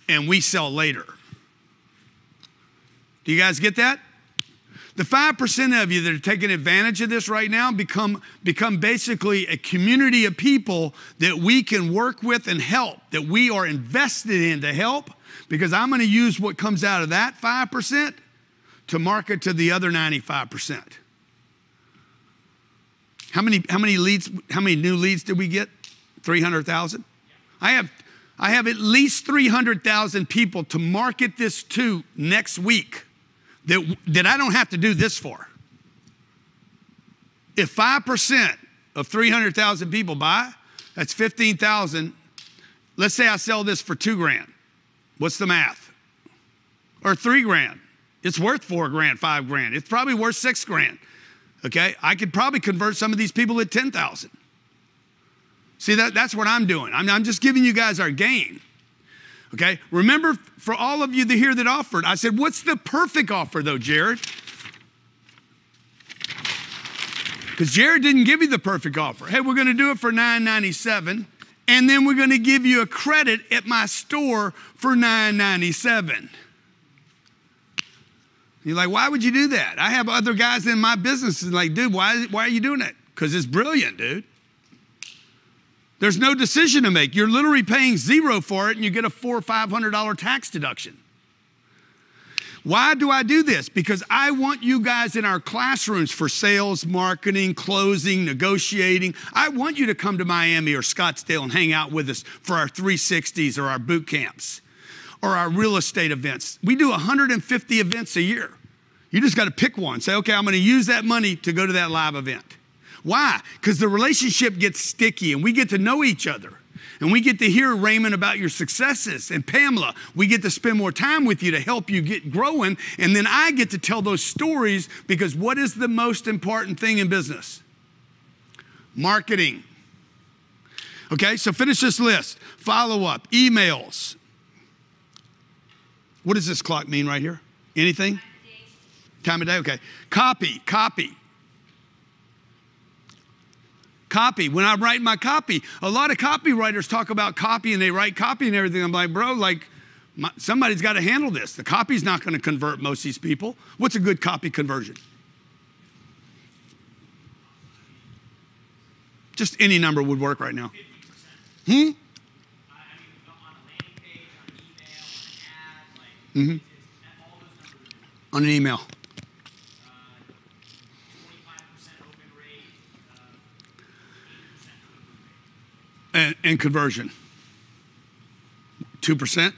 and we sell later. Do you guys get that? The 5% of you that are taking advantage of this right now become basically a community of people that we can work with and help, that we are invested in to help, because I'm going to use what comes out of that 5% to market to the other 95%. How many new leads did we get? 300,000? I have at least 300,000 people to market this to next week that I don't have to do this for. If 5% of 300,000 people buy, that's 15,000. Let's say I sell this for $2,000. What's the math? Or $3,000. It's worth $4,000, $5,000. It's probably worth $6,000. Okay, I could probably convert some of these people at 10,000. See, that's what I'm doing. I'm just giving you guys our game. Okay, remember, for all of you that here that offered, I said, what's the perfect offer though, Jared? Because Jared didn't give you the perfect offer. Hey, we're going to do it for $9.97, and then we're going to give you a credit at my store for $9.97. You're like, why would you do that? I have other guys in my business like, dude, why are you doing that? Because it's brilliant, dude. There's no decision to make. You're literally paying $0 for it, and you get a $400 or $500 tax deduction. Why do I do this? Because I want you guys in our classrooms for sales, marketing, closing, negotiating. I want you to come to Miami or Scottsdale and hang out with us for our 360s or our boot camps or our real estate events. We do 150 events a year. You just got to pick one. Say, okay, I'm going to use that money to go to that live event. Why? Because the relationship gets sticky and we get to know each other. And we get to hear, Raymond, about your successes. And Pamela, we get to spend more time with you to help you get growing. And then I get to tell those stories, because what is the most important thing in business? Marketing. Okay, so finish this list. Follow up, emails. What does this clock mean right here? Anything? Time of day, okay. Copy. When I write my copy, a lot of copywriters talk about copy and they write copy and everything. I'm like, bro, somebody's got to handle this. The copy's not going to convert most of these people. What's a good copy conversion? Just any number would work right now. 50%. On an email. 25% open rate. And conversion. 2%.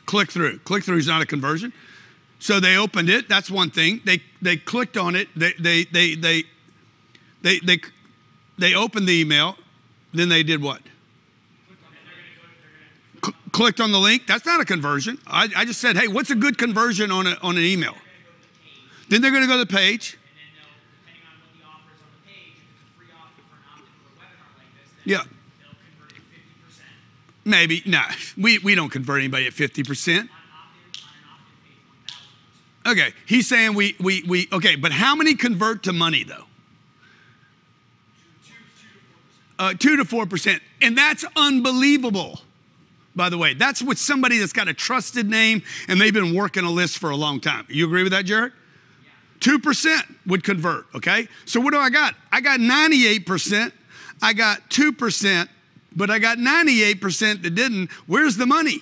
Click through. Click through is not a conversion. So they opened it. That's one thing. They clicked on it. They opened the email. Then they did what? Clicked on the link. That's not a conversion. I just said, hey, what's a good conversion on an email? Then they're going to go to the page. And then depending on what the offer is on the page, if it's a free offer for an opt-in for a webinar like this, then they'll convert at 50%. Maybe. No, we don't convert anybody at 50%. Okay, he's saying okay, but how many convert to money though? 2 to 4%. And that's unbelievable. By the way, that's with somebody that's got a trusted name and they've been working a list for a long time. You agree with that, Jared? Yeah. 2% would convert, okay? So what do I got? I got 98%, I got 2%, but I got 98% that didn't. Where's the money?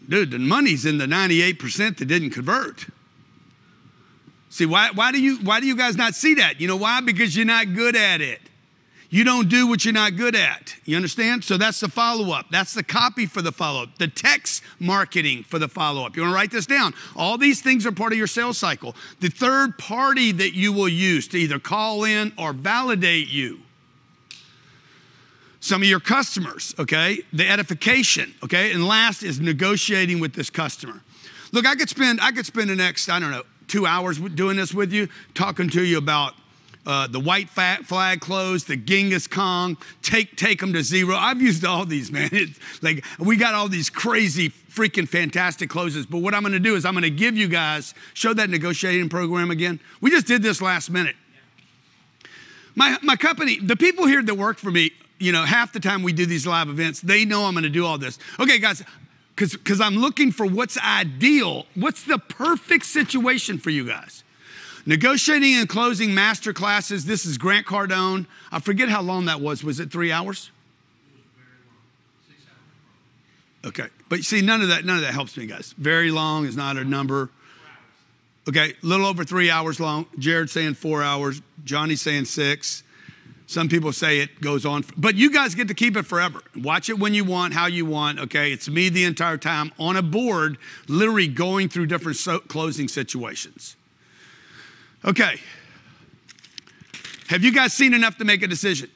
Dude, the money's in the 98% that didn't convert. See, why do you guys not see that? You know why? Because you're not good at it. You don't do what you're not good at. You understand? So that's the follow-up. That's the copy for the follow-up. The text marketing for the follow-up. You want to write this down? All these things are part of your sales cycle. The third party that you will use to either call in or validate you. Some of your customers, okay? The edification, okay? And last is negotiating with this customer. Look, I could spend the next, 2 hours doing this with you, talking to you about the white flag close, the Genghis Khan, take them to zero. I've used all these, man. It's like we got all these crazy, freaking fantastic closes. But what I'm going to do is I'm going to give you guys, show that negotiating program again. We just did this last minute. My company, the people here that work for me, you know, half the time we do these live events, they know I'm going to do all this. Okay, guys, because I'm looking for what's ideal, what's the perfect situation for you guys. Negotiating and closing master classes. This is Grant Cardone. I forget how long that was. Was it 3 hours? It was very long. 6 hours. Okay, but see, none of that helps me, guys. Very long is not a number. 4 hours. Okay, a little over 3 hours long. Jared's saying 4 hours. Johnny's saying 6. Some people say it goes on, but you guys get to keep it forever. Watch it when you want, how you want, okay? It's me the entire time on a board, literally going through different closing situations. Okay. Have you guys seen enough to make a decision?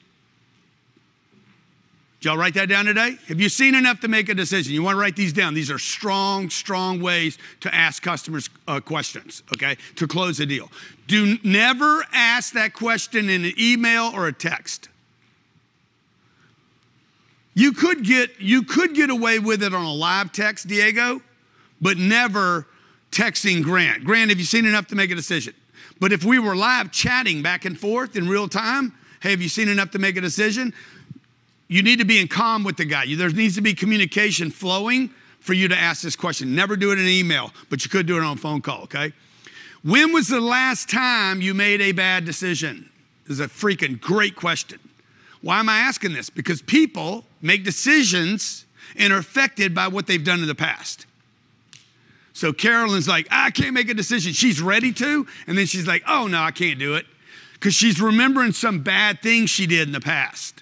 Did y'all write that down today? Have you seen enough to make a decision? You want to write these down. These are strong, strong ways to ask customers questions, okay, to close a deal. Never ask that question in an email or a text. You could get away with it on a live text, Diego, but never texting Grant. Grant, have you seen enough to make a decision? But if we were live chatting back and forth in real time, hey, have you seen enough to make a decision? You need to be in calm with the guy. There needs to be communication flowing for you to ask this question. Never do it in an email, but you could do it on a phone call, okay? When was the last time you made a bad decision? This is a freaking great question. Why am I asking this? Because people make decisions and are affected by what they've done in the past. So Carolyn's like, I can't make a decision. She's ready to, and then she's like, oh no, I can't do it. Because she's remembering some bad things she did in the past.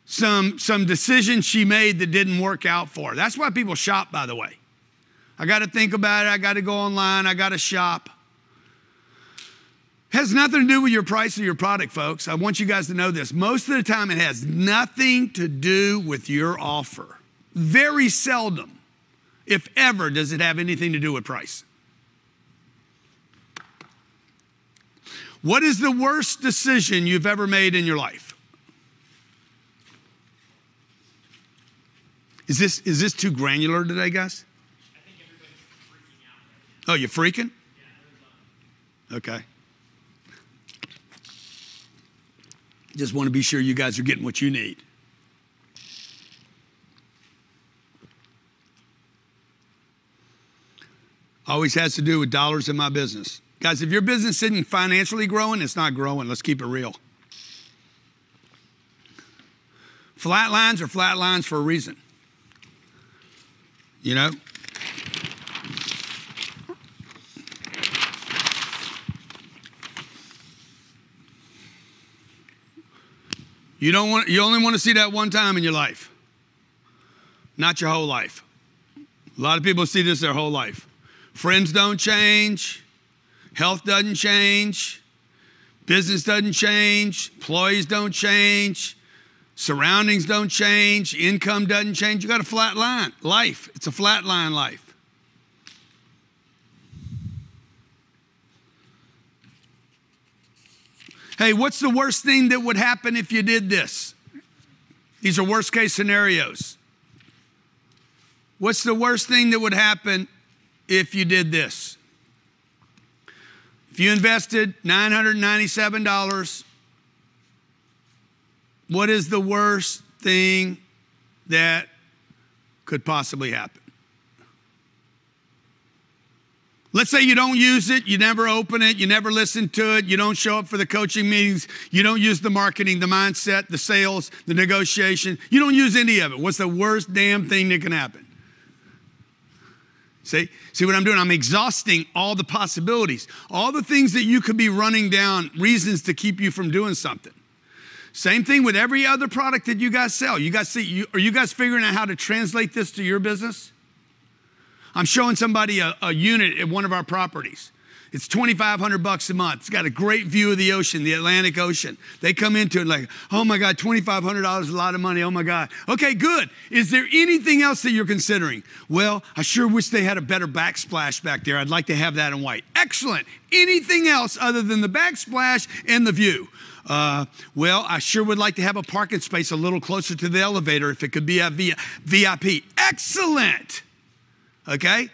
Some decisions she made that didn't work out for her. That's why people shop, by the way. I got to think about it. I got to go online. I got to shop. Has nothing to do with your price or your product, folks. I want you guys to know this. Most of the time, it has nothing to do with your offer. Very seldom, if ever, does it have anything to do with price. What is the worst decision you've ever made in your life? Is this too granular today, guys? I think everybody's freaking out. Oh, you're freaking? Yeah, Okay. Just want to be sure you guys are getting what you need. Always has to do with dollars in my business. Guys, if your business isn't financially growing, it's not growing. Let's keep it real. Flat lines are flat lines for a reason. You know? You only want to see that one time in your life. Not your whole life. A lot of people see this their whole life. Friends don't change. Health doesn't change. Business doesn't change. Employees don't change. Surroundings don't change. Income doesn't change. You got a flat line. Life. It's a flat line life. Hey, what's the worst thing that would happen if you did this? These are worst case scenarios. What's the worst thing that would happen if you did this? If you invested $997, what is the worst thing that could possibly happen? Let's say you don't use it, you never open it, you never listen to it, you don't show up for the coaching meetings, you don't use the marketing, the mindset, the sales, the negotiation, you don't use any of it. What's the worst damn thing that can happen? See what I'm doing? I'm exhausting all the possibilities, all the things that you could be running down, reasons to keep you from doing something. Same thing with every other product that you guys sell. Are you guys figuring out how to translate this to your business? I'm showing somebody a unit at one of our properties. It's $2,500 a month. It's got a great view of the ocean, the Atlantic Ocean. They come into it like, oh my God, $2,500 is a lot of money. Oh my God. Okay, good. Is there anything else that you're considering? Well, I sure wish they had a better backsplash back there. I'd like to have that in white. Excellent. Anything else other than the backsplash and the view? Well, I sure would like to have a parking space a little closer to the elevator if it could be a VIP. Excellent. Okay?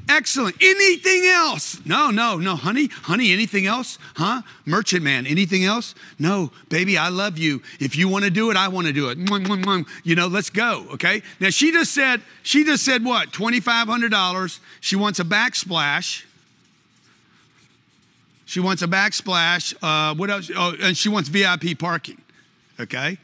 Excellent. Anything else? No, honey, anything else? Huh? Merchant man, anything else? No, baby, I love you. If you want to do it, I want to do it. You know, let's go, okay? Now, she just said what? $2,500. She wants a backsplash. She wants a backsplash. What else? Oh, and she wants VIP parking, okay?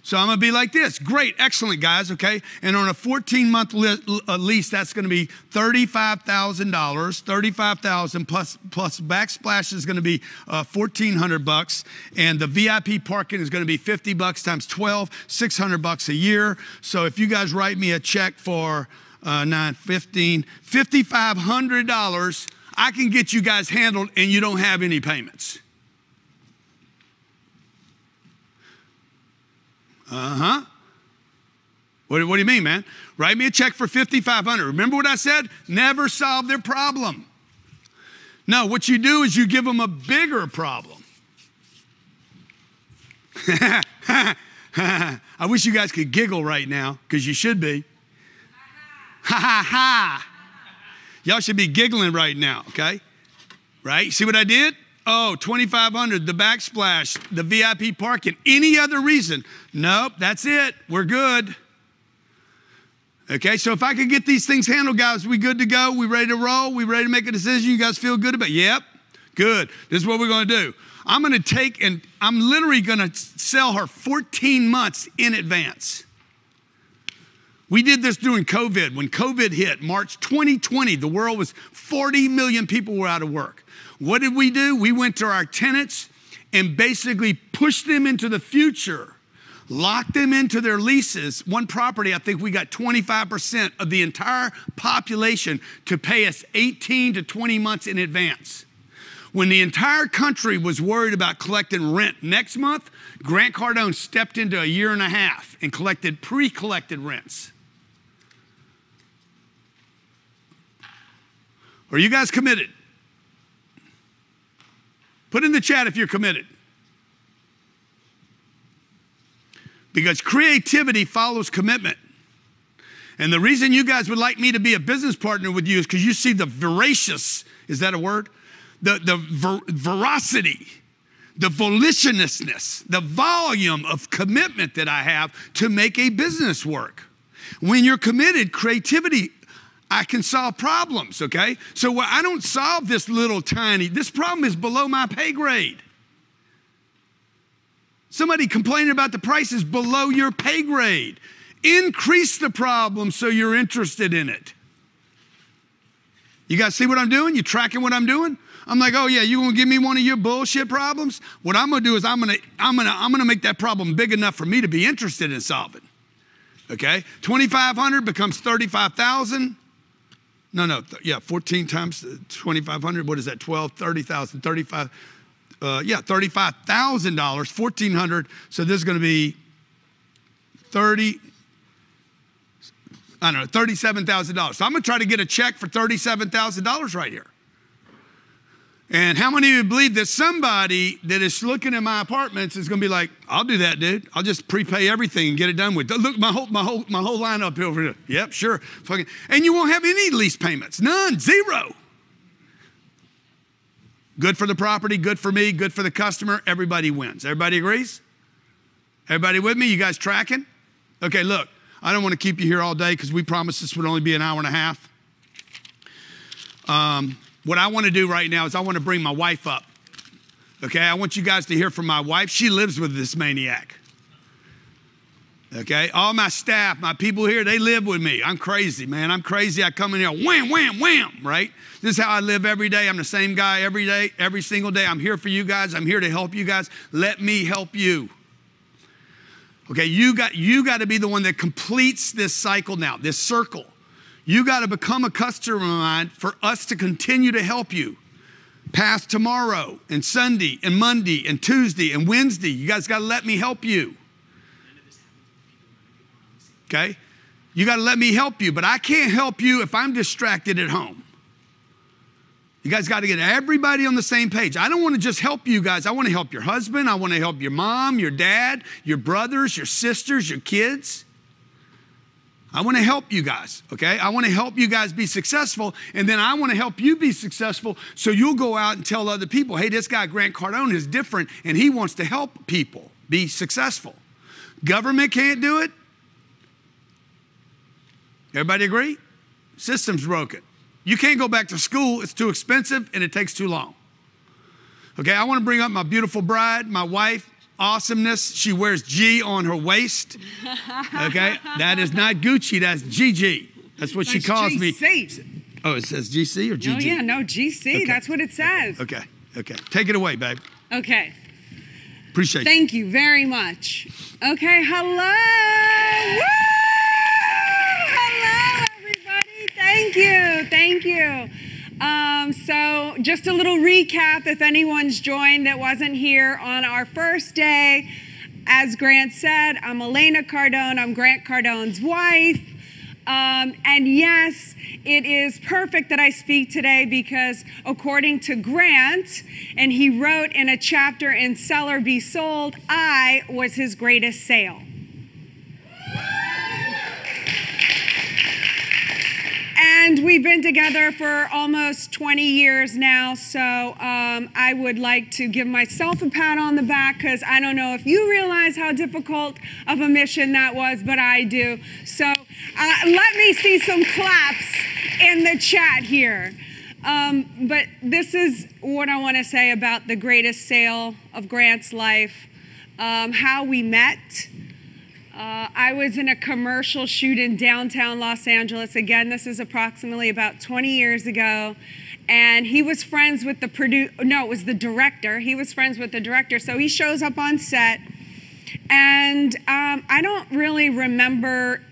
So I'm going to be like this. Great, excellent, guys, okay? And on a 14-month lease, that's going to be $35,000. $35,000 plus backsplash is going to be $1,400, and the VIP parking is going to be $50 times 12, $600 a year. So if you guys write me a check for $5,500, I can get you guys handled, and you don't have any payments. Uh-huh. What do you mean, man? Write me a check for $5,500. Remember what I said? Never solve their problem. No, what you do is you give them a bigger problem. I wish you guys could giggle right now, because you should be. Ha, ha, ha. Y'all should be giggling right now, okay? Right? See what I did? Oh, $2,500, the backsplash, the VIP parking. Any other reason? Nope, that's it. We're good. Okay, so if I could get these things handled, guys, we good to go? We ready to roll? We ready to make a decision? You guys feel good about it? Yep, good. This is what we're going to do. I'm going to take and I'm literally going to sell her 14 months in advance. We did this during COVID. When COVID hit, March 2020, the world was 40 million people were out of work. What did we do? We went to our tenants and basically pushed them into the future, locked them into their leases. One property, I think we got 25% of the entire population to pay us 18 to 20 months in advance. When the entire country was worried about collecting rent next month, Grant Cardone stepped into a year and a half and collected pre-collected rents. Are you guys committed? Put in the chat if you're committed. Because creativity follows commitment. And the reason you guys would like me to be a business partner with you is because you see the voracious, is that a word? The veracity, the volitionousness, the volume of commitment that I have to make a business work. When you're committed, creativity, I can solve problems, okay? So I don't solve this problem is below my pay grade. Somebody complaining about the price is below your pay grade. Increase the problem so you're interested in it. You guys see what I'm doing? You tracking what I'm doing? I'm like, oh yeah, you gonna give me one of your bullshit problems? What I'm gonna do is I'm gonna make that problem big enough for me to be interested in solving. Okay? 2,500 becomes 35,000. No, 14 times 2,500, what is that, 12, 30,000, 35, $35,000, 1,400, so this is gonna be $37,000. So I'm gonna try to get a check for $37,000 right here. And how many of you believe that somebody that is looking at my apartments is going to be like, I'll do that, dude. I'll just prepay everything and get it done with. Look, my whole lineup over here. Yep, sure. And you won't have any lease payments. None. Zero. Good for the property, good for me, good for the customer. Everybody wins. Everybody agrees? Everybody with me? You guys tracking? Okay, look, I don't want to keep you here all day because we promised this would only be an hour and a half. What I want to do right now is I want to bring my wife up. Okay, I want you guys to hear from my wife. She lives with this maniac. Okay, all my staff, my people here, they live with me. I'm crazy, man. I'm crazy. I come in here, wham, wham, wham, right? This is how I live every day. I'm the same guy every day, every single day. I'm here for you guys. I'm here to help you guys. Let me help you. Okay, you got to be the one that completes this cycle now, this circle. You got to become a customer of mine for us to continue to help you. past tomorrow and Sunday and Monday and Tuesday and Wednesday. You guys got to let me help you. Okay? You got to let me help you, but I can't help you if I'm distracted at home. You guys got to get everybody on the same page. I don't want to just help you guys. I want to help your husband. I want to help your mom, your dad, your brothers, your sisters, your kids. I want to help you guys, okay? I want to help you guys be successful, and then I want to help you be successful so you'll go out and tell other people, hey, this guy Grant Cardone is different, and he wants to help people be successful. Government can't do it. Everybody agree? System's broken. You can't go back to school. It's too expensive, and it takes too long. Okay, I want to bring up my beautiful bride, my wife. Awesomeness. She wears G on her waist. Okay, that is not Gucci, that's GG. That's what she calls GC. me. Oh, it says GC or GG? Oh yeah, no, GC, okay. That's what it says. Okay, take it away, babe. Okay. Appreciate it. Thank you very much. Okay, hello. Woo! Hello, everybody. Thank you. So just a little recap if anyone's joined that wasn't here on our first day. As Grant said, I'm Elena Cardone. I'm Grant Cardone's wife. And yes, it is perfect that I speak today because according to Grant, and he wrote in a chapter in Sell or Be Sold, I was his greatest sale. And we've been together for almost 20 years now, so I would like to give myself a pat on the back because I don't know if you realize how difficult of a mission that was, but I do. So let me see some claps in the chat here. But this is what I want to say about the greatest sale of Grant's life, how we met. I was in a commercial shoot in downtown Los Angeles. Again, this is approximately about 20 years ago. And he was friends with the it was the director. He was friends with the director. So he shows up on set. And I don't really remember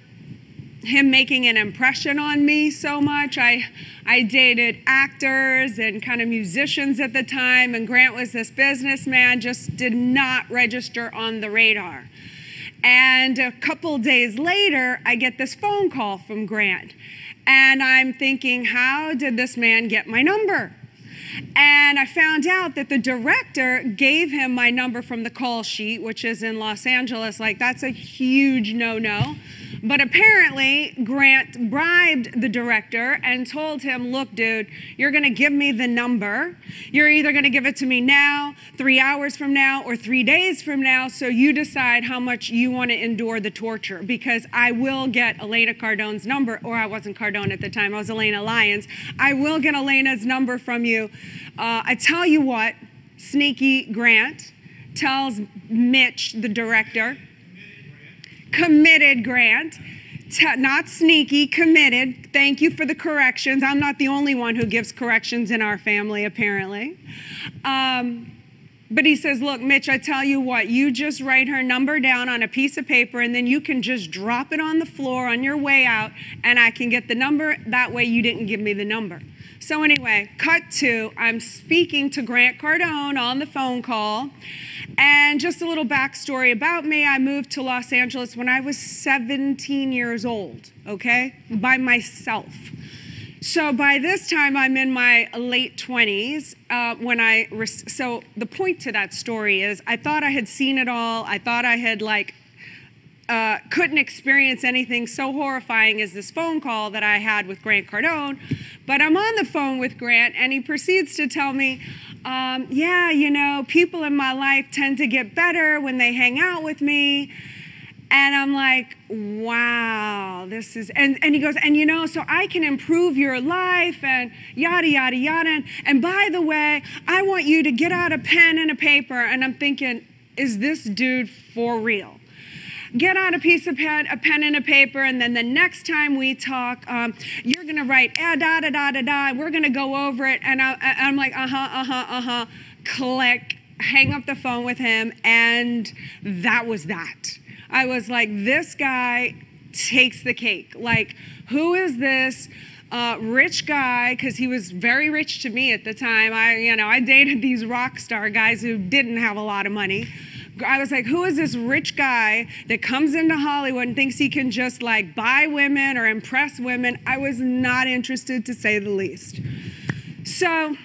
him making an impression on me so much. I dated actors and kind of musicians at the time. And Grant was this businessman, just did not register on the radar. And a couple days later, I get this phone call from Grant. And I'm thinking, how did this man get my number? And I found out that the director gave him my number from the call sheet, which is in Los Angeles. Like, that's a huge no-no. But apparently, Grant bribed the director and told him, look, dude, you're going to give me the number. You're either going to give it to me now, 3 hours from now, or 3 days from now, so you decide how much you want to endure the torture, because I will get Elena Cardone's number, or I wasn't Cardone at the time, I was Elena Lyons. I will get Elena's number from you. I tell you what, sneaky Grant tells Mitch, the director, committed Grant, not sneaky, committed. Thank you for the corrections. I'm not the only one who gives corrections in our family, apparently. But he says, look, Mitch, I tell you what, you just write her number down on a piece of paper and then you can just drop it on the floor on your way out and I can get the number. That way you didn't give me the number. So anyway, cut to, I'm speaking to Grant Cardone on the phone call. And just a little backstory about me, I moved to Los Angeles when I was 17 years old, okay, by myself. So by this time, I'm in my late 20s. So the point to that story is I thought I had seen it all. I thought I had couldn't experience anything so horrifying as this phone call that I had with Grant Cardone. But I'm on the phone with Grant, and he proceeds to tell me, yeah, you know, people in my life tend to get better when they hang out with me. And I'm like, wow, this is, and he goes, and you know, so I can improve your life and yada, yada, yada. And by the way, I want you to get out a pen and a paper. And I'm thinking, is this dude for real? Get out a pen and a paper, and then the next time we talk, you're gonna write da da da da da. We're gonna go over it, and I'm like, click, hang up the phone with him, and that was that. I was like, this guy takes the cake. Like, who is this rich guy, because he was very rich to me at the time. I dated these rock star guys who didn't have a lot of money. I was like, who is this rich guy that comes into Hollywood and thinks he can just like buy women or impress women? I was not interested, to say the least. So,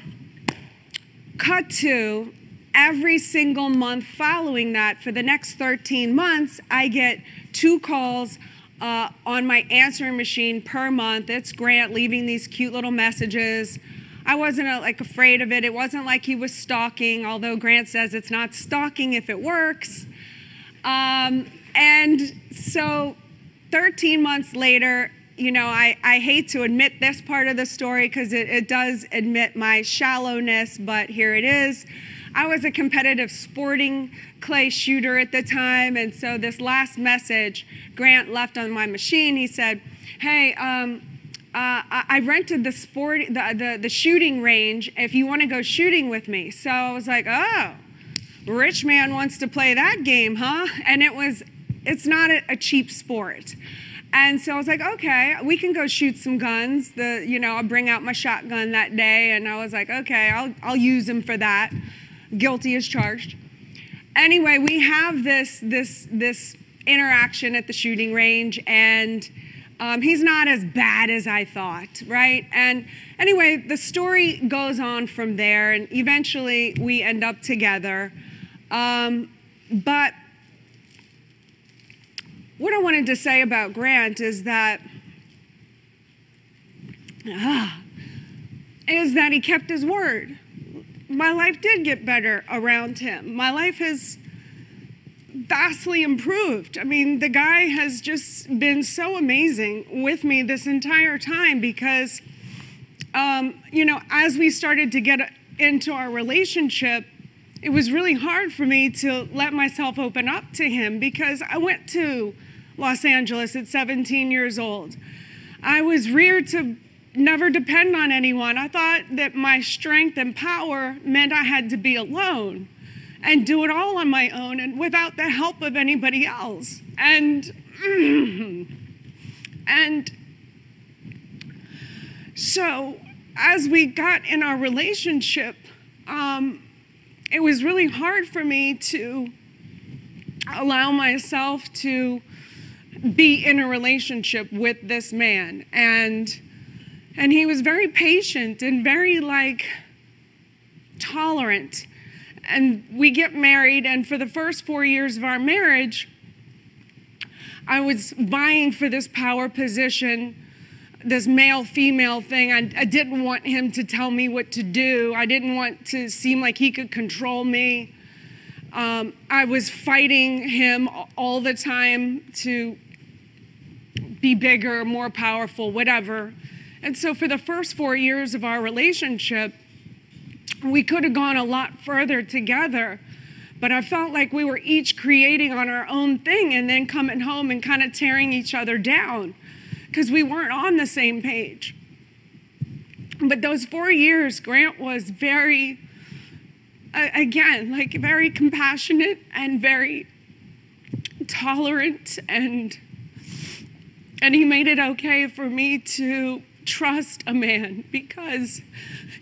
cut to every single month following that, for the next 13 months, I get 2 calls on my answering machine per month. It's Grant leaving these cute little messages. I wasn't afraid of it. It wasn't like he was stalking, although Grant says it's not stalking if it works. And so 13 months later, I hate to admit this part of the story because it does admit my shallowness, but here it is. I was a competitive sporting clay shooter at the time, and so this last message Grant left on my machine, he said, hey, I rented the shooting range if you want to go shooting with me. So I was like, oh, rich man wants to play that game, huh? And it's not a cheap sport. And so I was like, okay, we can go shoot some guns. I'll bring out my shotgun that day, and I was like, okay, I'll use him for that. Guilty as charged. Anyway, we have this interaction at the shooting range, and he's not as bad as I thought, right? And anyway, the story goes on from there, and eventually we end up together. But what I wanted to say about Grant is that he kept his word. My life did get better around him. My life has vastly improved. I mean, the guy has just been so amazing with me this entire time because, as we started to get into our relationship, it was really hard for me to let myself open up to him because I went to Los Angeles at 17 years old. I was reared to never depend on anyone. I thought that my strength and power meant I had to be alone and do it all on my own and without the help of anybody else. And so as we got in our relationship, it was really hard for me to allow myself to be in a relationship with this man. And he was very patient and very tolerant. And we get married, and for the first 4 years of our marriage, I was vying for this power position, this male-female thing. I didn't want him to tell me what to do. I didn't want to seem like he could control me. I was fighting him all the time to be bigger, more powerful, whatever. And so for the first 4 years of our relationship, we could have gone a lot further together, but I felt like we were each creating on our own thing and then coming home and kind of tearing each other down because we weren't on the same page. But those 4 years, Grant was very, very compassionate and very tolerant, and he made it okay for me to trust a man because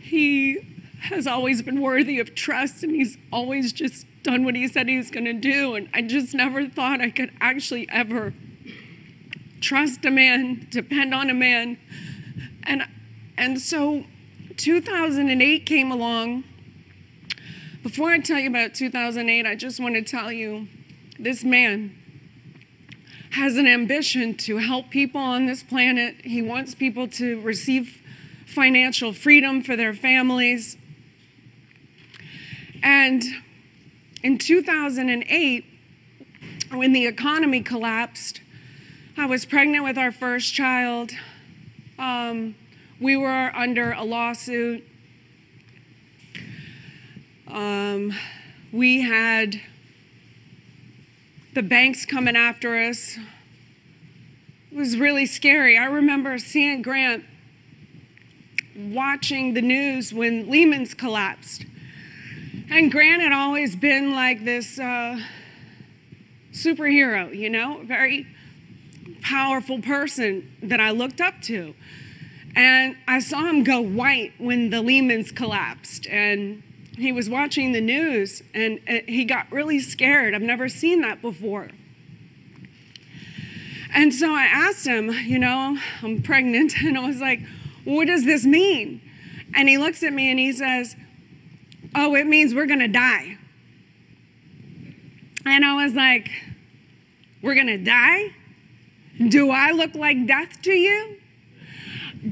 he has always been worthy of trust, and he's always just done what he said he was going to do. And I just never thought I could actually ever trust a man, depend on a man. And so 2008 came along. Before I tell you about 2008, I just want to tell you this man has an ambition to help people on this planet. He wants people to receive financial freedom for their families. And in 2008, when the economy collapsed, I was pregnant with our first child. We were under a lawsuit. We had the banks coming after us. It was really scary. I remember seeing Grant watching the news when Lehman's collapsed. And Grant had always been like this superhero, very powerful person that I looked up to. And I saw him go white when the Lehman's collapsed. And he was watching the news, and he got really scared. I've never seen that before. And so I asked him, you know, I'm pregnant, and I was like, what does this mean? And he looks at me and he says, oh, it means we're going to die. And I was like, we're going to die? Do I look like death to you?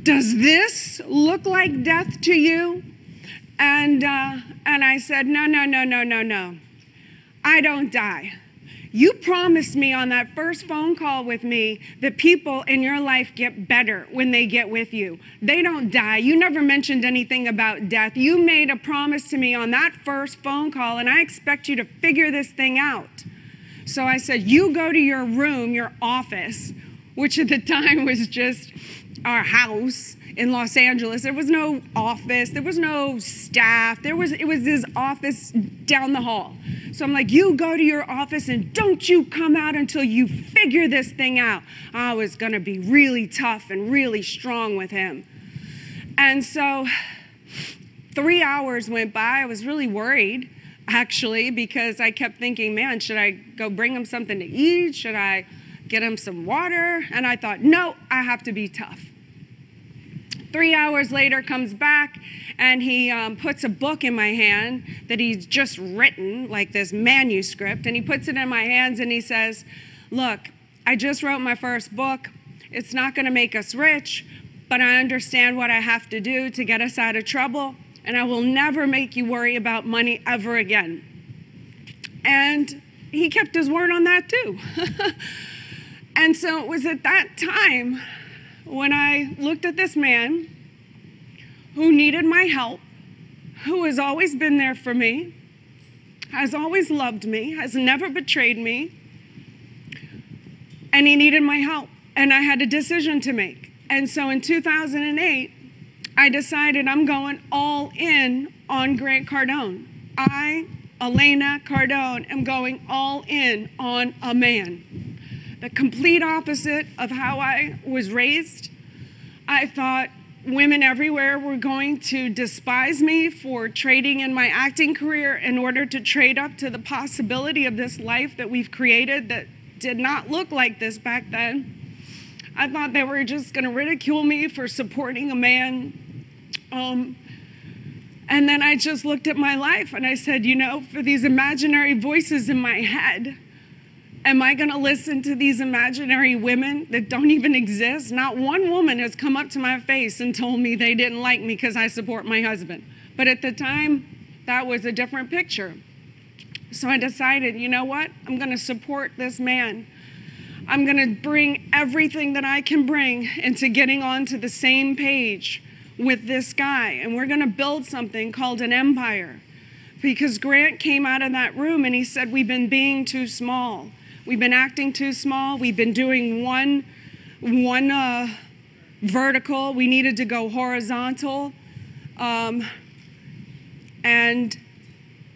Does this look like death to you? And I said, no. I don't die. You promised me on that first phone call with me that people in your life get better when they get with you. They don't die. You never mentioned anything about death. You made a promise to me on that first phone call, and I expect you to figure this thing out. So I said, you go to your room, your office, which at the time was just our house in Los Angeles. There was no office. There was no staff. It was his office down the hall. So I'm like, you go to your office and don't you come out until you figure this thing out. I was going to be really tough and really strong with him. And so 3 hours went by. I was really worried, actually, because I kept thinking, man, should I go bring him something to eat? Should I get him some water? And I thought, no, I have to be tough. 3 hours later, comes back, and he puts a book in my hand that he's just written, like this manuscript, and he puts it in my hands, and he says, look, I just wrote my first book. It's not going to make us rich, but I understand what I have to do to get us out of trouble, and I will never make you worry about money ever again. And he kept his word on that, too. And so it was at that time when I looked at this man who needed my help, who has always been there for me, has always loved me, has never betrayed me, and he needed my help, and I had a decision to make. And so in 2008, I decided I'm going all in on Grant Cardone. I, Elena Cardone, am going all in on a man. The complete opposite of how I was raised. I thought women everywhere were going to despise me for trading in my acting career in order to trade up to the possibility of this life that we've created that did not look like this back then. I thought they were just going to ridicule me for supporting a man. And then I just looked at my life and I said, you know, for these imaginary voices in my head, am I going to listen to these imaginary women that don't even exist? Not one woman has come up to my face and told me they didn't like me because I support my husband. But at the time, that was a different picture. So I decided, you know what? I'm going to support this man. I'm going to bring everything that I can bring into getting onto the same page with this guy. And we're going to build something called an empire. Because Grant came out of that room and he said, we've been being too small. We've been acting too small. We've been doing one vertical. We needed to go horizontal. And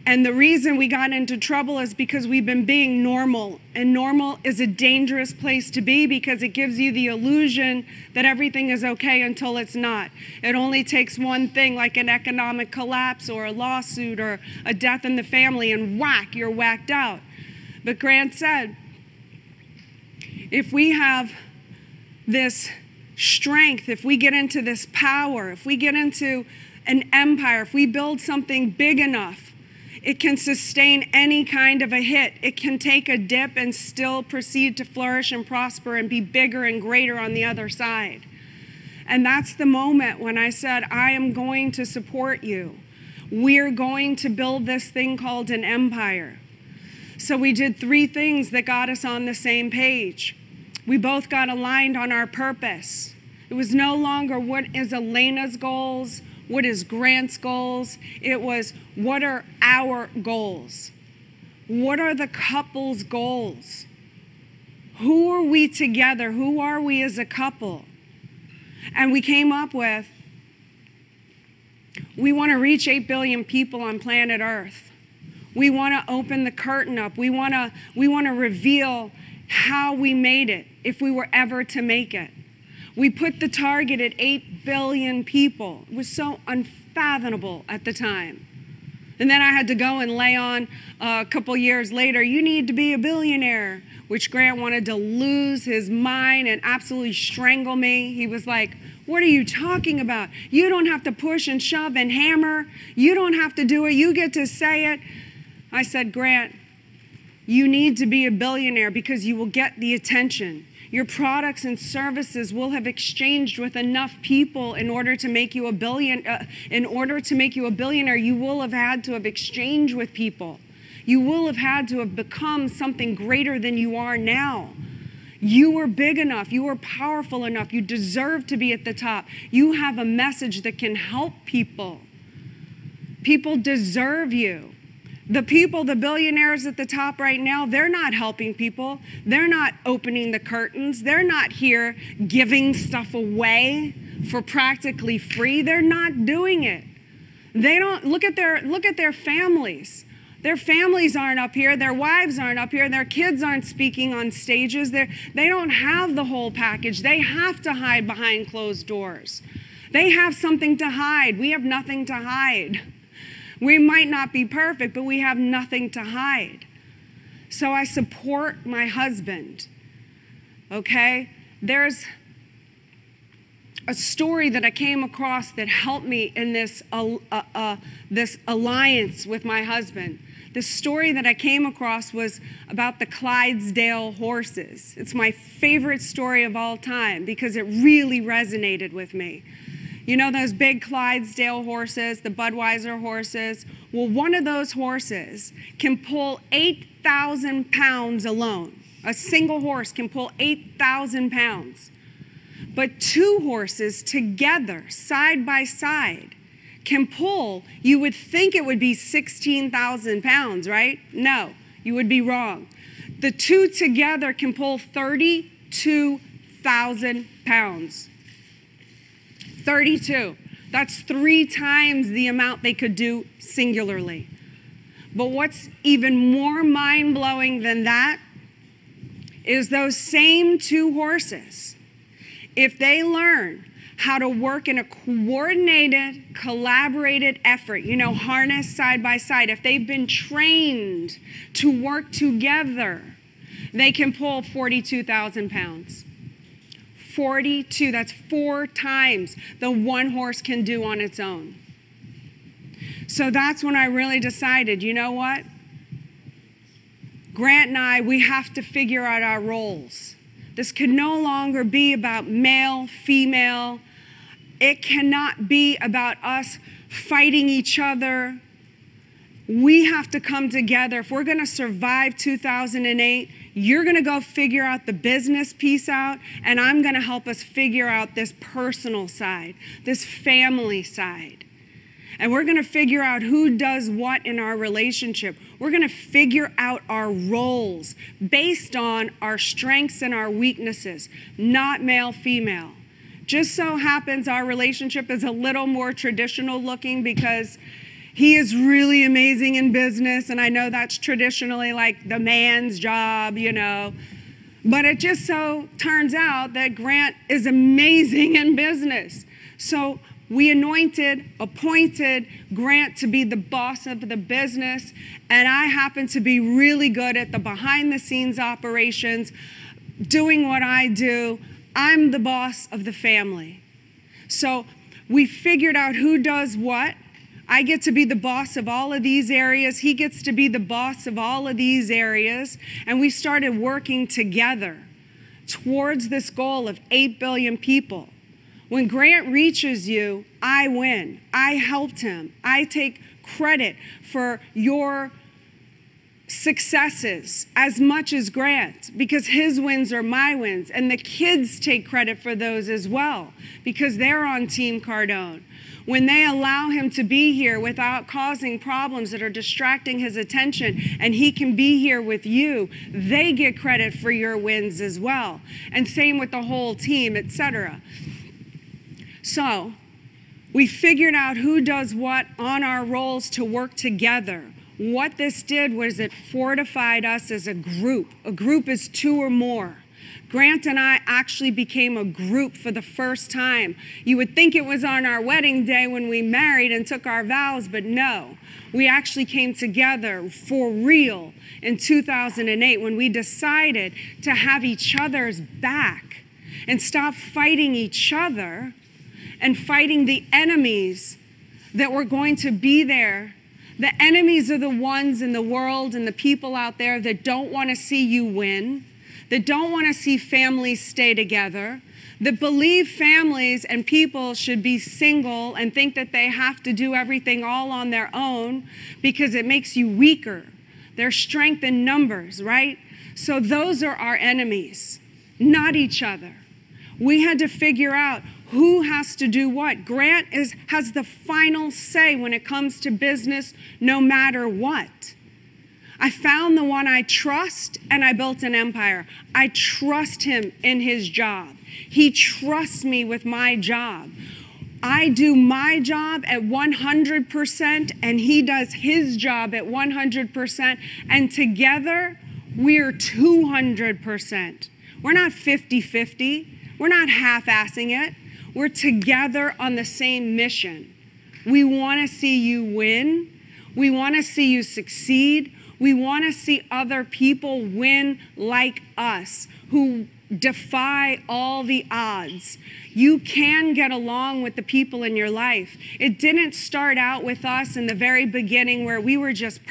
the reason we got into trouble is because we've been being normal. And normal is a dangerous place to be because it gives you the illusion that everything is okay until it's not. It only takes one thing, like an economic collapse or a lawsuit or a death in the family, and whack, you're whacked out. But Grant said, if we have this strength, if we get into this power, if we get into an empire, if we build something big enough, it can sustain any kind of a hit. It can take a dip and still proceed to flourish and prosper and be bigger and greater on the other side. And that's the moment when I said, I am going to support you. We're going to build this thing called an empire. So we did 3 things that got us on the same page. We both got aligned on our purpose. It was no longer what is Elena's goals, what is Grant's goals. It was, what are our goals? What are the couple's goals? Who are we together? Who are we as a couple? And we came up with, we want to reach 8 billion people on planet Earth. We want to open the curtain up. We want to reveal how we made it, if we were ever to make it. We put the target at 8 billion people. It was so unfathomable at the time. And then I had to go and lay on a couple years later, you need to be a billionaire, which Grant wanted to lose his mind and absolutely strangle me. He was like, what are you talking about? You don't have to push and shove and hammer. You don't have to do it. You get to say it. I said, Grant, you need to be a billionaire because you will get the attention. Your products and services will have exchanged with enough people in order to make you a billionaire. You will have had to have exchanged with people. You will have had to have become something greater than you are now. You are big enough. You are powerful enough. You deserve to be at the top. You have a message that can help people. People deserve you. The people, the billionaires at the top right now, they're not helping people. They're not opening the curtains. They're not here giving stuff away for practically free. They're not doing it. They don't look at their families. Their families aren't up here. Their wives aren't up here. Their kids aren't speaking on stages. They don't have the whole package. They have to hide behind closed doors. They have something to hide. We have nothing to hide. We might not be perfect, but we have nothing to hide. So I support my husband, okay? There's a story that I came across that helped me in this alliance with my husband. The story that I came across was about the Clydesdale horses. It's my favorite story of all time because it really resonated with me. You know those big Clydesdale horses, the Budweiser horses? Well, one of those horses can pull 8,000 pounds alone. A single horse can pull 8,000 pounds. But two horses together, side by side, can pull, you would think it would be 16,000 pounds, right? No, you would be wrong. The two together can pull 32,000 pounds. 32. That's 3 times the amount they could do singularly. But what's even more mind-blowing than that is those same two horses, if they learn how to work in a coordinated, collaborated effort, harness side by side, if they've been trained to work together, they can pull 42,000 pounds. 42, that's 4 times the one horse can do on its own. So that's when I really decided, you know what? Grant and I, we have to figure out our roles. This can no longer be about male, female. It cannot be about us fighting each other. We have to come together. If we're going to survive 2008, you're going to go figure out the business piece out, and I'm going to help us figure out this personal side, this family side. And we're going to figure out who does what in our relationship. We're going to figure out our roles based on our strengths and our weaknesses, not male, female. Just so happens our relationship is a little more traditional looking because he is really amazing in business, and I know that's traditionally like the man's job, But it just so turns out that Grant is amazing in business. So we appointed Grant to be the boss of the business, and I happen to be really good at the behind-the-scenes operations, doing what I do. I'm the boss of the family. So we figured out who does what. I get to be the boss of all of these areas. He gets to be the boss of all of these areas. And we started working together towards this goal of 8 billion people. When Grant reaches you, I win. I helped him. I take credit for your successes as much as Grant because his wins are my wins. And the kids take credit for those as well because they're on Team Cardone. When they allow him to be here without causing problems that are distracting his attention and he can be here with you, they get credit for your wins as well. And same with the whole team, etc. So we figured out who does what on our roles to work together. What this did was it fortified us as a group. A group is 2 or more. Grant and I actually became a group for the first time. You would think it was on our wedding day when we married and took our vows, but no. We actually came together for real in 2008 when we decided to have each other's back and stop fighting each other and fighting the enemies that were going to be there. The enemies are the ones in the world and the people out there that don't want to see you win, that don't want to see families stay together, that believe families and people should be single and think that they have to do everything all on their own because it makes you weaker. There's strength in numbers, right? So those are our enemies, not each other. We had to figure out who has to do what. Grant has the final say when it comes to business, no matter what. I found the one I trust, and I built an empire. I trust him in his job. He trusts me with my job. I do my job at 100%, and he does his job at 100%, and together, we're 200%. We're not 50-50. We're not half-assing it. We're together on the same mission. We want to see you win. We want to see you succeed. We want to see other people win like us, who defy all the odds. You can get along with the people in your life. It didn't start out with us in the very beginning where we were just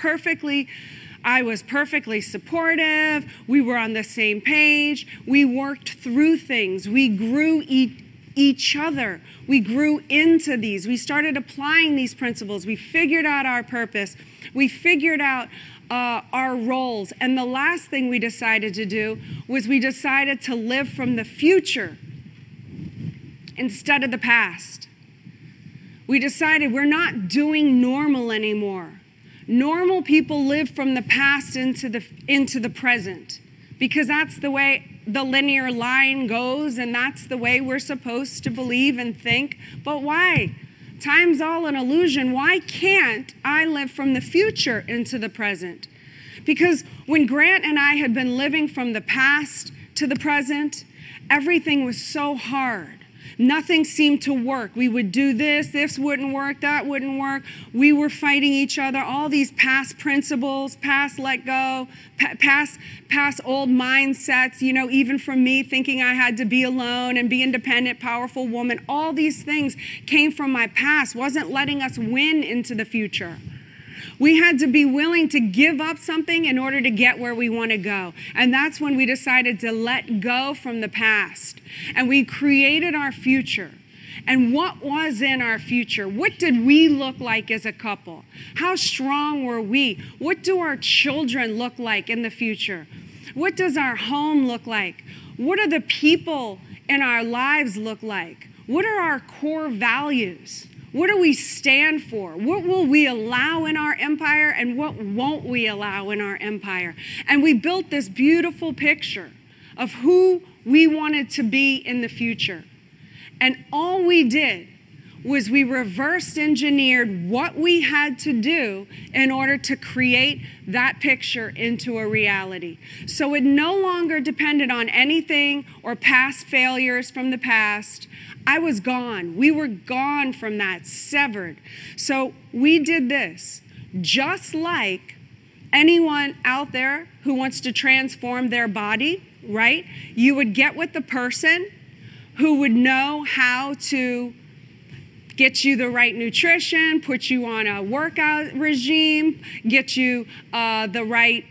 I was perfectly supportive. We were on the same page. We worked through things. We grew each other. We grew into these. We started applying these principles. We figured out our purpose. We figured out our roles. And the last thing we decided to do was we decided to live from the future instead of the past. We decided we're not doing normal anymore. Normal people live from the past into the present because that's the way the linear line goes, and that's the way we're supposed to believe and think. But why? Time's all an illusion. Why can't I live from the future into the present? Because when Grant and I had been living from the past to the present, everything was so hard. Nothing seemed to work. We would do this wouldn't work, that wouldn't work. We were fighting each other, all these past principles, past let go, past old mindsets, even from me thinking I had to be alone and be independent, powerful woman. All these things came from my past, wasn't letting us win into the future. We had to be willing to give up something in order to get where we want to go. And that's when we decided to let go from the past. And we created our future. And what was in our future? What did we look like as a couple? How strong were we? What do our children look like in the future? What does our home look like? What do the people in our lives look like? What are our core values? What do we stand for? What will we allow in our empire and what won't we allow in our empire? And we built this beautiful picture of who we wanted to be in the future. And all we did was we reverse engineered what we had to do in order to create that picture into a reality. So it no longer depended on anything or past failures from the past. I was gone. We were gone from that, severed. So we did this. Just like anyone out there who wants to transform their body, right? You would get with the person who would know how to get you the right nutrition, put you on a workout regime, get you the right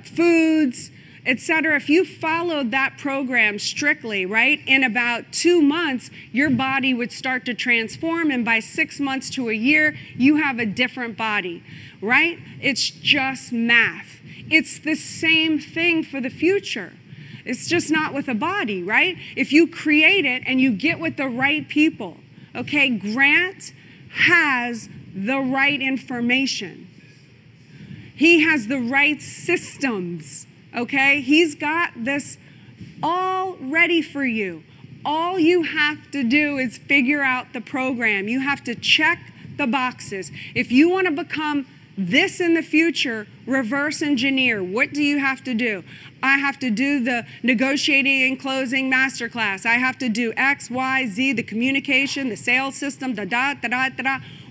foods, etc. If you followed that program strictly, right, in about 2 months, your body would start to transform, and by 6 months to a year, you have a different body, right? It's just math. It's the same thing for the future. It's just not with a body, right? If you create it and you get with the right people, okay, Grant has the right information. He has the right systems. Okay, he's got this all ready for you. All you have to do is figure out the program. You have to check the boxes. If you want to become this in the future, reverse engineer. What do you have to do? I have to do the negotiating and closing masterclass. I have to do X, Y, Z, the communication, the sales system, da-da.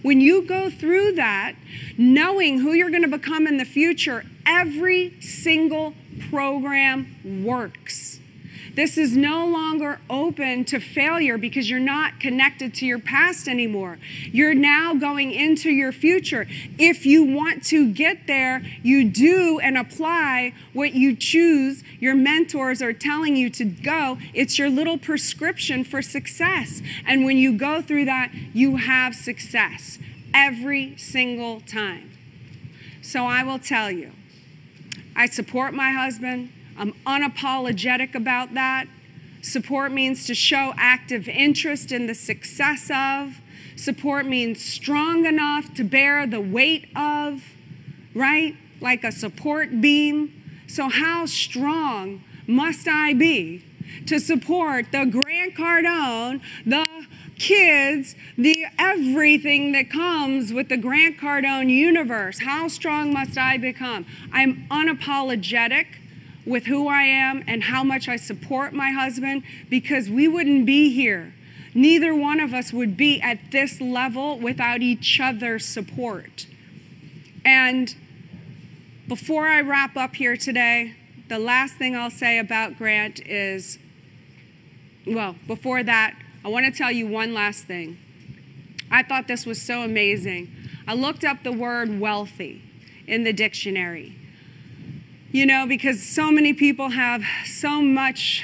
When you go through that, knowing who you're going to become in the future, every single program works. This is no longer open to failure because you're not connected to your past anymore. You're now going into your future. If you want to get there, you do and apply what you choose. Your mentors are telling you to go. It's your little prescription for success. And when you go through that, you have success every single time. So I will tell you, I support my husband. I'm unapologetic about that. Support means to show active interest in the success of. Support means strong enough to bear the weight of, right? Like a support beam. So how strong must I be to support the Grant Cardone, the kids, the everything that comes with the Grant Cardone universe? How strong must I become? I'm unapologetic with who I am and how much I support my husband, because we wouldn't be here. Neither one of us would be at this level without each other's support. And before I wrap up here today, the last thing I'll say about Grant is, well, before that, I want to tell you one last thing. I thought this was so amazing. I looked up the word wealthy in the dictionary. You know, because so many people have so much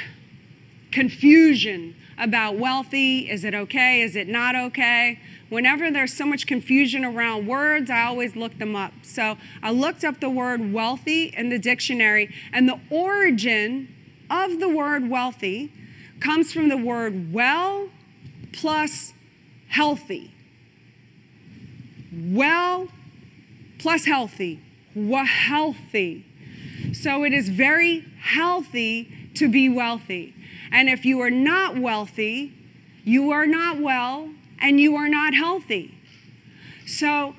confusion about wealthy. Is it okay? Is it not okay? Whenever there's so much confusion around words, I always look them up. So I looked up the word wealthy in the dictionary, and the origin of the word wealthy comes from the word well plus healthy. Well plus healthy. Healthy. So it is very healthy to be wealthy. And if you are not wealthy, you are not well, and you are not healthy. So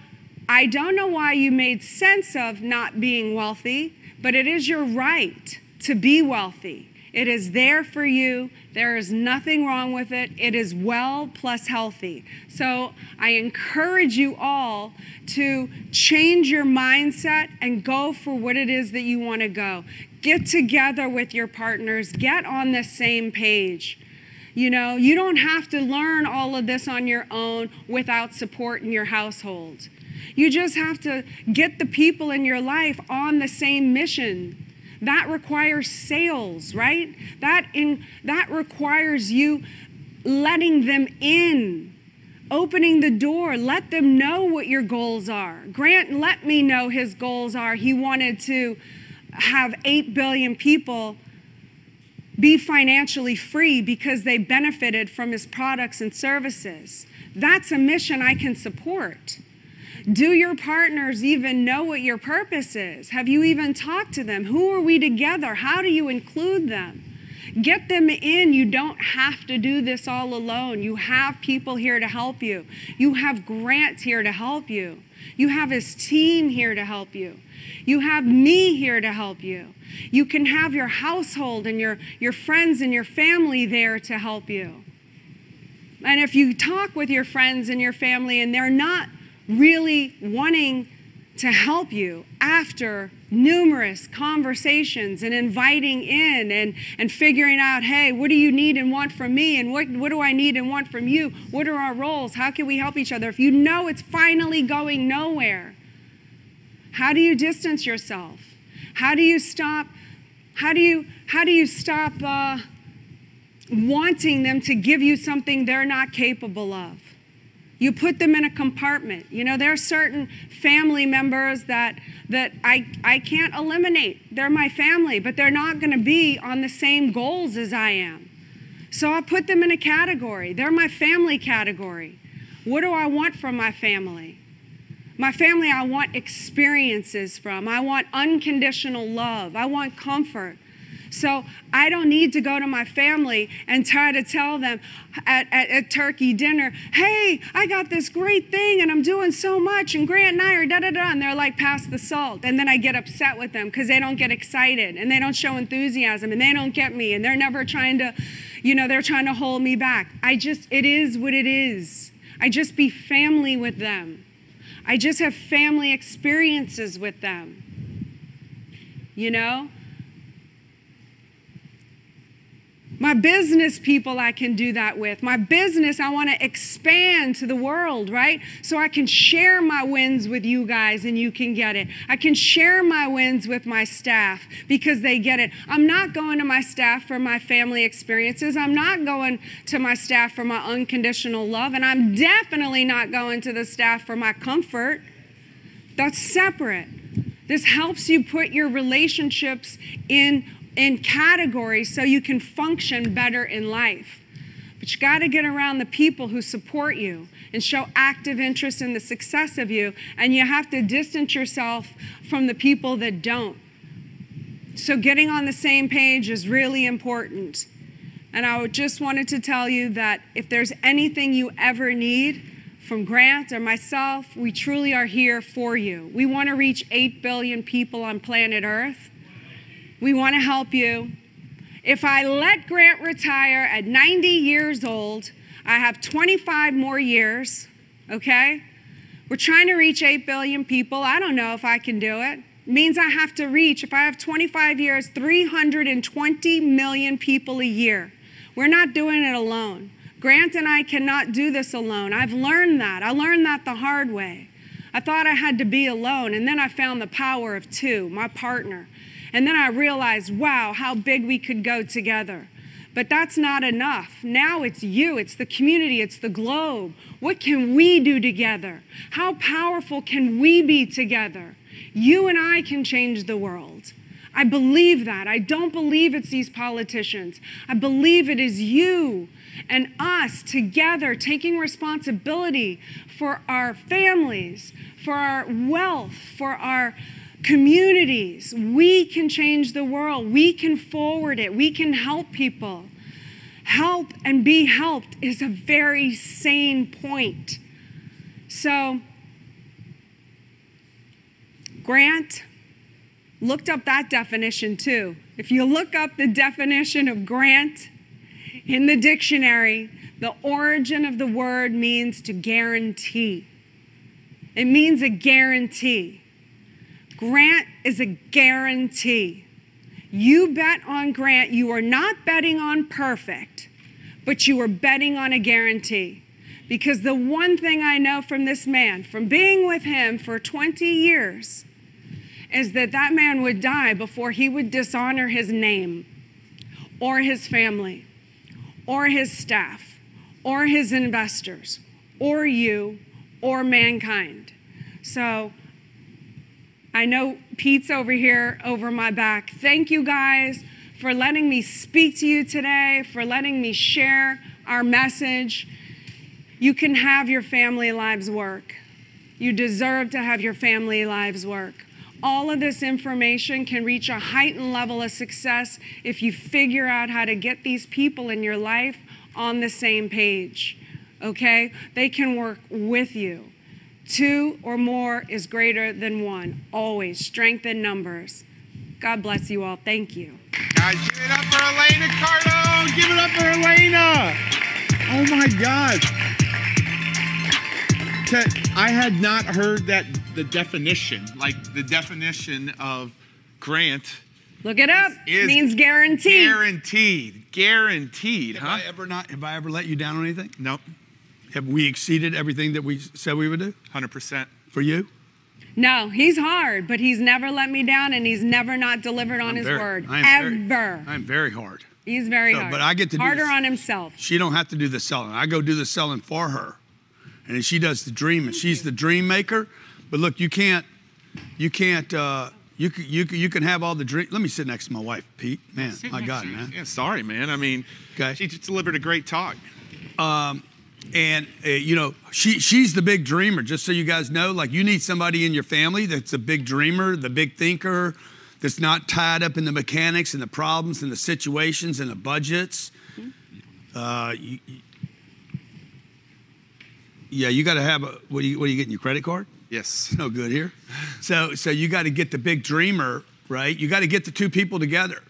I don't know why you made sense of not being wealthy, but it is your right to be wealthy. It is there for you. There is nothing wrong with it. It is well plus healthy. So I encourage you all to change your mindset and go for what it is that you want to go. Get together with your partners. Get on the same page. You know, you don't have to learn all of this on your own without support in your household. You just have to get the people in your life on the same mission. That requires sales, right? That requires you letting them in, opening the door. Let them know what your goals are. Grant let me know his goals are. He wanted to have 8 billion people be financially free because they benefited from his products and services. That's a mission I can support. Do your partners even know what your purpose is? Have you even talked to them? Who are we together? How do you include them? Get them in. You don't have to do this all alone. You have people here to help you. You have Grant here to help you. You have his team here to help you. You have me here to help you. You can have your household and your friends and your family there to help you. And if you talk with your friends and your family and they're not really wanting to help you after numerous conversations and inviting in and figuring out, hey, what do you need and want from me? And what do I need and want from you? What are our roles? How can we help each other? If you know it's finally going nowhere, how do you distance yourself? How do you stop wanting them to give you something they're not capable of? You put them in a compartment. You know, there are certain family members that I can't eliminate. They're my family, but they're not going to be on the same goals as I am. So I put them in a category. They're my family category. What do I want from my family? My family, I want experiences from. I want unconditional love. I want comfort. So I don't need to go to my family and try to tell them at turkey dinner, hey, I got this great thing and I'm doing so much and Grant and I are da-da-da, and they're like, pass the salt. And then I get upset with them because they don't get excited and they don't show enthusiasm and they don't get me and they're never trying to, they're trying to hold me back. It is what it is. I just be family with them. I just have family experiences with them. My business people I can do that with. My business I want to expand to the world, right? So I can share my wins with you guys and you can get it. I can share my wins with my staff because they get it. I'm not going to my staff for my family experiences. I'm not going to my staff for my unconditional love. And I'm definitely not going to the staff for my comfort. That's separate. This helps you put your relationships in categories so you can function better in life. But you got to get around the people who support you and show active interest in the success of you, and you have to distance yourself from the people that don't. So getting on the same page is really important. And I just wanted to tell you that if there's anything you ever need from Grant or myself, we truly are here for you. We want to reach 8 billion people on planet Earth. We want to help you. If I let Grant retire at 90 years old, I have 25 more years, okay? We're trying to reach 8 billion people. I don't know if I can do it. It means I have to reach, if I have 25 years, 320 million people a year. We're not doing it alone. Grant and I cannot do this alone. I've learned that. I learned that the hard way. I thought I had to be alone, and then I found the power of two, my partner. And then I realized, wow, how big we could go together. But that's not enough. Now it's you, it's the community, it's the globe. What can we do together? How powerful can we be together? You and I can change the world. I believe that. I don't believe it's these politicians. I believe it is you and us together taking responsibility for our families, for our wealth, for our communities. We can change the world. We can forward it. We can help people. Help and be helped is a very sane point. So, Grant looked up that definition too. If you look up the definition of grant in the dictionary, the origin of the word means to guarantee. It means a guarantee. Grant is a guarantee. You bet on Grant, you are not betting on perfect, but you are betting on a guarantee. Because the one thing I know from this man, from being with him for 20 years, is that that man would die before he would dishonor his name, or his family, or his staff, or his investors, or you, or mankind. So, I know Pete's over here over my back. Thank you guys for letting me speak to you today, for letting me share our message. You can have your family lives work. You deserve to have your family lives work. All of this information can reach a heightened level of success if you figure out how to get these people in your life on the same page, okay? They can work with you. 2 or more is greater than 1. Always. Strength in numbers. God bless you all. Thank you. Guys, give it up for Elena Cardone. Give it up for Elena. Oh my God. I had not heard the definition, like the definition of grant. Look it up. It means guaranteed. Guaranteed, huh? Have I ever let you down on anything? Nope. Have we exceeded everything that we said we would do? 100%. For you? No, he's hard, but he's never let me down and he's never not delivered on his word. Ever. I'm very hard. He's very hard. But I get to harder on himself. She don't have to do the selling. I go do the selling for her. And she does the dreaming. She's the dream maker. But look, you can have all the dream. Let me sit next to my wife, Pete. Man, my God, man. Yeah, sorry, man. I mean, okay. She just delivered a great talk. She's the big dreamer, just so you guys know. Like, you need somebody in your family that's a big dreamer, the big thinker, that's not tied up in the mechanics and the problems and the situations and the budgets. You got to have what are you getting, your credit card? Yes. It's no good here. So you got to get the big dreamer, right? You got to get the two people together.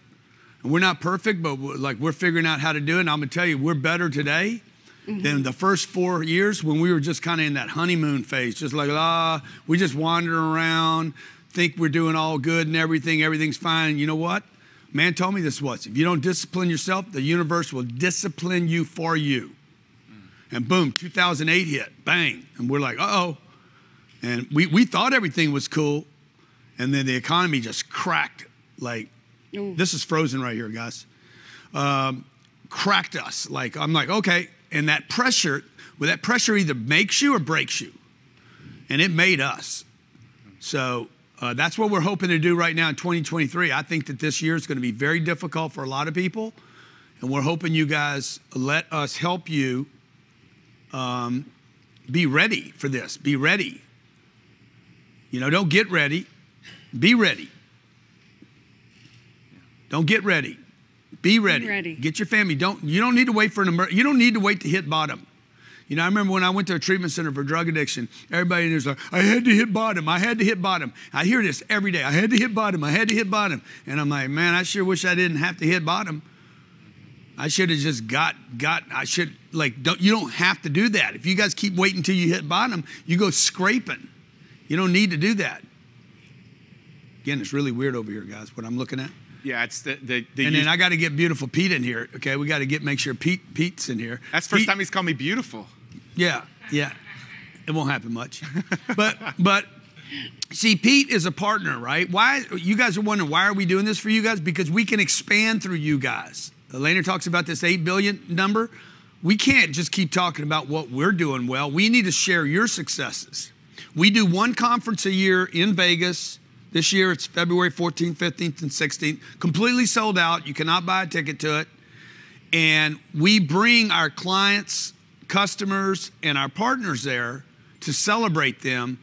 And we're not perfect, but we're figuring out how to do it. And I'm going to tell you, we're better today than the first 4 years when we were just kind of in that honeymoon phase, just like, we just wander around, think we're doing all good and everything's fine. And you know what? Man told me this once. If you don't discipline yourself, the universe will discipline you for you. And boom, 2008 hit, bang. And we're like, uh-oh. And we thought everything was cool. And then the economy just cracked. Like, this is frozen right here, guys. Cracked us. I'm like, okay. And that pressure either makes you or breaks you. And it made us. So that's what we're hoping to do right now in 2023. I think that this year is going to be very difficult for a lot of people. And we're hoping you guys let us help you be ready for this. Be ready. Don't get ready. Be ready. Don't get ready. Be ready. Be ready. Get your family. You don't need to wait for you don't need to wait to hit bottom. I remember when I went to a treatment center for drug addiction, everybody was like, I had to hit bottom. I had to hit bottom. I hear this every day. I had to hit bottom. I had to hit bottom. And I'm like, man, I sure wish I didn't have to hit bottom. I should have just you don't have to do that. If you guys keep waiting until you hit bottom, you go scraping. You don't need to do that. Again, it's really weird over here, guys, what I'm looking at. Yeah, it's the and then I got to get beautiful Pete in here. Okay, we got to make sure Pete's in here. That's the first time he's called me beautiful. Yeah. It won't happen much. But see, Pete is a partner, right? Why you guys are wondering why are we doing this for you guys? Because we can expand through you guys. Elena talks about this 8 billion number. We can't just keep talking about what we're doing well. We need to share your successes. We do one conference a year in Vegas. This year it's February 14th, 15th, and 16th. Completely sold out. You cannot buy a ticket to it. And we bring our clients, customers, and our partners there to celebrate them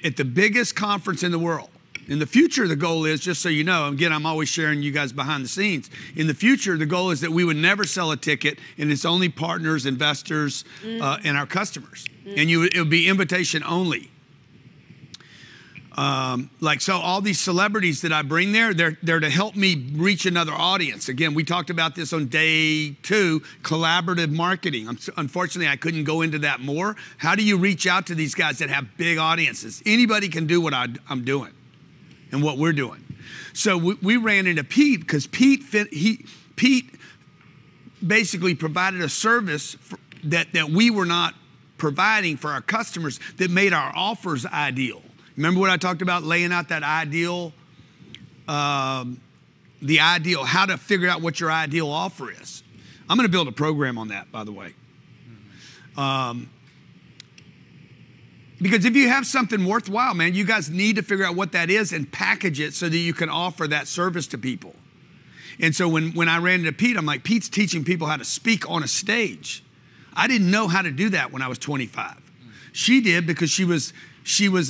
at the biggest conference in the world. In the future, the goal is, just so you know, again, I'm always sharing you guys behind the scenes. In the future, the goal is that we would never sell a ticket, and it's only partners, investors, and our customers. And it would be invitation only. So all these celebrities that I bring there, they're to help me reach another audience. Again, we talked about this on day 2, collaborative marketing. Unfortunately, I couldn't go into that more. How do you reach out to these guys that have big audiences? Anybody can do what I'm doing and what we're doing. So we ran into Pete because Pete basically provided a service that we were not providing for our customers that made our offers ideal. Remember what I talked about, laying out that ideal, how to figure out what your ideal offer is. I'm going to build a program on that, by the way. Because if you have something worthwhile, man, you guys need to figure out what that is and package it so that you can offer that service to people. And so when I ran into Pete, I'm like, Pete's teaching people how to speak on a stage. I didn't know how to do that when I was 25. She did because she was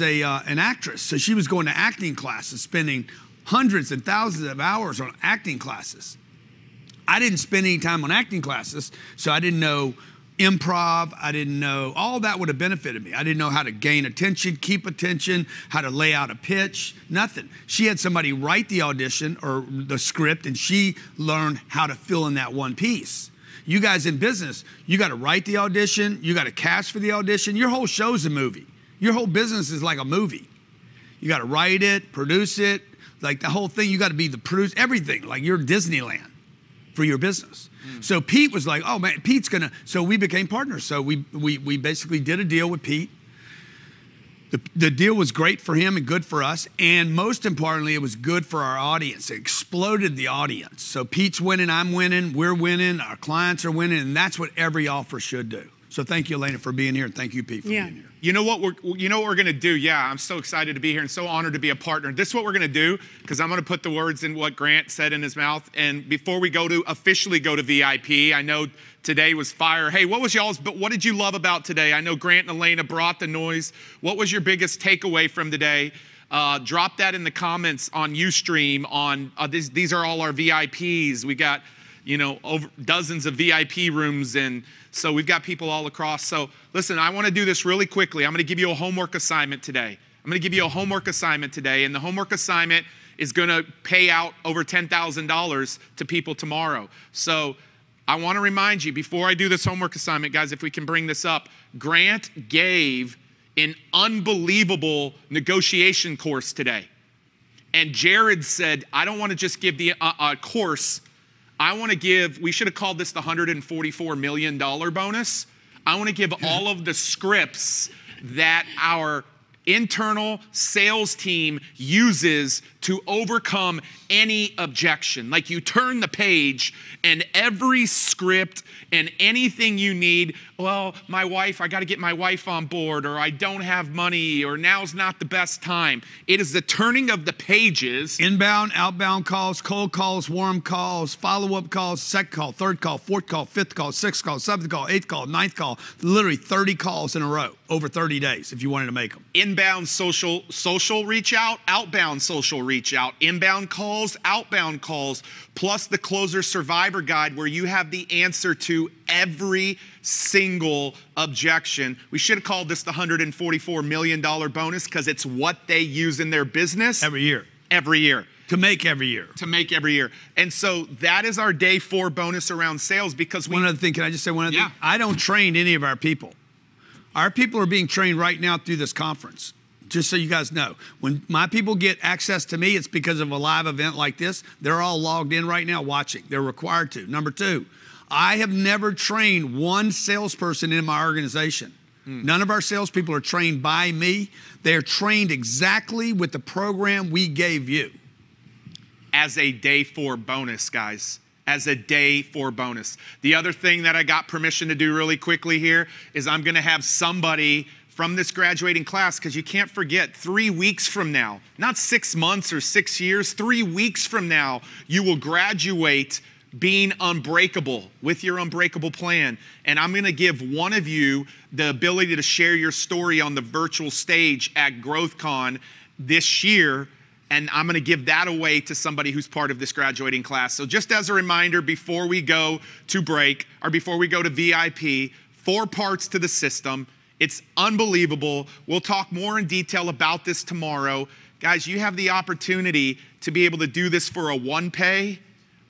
an actress. So she was going to acting classes, spending hundreds and thousands of hours on acting classes. I didn't spend any time on acting classes, so I didn't know improv. I didn't know, all that would have benefited me. I didn't know how to gain attention, keep attention, how to lay out a pitch, nothing. She had somebody write the audition or the script, and she learned how to fill in that one piece. You guys in business, you got to write the audition, you got to cast for the audition. Your whole show's a movie. Your whole business is like a movie. You got to write it, produce it, like the whole thing. You got to be the produce, everything, like you're Disneyland for your business. So Pete was like, oh man, so we became partners. So we basically did a deal with Pete. The deal was great for him and good for us. And most importantly, it was good for our audience. It exploded the audience. So Pete's winning, I'm winning, we're winning, our clients are winning, and that's what every offer should do. So thank you, Elena, for being here, and thank you, Pete, for being here. You know what we're going to do? Yeah, I'm so excited to be here and so honored to be a partner. This is what we're going to do, because I'm going to put the words in what Grant said in his mouth. And before we officially go to VIP, I know today was fire. Hey, what did you love about today? I know Grant and Elena brought the noise. What was your biggest takeaway from today? Drop that in the comments on Ustream. On these are all our VIPs. We got, you know, over dozens of VIP rooms, and so we've got people all across. So listen, I want to do this really quickly. I'm going to give you a homework assignment today. And the homework assignment is going to pay out over $10,000 to people tomorrow. So I want to remind you, before I do this homework assignment, guys, if we can bring this up, Grant gave an unbelievable negotiation course today. And Jared said, I don't want to just give the course. I want to give, we should have called this the $144 million bonus. I want to give all of the scripts that our internal sales team uses to overcome any objection. Like, you turn the page and every script and anything you need, well, my wife, I got to get my wife on board, or I don't have money, or now's not the best time. It is the turning of the pages. Inbound, outbound calls, cold calls, warm calls, follow-up calls, second call, third call, fourth call, fifth call, sixth call, seventh call, eighth call, ninth call, literally 30 calls in a row over 30 days if you wanted to make them. Inbound social reach out, outbound social reach out, inbound calls, outbound calls, plus the Closer Survivor Guide, where you have the answer to every single objection. We should have called this the $144 million bonus, because it's what they use in their business. Every year. To make every year. And so that is our day 4 bonus around sales, because one other thing, can I just say one other thing? I don't train any of our people. Our people are being trained right now through this conference. Just so you guys know, when my people get access to me, it's because of a live event like this. They're all logged in right now watching. They're required to. Number 2, I have never trained one salesperson in my organization. None of our salespeople are trained by me. They're trained exactly with the program we gave you. As a day 4 bonus, guys. As a day 4 bonus. The other thing that I got permission to do really quickly here is I'm going to have somebody from this graduating class, because you can't forget, 3 weeks from now, not 6 months or 6 years, 3 weeks from now, you will graduate being unbreakable with your unbreakable plan. And I'm going to give one of you the ability to share your story on the virtual stage at GrowthCon this year. And I'm going to give that away to somebody who's part of this graduating class. So just as a reminder, before we go to break, or before we go to VIP, 4 parts to the system. It's unbelievable. We'll talk more in detail about this tomorrow. Guys, you have the opportunity to be able to do this for a 1-pay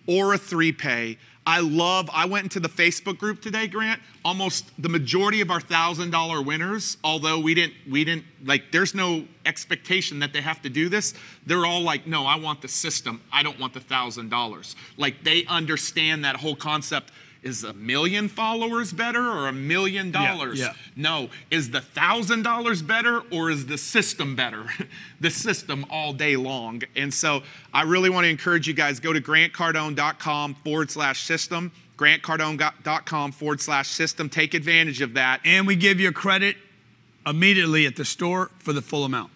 or a 3-pay. I went into the Facebook group today, Grant. Almost the majority of our $1,000 winners, although we didn't like, there's no expectation that they have to do this. They're all like, no, I want the system. I don't want the $1,000. Like, they understand that whole concept. Is 1 million followers better, or $1 million? Yeah. No. Is the $1,000 better, or is the system better? The system all day long. And so I really want to encourage you guys, go to grantcardone.com/system, grantcardone.com/system. Take advantage of that. And we give you a credit immediately at the store for the full amount.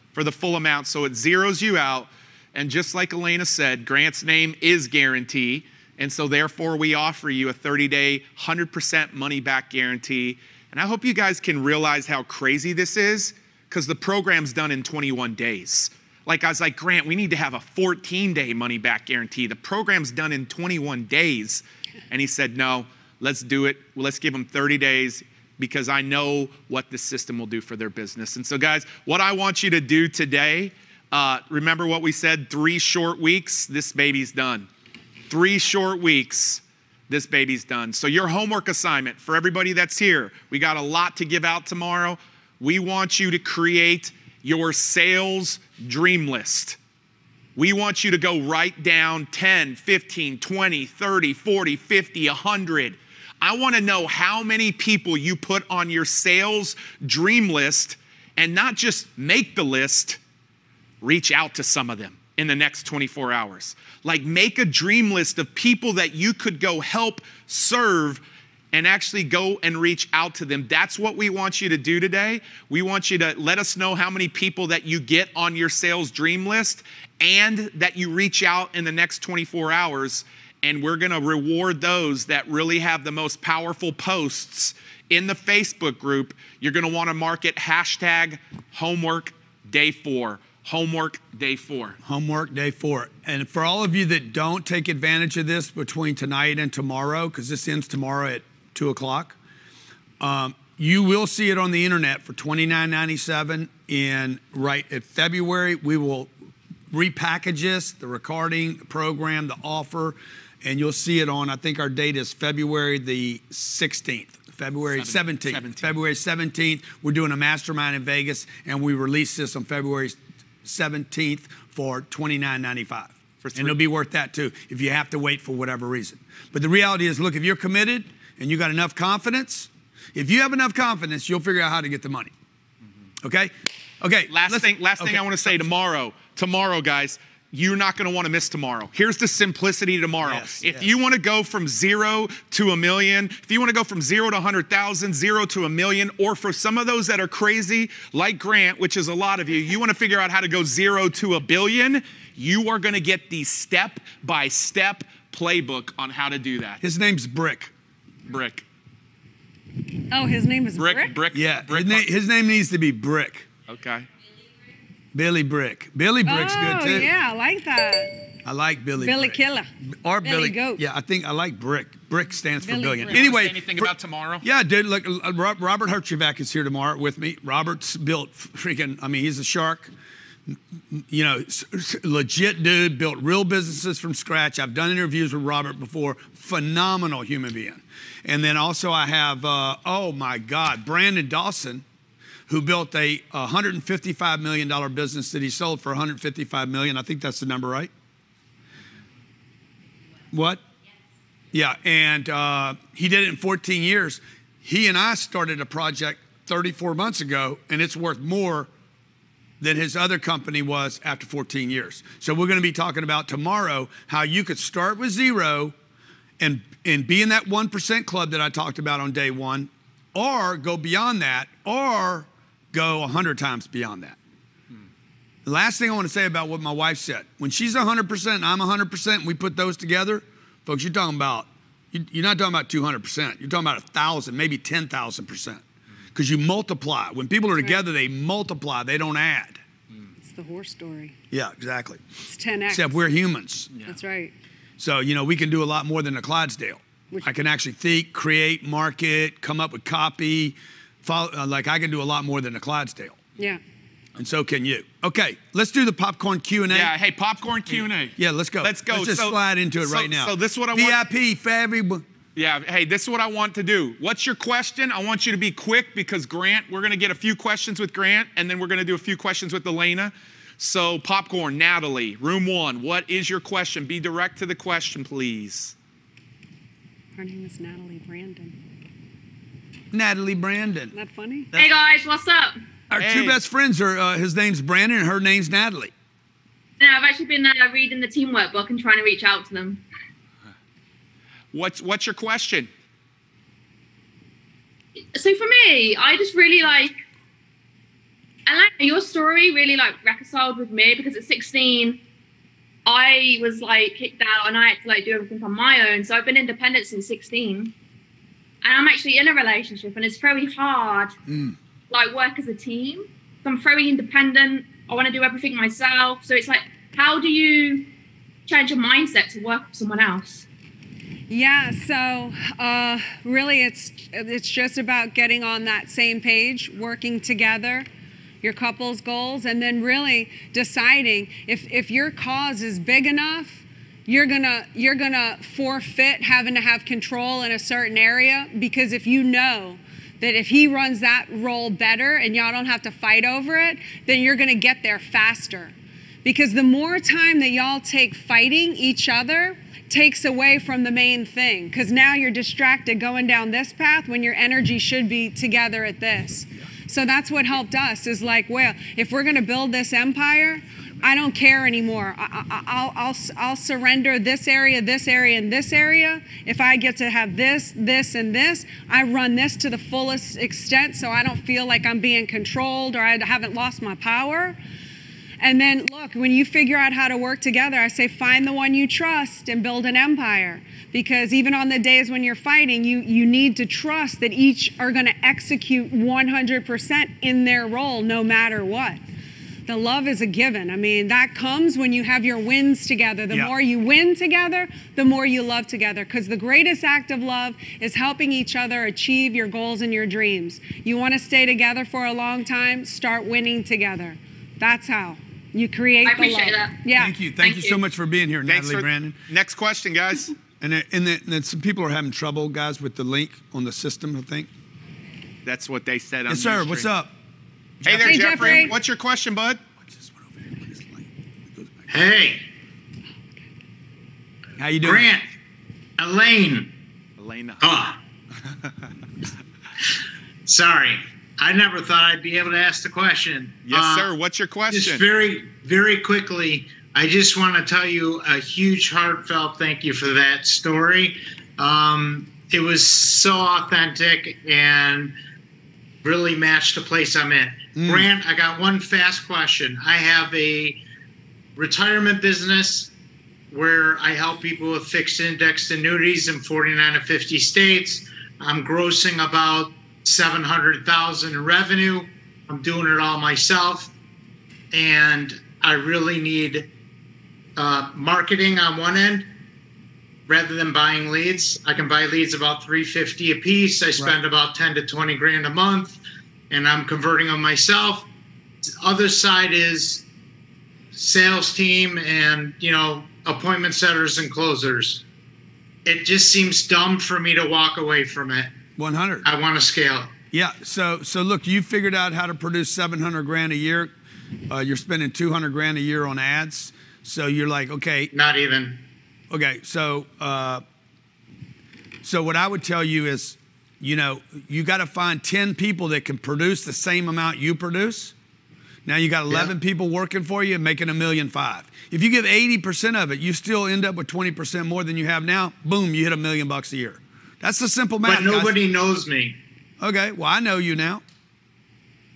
So it zeroes you out. And just like Elena said, Grant's name is guarantee. And so therefore, we offer you a 30-day, 100% money-back guarantee. And I hope you guys can realize how crazy this is, because the program's done in 21 days. Like, I was like, Grant, we need to have a 14-day money-back guarantee. The program's done in 21 days. And he said, no, let's do it. Well, let's give them 30 days, because I know what this system will do for their business. And so, guys, what I want you to do today, remember what we said, 3 short weeks, this baby's done. 3 short weeks, this baby's done. So your homework assignment for everybody that's here, we got a lot to give out tomorrow. We want you to create your sales dream list. We want you to go write down 10, 15, 20, 30, 40, 50, 100. I want to know how many people you put on your sales dream list, and not just make the list, reach out to some of them in the next 24 hours. Like, make a dream list of people that you could go help serve, and actually go and reach out to them. That's what we want you to do today. We want you to let us know how many people that you get on your sales dream list, and that you reach out in the next 24 hours. And we're going to reward those that really have the most powerful posts in the Facebook group. You're going to want to mark it #homework day 4. Homework day 4. Homework day 4. And for all of you that don't take advantage of this between tonight and tomorrow, because this ends tomorrow at 2 o'clock, you will see it on the internet for $29.97 right at February. We will repackage this, the recording, the program, the offer, and you'll see it on, I think our date is February the 16th. February 17th. February 17th, we're doing a mastermind in Vegas, and we release this on February 17th for $29.95. And it'll be worth that too if you have to wait for whatever reason. But the reality is, look, if you're committed and you got enough confidence, if you have enough confidence, you'll figure out how to get the money. Okay? Okay. Last thing I want to say tomorrow, guys, you're not going to want to miss tomorrow. Here's the simplicity tomorrow. If you want to go from 0 to $1 million, if you want to go from 0 to 100,000, 0 to $1 million, or for some of those that are crazy, like Grant, which is a lot of you, you want to figure out how to go 0 to $1 billion, you are going to get the step-by-step playbook on how to do that. His name's Brick. Brick. Oh, his name is Brick? Brick? Yeah, his name needs to be Brick. Okay. Billy Brick. Billy Brick's good too. Oh, yeah, I like that. I like Billy Brick. Killer. Or Billy Goat. Yeah, I think I like Brick. Brick stands for billion. Brick. Anyway. Say anything about tomorrow? Yeah, dude, look, Robert Herjavec is here tomorrow with me. Robert's built freaking, I mean, he's a shark. You know, legit dude, built real businesses from scratch. I've done interviews with Robert before. Phenomenal human being. And then also I have, oh my God, Brandon Dawson, who built a $155 million business that he sold for $155 million. I think that's the number, right? What? Yeah, and he did it in 14 years. He and I started a project 34 months ago, and it's worth more than his other company was after 14 years. So we're going to be talking about tomorrow how you could start with 0 and be in that 1% club that I talked about on day 1, or go beyond that, or go 100 times beyond that. The last thing I want to say about what my wife said, when she's 100% and I'm 100% and we put those together, folks, you're talking about, you're not talking about 200%. You're talking about 1,000, maybe 10,000%. Because you multiply. When people are together, they multiply. They don't add. It's the horse story. Yeah, exactly. It's 10x. Except we're humans. Yeah. That's right. So, you know, we can do a lot more than a Clydesdale. I can actually think, create, market, come up with copy. Like I can do a lot more than a Clydesdale. Yeah. And so can you. Okay, let's do the popcorn Q&A. Yeah, hey, popcorn Q&A. Yeah, let's go. Let's go. Let's just slide into it right now. So this is what I want. VIP for everyone. Yeah, hey, this is what I want to do. What's your question? I want you to be quick because Grant, we're going to get a few questions with Grant, and then we're going to do a few questions with Elena. So popcorn, Natalie, room 1, what is your question? Be direct to the question, please. Her name is Natalie Brandon. Natalie Brandon. Isn't that funny? Hey guys, what's up? Our two best friends are, his name's Brandon and her name's Natalie. No, I've actually been reading the teamwork book and trying to reach out to them. What's your question? So for me, I just really I like your story really reconciled with me because at 16, I was kicked out and I had to do everything on my own. So I've been independent since 16. And I'm actually in a relationship and it's very hard, work as a team. So I'm very independent. I want to do everything myself. So it's how do you change your mindset to work with someone else? Yeah, so really it's just about getting on that same page, working together, your couple's goals, and then really deciding if your cause is big enough, you're gonna forfeit having to have control in a certain area, because if you know that if he runs that role better and y'all don't have to fight over it, then you're gonna get there faster. Because the more time that y'all take fighting each other takes away from the main thing, because now you're distracted going down this path when your energy should be together at this. So that's what helped us is well, if we're gonna build this empire, I don't care anymore. I'll surrender this area, and this area. If I get to have this, this, and this, I run this to the fullest extent so I don't feel like I'm being controlled or I haven't lost my power. And then look, when you figure out how to work together, I say find the one you trust and build an empire. Because even on the days when you're fighting, you need to trust that each are gonna execute 100% in their role no matter what. The love is a given. I mean, that comes when you have your wins together. The more you win together, the more you love together. Because the greatest act of love is helping each other achieve your goals and your dreams. You want to stay together for a long time? Start winning together. That's how you create the love. I appreciate that. Yeah. Thank you. Thank you so much for being here, Natalie Brandon. Next question, guys. And then some people are having trouble, guys, with the link on the system, I think. That's what they said on Yes, sir. What's up? Hey there, Jeffrey. What's your question, bud? Hey. How you doing? Grant. Elaine. Elena. Oh. Sorry. I never thought I'd be able to ask the question. Yes, sir. What's your question? Just very, very quickly, I just want to tell you a huge, heartfelt thank you for that story. It was so authentic and really matched the place I'm in. Grant, I got one fast question. I have a retirement business where I help people with fixed indexed annuities in 49 of 50 states. I'm grossing about $700,000 in revenue. I'm doing it all myself. And I really need marketing on one end rather than buying leads. I can buy leads about $350 a piece. I spend about 10 to 20 grand a month, and I'm converting them myself. The other side is sales team and, appointment setters and closers. It just seems dumb for me to walk away from it. 100. I want to scale. Yeah. So look, you figured out how to produce 700 grand a year. You're spending 200 grand a year on ads. So you're like, okay. Not even. Okay. So what I would tell you is, you got to find 10 people that can produce the same amount you produce. Now you got 11 people working for you and making $1.5 million. If you give 80% of it, you still end up with 20% more than you have now. Boom, you hit $1 million a year. That's the simple math. But nobody knows me. Okay, well, I know you now.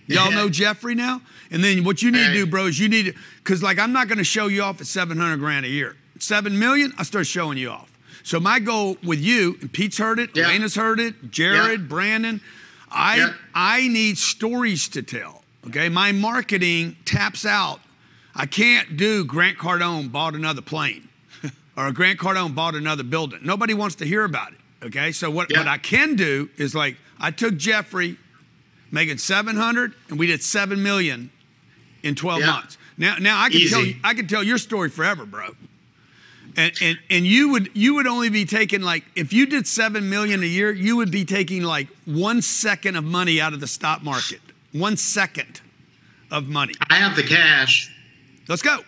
Y'all know Jeffrey now? And then what you need to do, bro, is you need to, because I'm not going to show you off at 700 grand a year. 7 million, I start showing you off. So my goal with you, and Pete's heard it, Elena's heard it, Jared, Brandon, I need stories to tell. Okay, my marketing taps out. I can't do Grant Cardone bought another plane or Grant Cardone bought another building. Nobody wants to hear about it. Okay, so what I can do is I took Jeffrey making 700 and we did 7 million in 12 months. Now I can tell your story forever, bro. And you would only be taking if you did 7 million a year, you would be taking 1 second of money out of the stock market. 1 second of money. I have the cash. Let's go.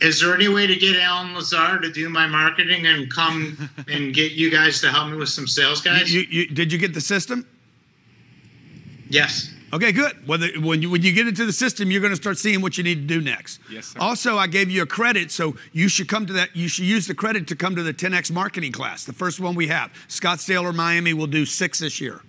Is there any way to get Alan Lazar to do my marketing and come and get you guys to help me with some sales guys? Did you get the system? Yes. Okay, good. When you get into the system, you're going to start seeing what you need to do next. Yes, sir. Also, I gave you a credit, so you should come to that. You should use the credit to come to the 10X marketing class, the first one we have. Scottsdale or Miami will do 6 this year.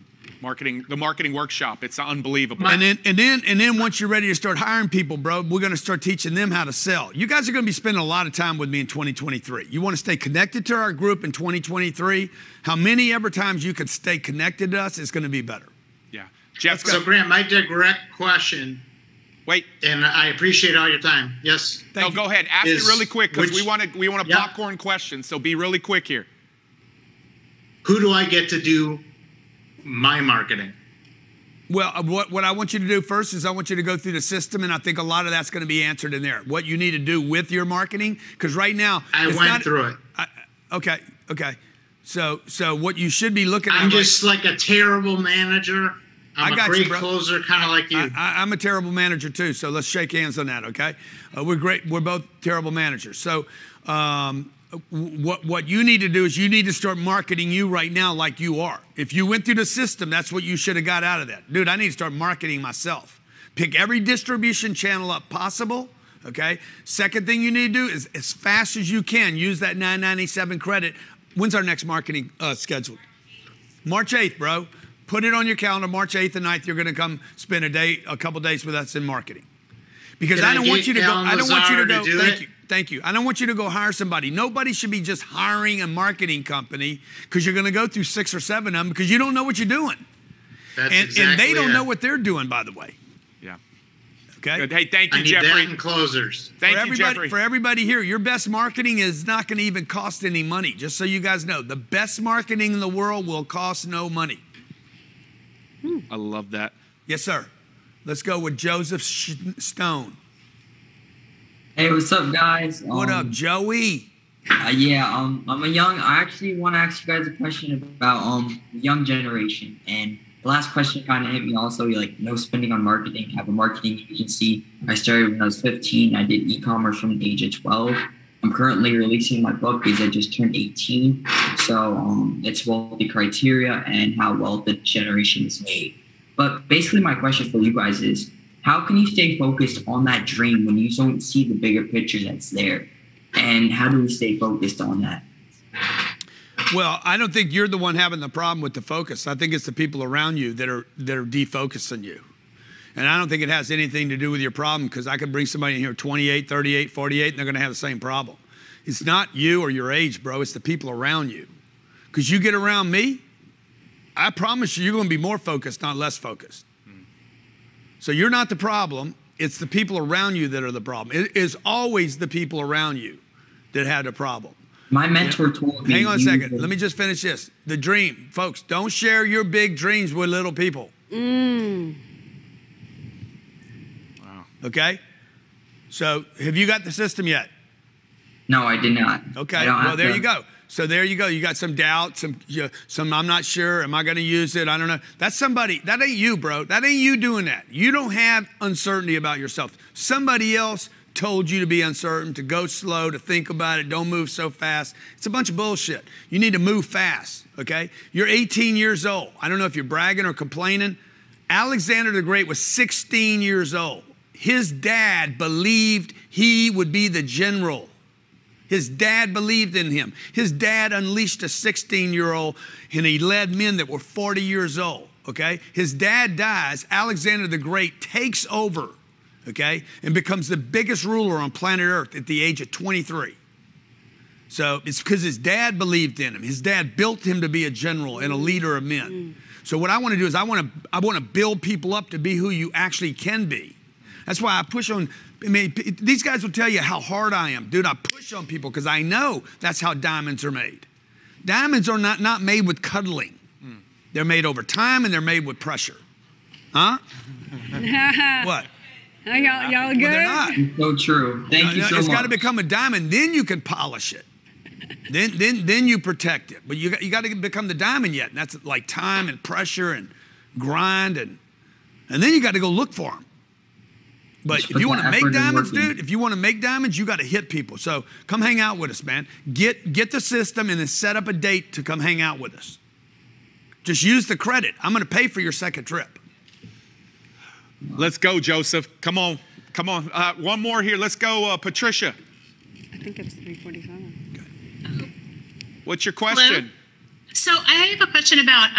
The marketing workshop. It's unbelievable. And then once you're ready to start hiring people, bro, we're going to start teaching them how to sell. You guys are going to be spending a lot of time with me in 2023. You want to stay connected to our group in 2023. How many ever times you can stay connected to us is going to be better. Yeah. Jeff. So Grant, my direct question. Wait. And I appreciate all your time. Yes. Go ahead. Ask it really quick because we want a popcorn question. So be really quick here. Who do I get to do my marketing? Well, what I want you to do first is I want you to go through the system, and I think a lot of that's going to be answered in there. What you need to do with your marketing, because right now I went through it. Okay. So what you should be looking at. I'm just like a terrible manager. I'm a great closer, kind of like you. I'm a terrible manager too. So let's shake hands on that. Okay, we're great. We're both terrible managers. So. What you need to do is you need to start marketing you right now like you are. If you went through the system, that's what you should have got out of that. Dude, I need to start marketing myself. Pick every distribution channel up possible, okay? Second thing you need to do is as fast as you can, use that $9.97 credit. When's our next marketing scheduled? March 8th, bro. Put it on your calendar, March 8th and 9th, you're gonna come spend a couple days with us in marketing. Because I don't want you to go, Thank you. I don't want you to go hire somebody. Nobody should be just hiring a marketing company because you're going to go through 6 or 7 of them because you don't know what you're doing. And they don't know what they're doing, by the way. Yeah. Okay. Good. Hey, thank you, I need Jeffrey. that in closers. Thank for you, everybody, Jeffrey. For everybody here, your best marketing is not going to even cost any money. Just so you guys know, the best marketing in the world will cost no money. I love that. Yes, sir. Let's go with Joseph Stone. Hey, what's up, guys? What up, Joey? I actually want to ask you guys a question about the young generation. And the last question kind of hit me also, like no spending on marketing. I have a marketing agency. I started when I was 15. I did e-commerce from the age of 12. I'm currently releasing my book because I just turned 18. So it's wealthy criteria and how wealth the generation is made. But basically my question for you guys is, how can you stay focused on that dream when you don't see the bigger picture that's there? And how do we stay focused on that? Well, I don't think you're the one having the problem with the focus. I think it's the people around you that are defocusing you. And I don't think it has anything to do with your problem, because I could bring somebody in here 28, 38, 48, and they're going to have the same problem. It's not you or your age, bro. It's the people around you. Because you get around me, I promise you're going to be more focused, not less focused. So you're not the problem. It's the people around you that are the problem. It is always the people around you that had a problem. My mentor told me. Hang on a second. Let me just finish this. The dream. Folks, don't share your big dreams with little people. Wow. Okay? So have you got the system yet? No, I did not. Okay. Well, there you go. So there you go. You got some doubt, some I'm not sure. Am I going to use it? I don't know. That's somebody. That ain't you, bro. That ain't you doing that. You don't have uncertainty about yourself. Somebody else told you to be uncertain, to go slow, to think about it, don't move so fast. It's a bunch of bullshit. You need to move fast, okay? You're 18 years old. I don't know if you're bragging or complaining. Alexander the Great was 16 years old. His dad believed he would be the general. His dad believed in him. His dad unleashed a 16-year-old, and he led men that were 40 years old, okay? His dad dies. Alexander the Great takes over, okay, and becomes the biggest ruler on planet Earth at the age of 23. So it's because his dad believed in him. His dad built him to be a general and a leader of men. So what I want to do is I want to build people up to be who you actually can be. That's why I push on. I mean, these guys will tell you how hard I am. Dude, I push on people because I know that's how diamonds are made. Diamonds are not made with cuddling. They're made over time, and they're made with pressure. Huh? What? Y'all good? Well, they're not. So true. Thank you so much. It's got to become a diamond, then you can polish it. Then you protect it. But you got to become the diamond yet. And that's like time and pressure and grind. And then you got to go look for them. But if you want to make diamonds, dude, if you want to make diamonds, you got to hit people. So come hang out with us, man. Get the system and then set up a date to come hang out with us. Just use the credit. I'm going to pay for your second trip. Let's go, Joseph. Come on. One more here. Let's go, Patricia. I think it's 3:47. Okay. What's your question? Hello? So I have a question about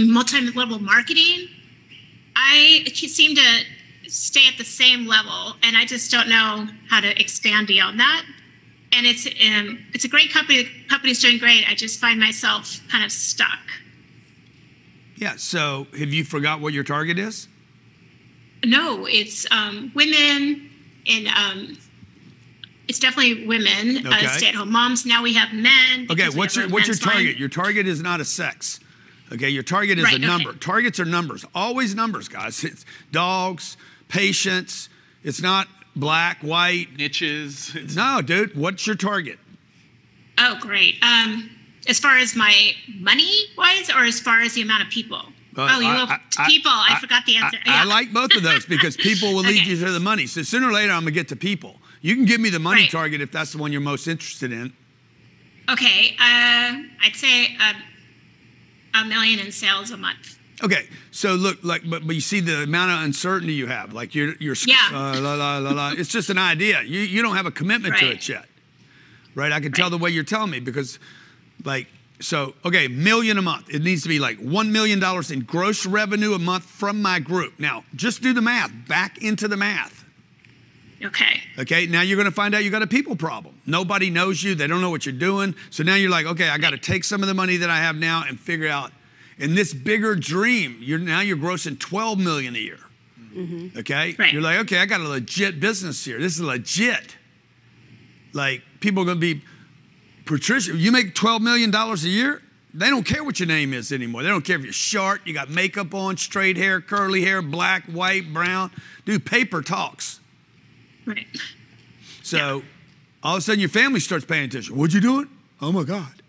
multi-level marketing. I seem to stay at the same level, and I just don't know how to expand beyond that. And it's a great company. The company's doing great. I just find myself kind of stuck. Yeah. So have you forgot what your target is? No, it's women, and it's definitely women, Okay. stay-at-home moms. Now we have men. Okay. because we What's have your a men's line. target? Your target is not a sex. Okay, your target is Right, a number. okay. Targets are numbers. Always numbers, guys. It's dogs, patients. It's not black, white. Niches. No, dude. What's your target? Oh, great. As far as my money-wise, or as far as the amount of people? People. I forgot the answer. I like both of those because people will lead you to the money. So sooner or later, I'm going to get to people. You can give me the money target if that's the one you're most interested in. Okay. I'd say $1 million in sales a month. Okay, so look, but you see the amount of uncertainty you have, like you're it's just an idea. You don't have a commitment to it yet, right? I can tell the way you're telling me because, okay, $1 million a month. It needs to be like $1 million in gross revenue a month from my group. Now, just do the math. Back into the math. Okay. Okay, now you're going to find out you got a people problem. Nobody knows you. They don't know what you're doing. So now you're like, okay, I got to take some of the money that I have now and figure out. in this bigger dream, you're grossing $12 million a year. Mm-hmm. Okay? Right. You're like, okay, I got a legit business here. This is legit. Like, people are going to be, Patricia, you make $12 million a year, they don't care what your name is anymore. They don't care if you're short, you got makeup on, straight hair, curly hair, black, white, brown. Dude, paper talks. Right. So all of a sudden your family starts paying attention. What'd you do? Oh my God.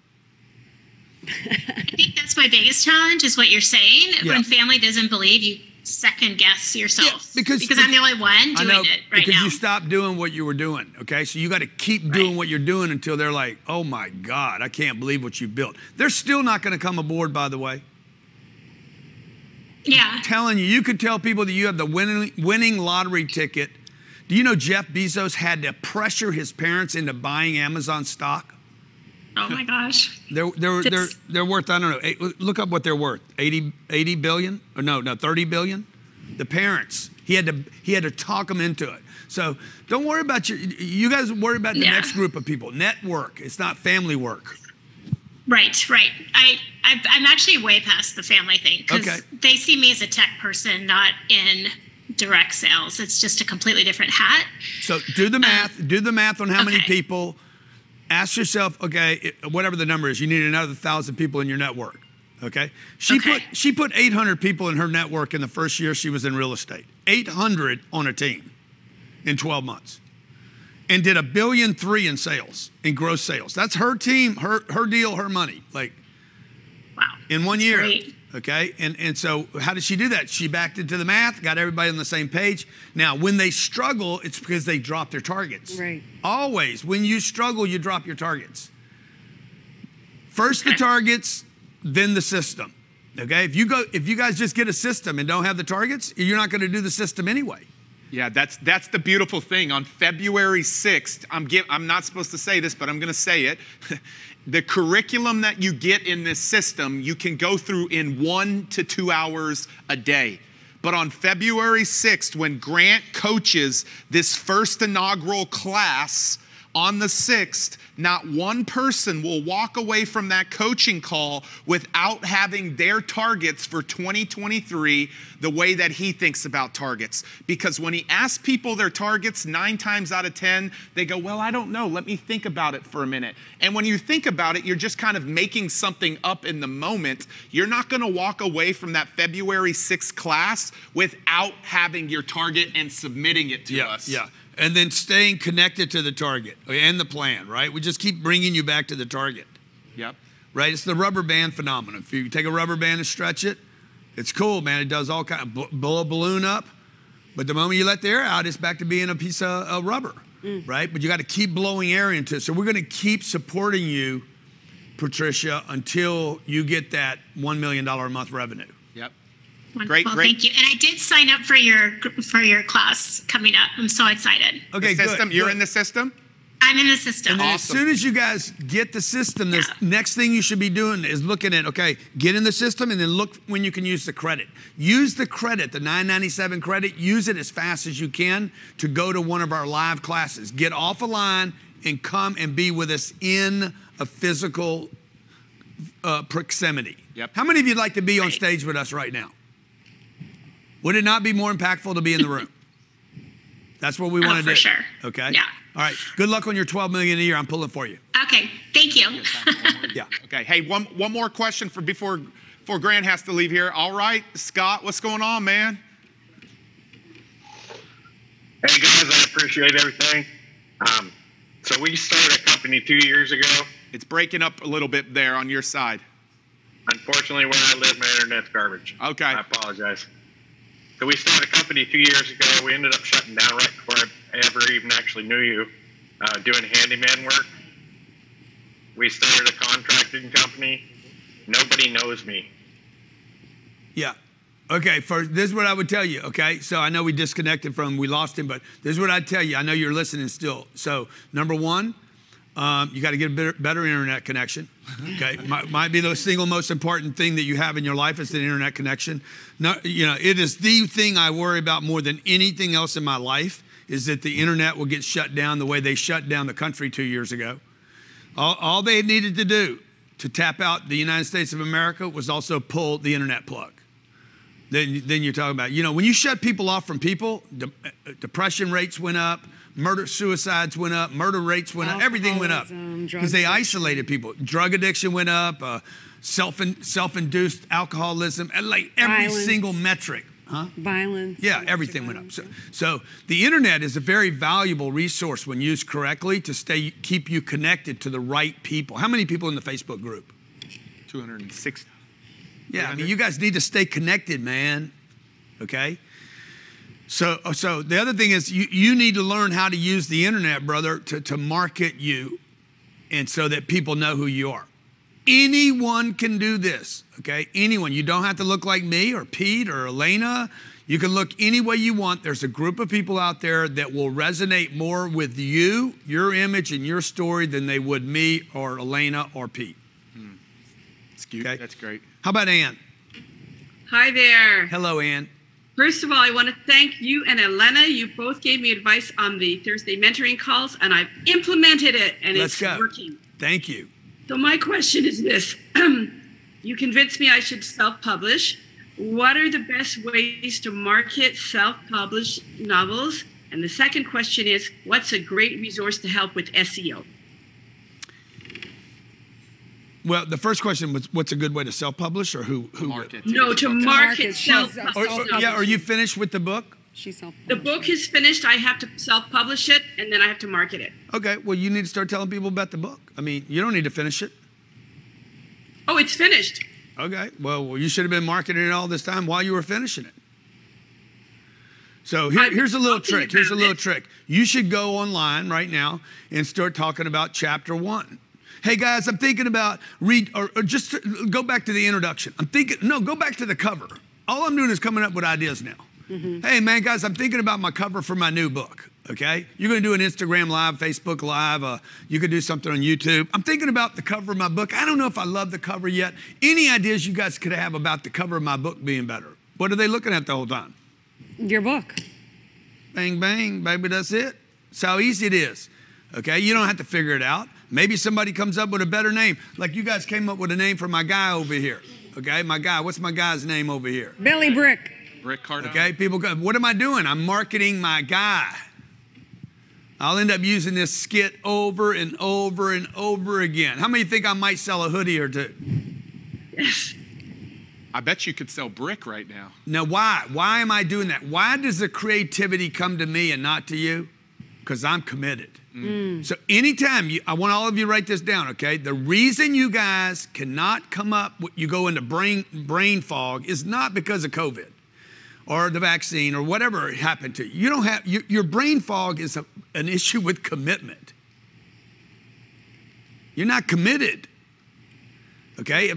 I think that's my biggest challenge is what you're saying. Yeah. When family doesn't believe, you second guess yourself. Yeah, because I'm the only one doing it right because now. you stopped doing what you were doing, okay? So you got to keep doing what you're doing until they're like, oh my God, I can't believe what you built. They're still not going to come aboard, by the way. Yeah. I'm telling you, you could tell people that you have the winning lottery ticket. Do you know Jeff Bezos had to pressure his parents into buying Amazon stock? Oh my gosh. They're worth, I don't know, look up what they're worth. 80 billion? Or no, 30 billion? The parents. He had to talk them into it. So don't worry about you guys worry about the next group of people. Network. It's not family work. Right. I'm actually way past the family thing because they see me as a tech person, not in direct sales. It's just a completely different hat. So do the math. Do the math on how many people. Ask yourself, okay, whatever the number is, you need another 1,000 people in your network, okay? She put 800 people in her network in the first year she was in real estate. 800 on a team in 12 months. And did $1.3 billion in sales, in gross sales. That's her team, her deal, her money. Like, wow. In 1 year. Great. Okay, and so how did she do that? She backed into the math, got everybody on the same page. Now, when they struggle, it's because they drop their targets. Right. Always, when you struggle, you drop your targets. First the targets, then the system. Okay, if you guys just get a system and don't have the targets, you're not going to do the system anyway. Yeah, that's the beautiful thing. On February 6th, I'm not supposed to say this, but I'm going to say it. The curriculum that you get in this system, you can go through in 1 to 2 hours a day. But on February 6th, when Grant coaches this first inaugural class on the 6th, not one person will walk away from that coaching call without having their targets for 2023 the way that he thinks about targets. Because when he asks people their targets, 9 times out of 10, they go, well, I don't know. Let me think about it for a minute. And when you think about it, you're just kind of making something up in the moment. You're not going to walk away from that February 6th class without having your target and submitting it to us. Yeah. And then staying connected to the target and the plan, right? We just keep bringing you back to the target. Yep. Right? It's the rubber band phenomenon. If you take a rubber band and stretch it, it's cool, man. It does all kind of blow a balloon up. But the moment you let the air out, it's back to being a piece of rubber, right? But you got to keep blowing air into it. So we're going to keep supporting you, Patricia, until you get that $1 million a month revenue. Yep. Wonderful, great. Thank you. And I did sign up for your class coming up. I'm so excited. Okay, the system, good. You're in the system? I'm in the system. And then as soon as you guys get the system, the next thing you should be doing is looking at, okay, get in the system and then look when you can use the credit. Use the credit, the $9.97 credit, use it as fast as you can to go to one of our live classes. Get off a line and come and be with us in a physical proximity. Yep. How many of you'd like to be on stage with us right now? Would it not be more impactful to be in the room? That's what we want to do. For sure. Okay? Yeah. All right. Good luck on your $12 million a year. I'm pulling for you. Okay. Thank you. Yeah. Okay. Hey, one more question before Grant has to leave here. All right, Scott, what's going on, man? Hey guys, I appreciate everything. So we started a company 2 years ago. It's breaking up a little bit there on your side. Unfortunately, where I live, my internet's garbage. Okay. I apologize. So we started a company 2 years ago. We ended up shutting down right before I ever even actually knew you, doing handyman work. We started a contracting company. Nobody knows me. Yeah. Okay, this is what I would tell you, okay? So I know we disconnected we lost him, but this is what I'd tell you. I know you're listening still. So number one, you got to get a better internet connection, okay? Might be the single most important thing that you have in your life is an internet connection. No, it is the thing I worry about more than anything else in my life is that the internet will get shut down the way they shut down the country 2 years ago. All they needed to do to tap out the United States of America was also pull the internet plug. Then you're talking about, you know, when you shut people off from people, depression rates went up, suicides went up, murder rates went up, everything went up because they isolated people. Drug addiction went up, self-induced alcoholism, and like every single metric. Huh? Violence. Yeah, everything went up. So the internet is a very valuable resource when used correctly to keep you connected to the right people. How many people in the Facebook group? 260. Yeah, I mean, you guys need to stay connected, man. Okay? So the other thing is you need to learn how to use the internet, brother, to market you and so that people know who you are. Anyone can do this, okay? Anyone. You don't have to look like me or Pete or Elena. You can look any way you want. There's a group of people out there that will resonate more with you, your image, and your story than they would me or Elena or Pete. That's cute. Okay? That's great. How about Ann? Hi there. Hello, Ann. First of all, I want to thank you and Elena. You both gave me advice on the Thursday mentoring calls, and I've implemented it, and it's working. Thank you. So my question is this. You convinced me I should self-publish. What are the best ways to market self-published novels? And the second question is, what's a great resource to help with SEO? Well, the first question was, what's a good way to self-publish or who market? No, to market self-publish. Are you finished with the book? The book is finished. I have to self-publish it, and then I have to market it. Okay, well, you need to start telling people about the book. I mean, you don't need to finish it. Oh, it's finished. Okay, well, you should have been marketing it all this time while you were finishing it. So here's a little trick. Here's a little trick. You should go online right now and start talking about chapter 1. Hey guys, I'm thinking about or just go back to the introduction. Go back to the cover. All I'm doing is coming up with ideas now. Hey man, guys, I'm thinking about my cover for my new book. Okay, you're going to do an Instagram live, Facebook live. You could do something on YouTube. I'm thinking about the cover of my book. I don't know if I love the cover yet. Any ideas you guys could have about the cover of my book being better? What are they looking at the whole time? Your book. Bang, bang, baby, that's it. That's how easy it is. Okay, you don't have to figure it out. Maybe somebody comes up with a better name. Like you guys came up with a name for my guy over here. Okay, my guy. What's my guy's name over here? Billy Brick. Rick Cardone. Okay, people go, what am I doing? I'm marketing my guy. I'll end up using this skit over and over and over again. How many think I might sell a hoodie or two? Yes. I bet you could sell brick right now. Now, why? Why am I doing that? Why does the creativity come to me and not to you? Because I'm committed. So anytime, I want all of you to write this down, okay? The reason you guys cannot come up, you go into brain fog is not because of COVID or the vaccine or whatever happened to you. You don't have, your brain fog is an issue with commitment. You're not committed, okay?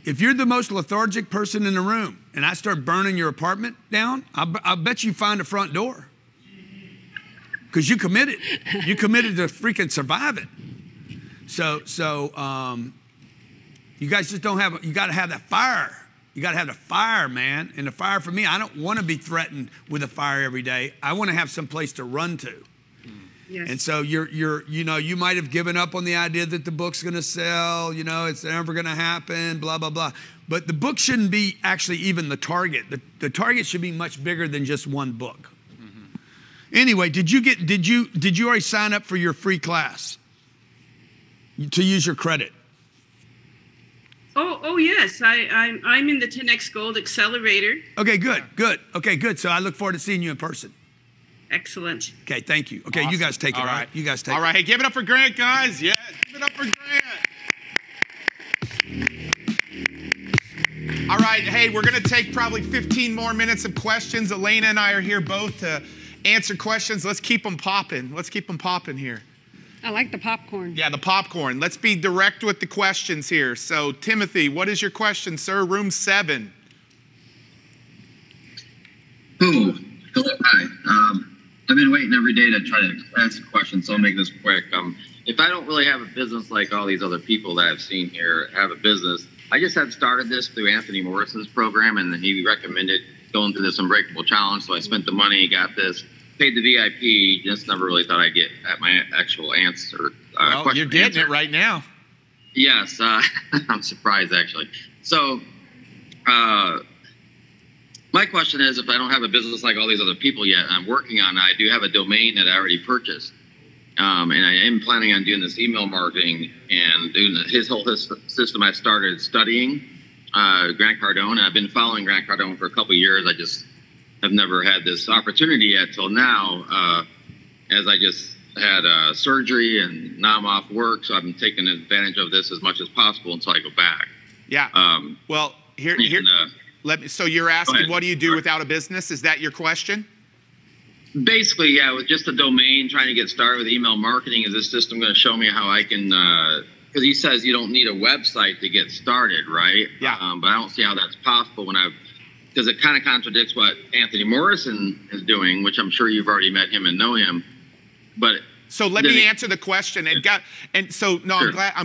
If you're the most lethargic person in the room and I start burning your apartment down, I bet you find a front door. Because you committed. You committed to freaking surviving. So you guys just don't have, you got to have that fire. You got to have the fire, man. And the fire for me, I don't want to be threatened with a fire every day. I want to have some place to run to. Yes. And so you might have given up on the idea that the book's going to sell, it's never going to happen, blah, blah, blah. But the book shouldn't be actually even the target. The target should be much bigger than just one book. Anyway, did you already sign up for your free class to use your credit? Oh yes, I'm in the 10X Gold Accelerator. Okay, good. Okay, good. So I look forward to seeing you in person. Excellent. Okay, thank you. Okay, awesome. You guys take it. All right. You guys take it. All right, hey, give it up for Grant, guys. Yes, give it up for Grant. All right, hey, we're going to take probably 15 more minutes of questions. Elena and I are here both to answer questions. Let's keep them popping. Let's keep them popping here. I like the popcorn. Yeah, the popcorn. Let's be direct with the questions here. So, Timothy, what is your question, sir? Room 7. Oh, hello, hi. I've been waiting every day to try to ask a question, so I'll make this quick. If I don't really have a business like all these other people that I've seen here have a business, I just had started this through Anthony Morrison's program, and he recommended going through this Unbreakable challenge, so I spent the money, got this. paid the VIP. Just never really thought I'd get at my actual answer. Well, you're getting it right now. Yes, I'm surprised actually. So, my question is, if I don't have a business like all these other people yet, I'm working on it. I do have a domain that I already purchased, and I am planning on doing this email marketing and doing his whole system. I started studying Grant Cardone, and I've been following Grant Cardone for a couple of years. I just have never had this opportunity yet till now, as I just had surgery and now I'm off work, so I've been taking advantage of this as much as possible until I go back. Yeah. Well, here. So you're asking, what do you do without a business? Is that your question? Basically, yeah. With just a domain, trying to get started with email marketing, is this system going to show me how I can? Because he says you don't need a website to get started, right? Yeah. But I don't see how that's possible because it kind of contradicts what Anthony Morrison is doing, which I'm sure you've already met him and know him. But so let me answer the question. I'm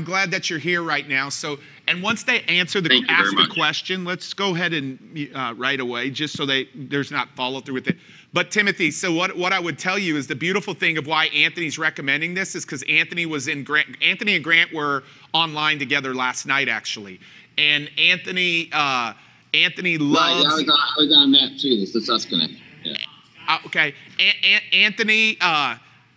glad that you're here right now. So, and once they ask the question, let's go ahead and right away, just so there's not follow through with it. But Timothy, so what I would tell you is the beautiful thing of why Anthony's recommending this is because Anthony and Grant were online together last night actually, and Anthony loves. Right, I was on that too. The Success Connect. Yeah. Okay, Anthony.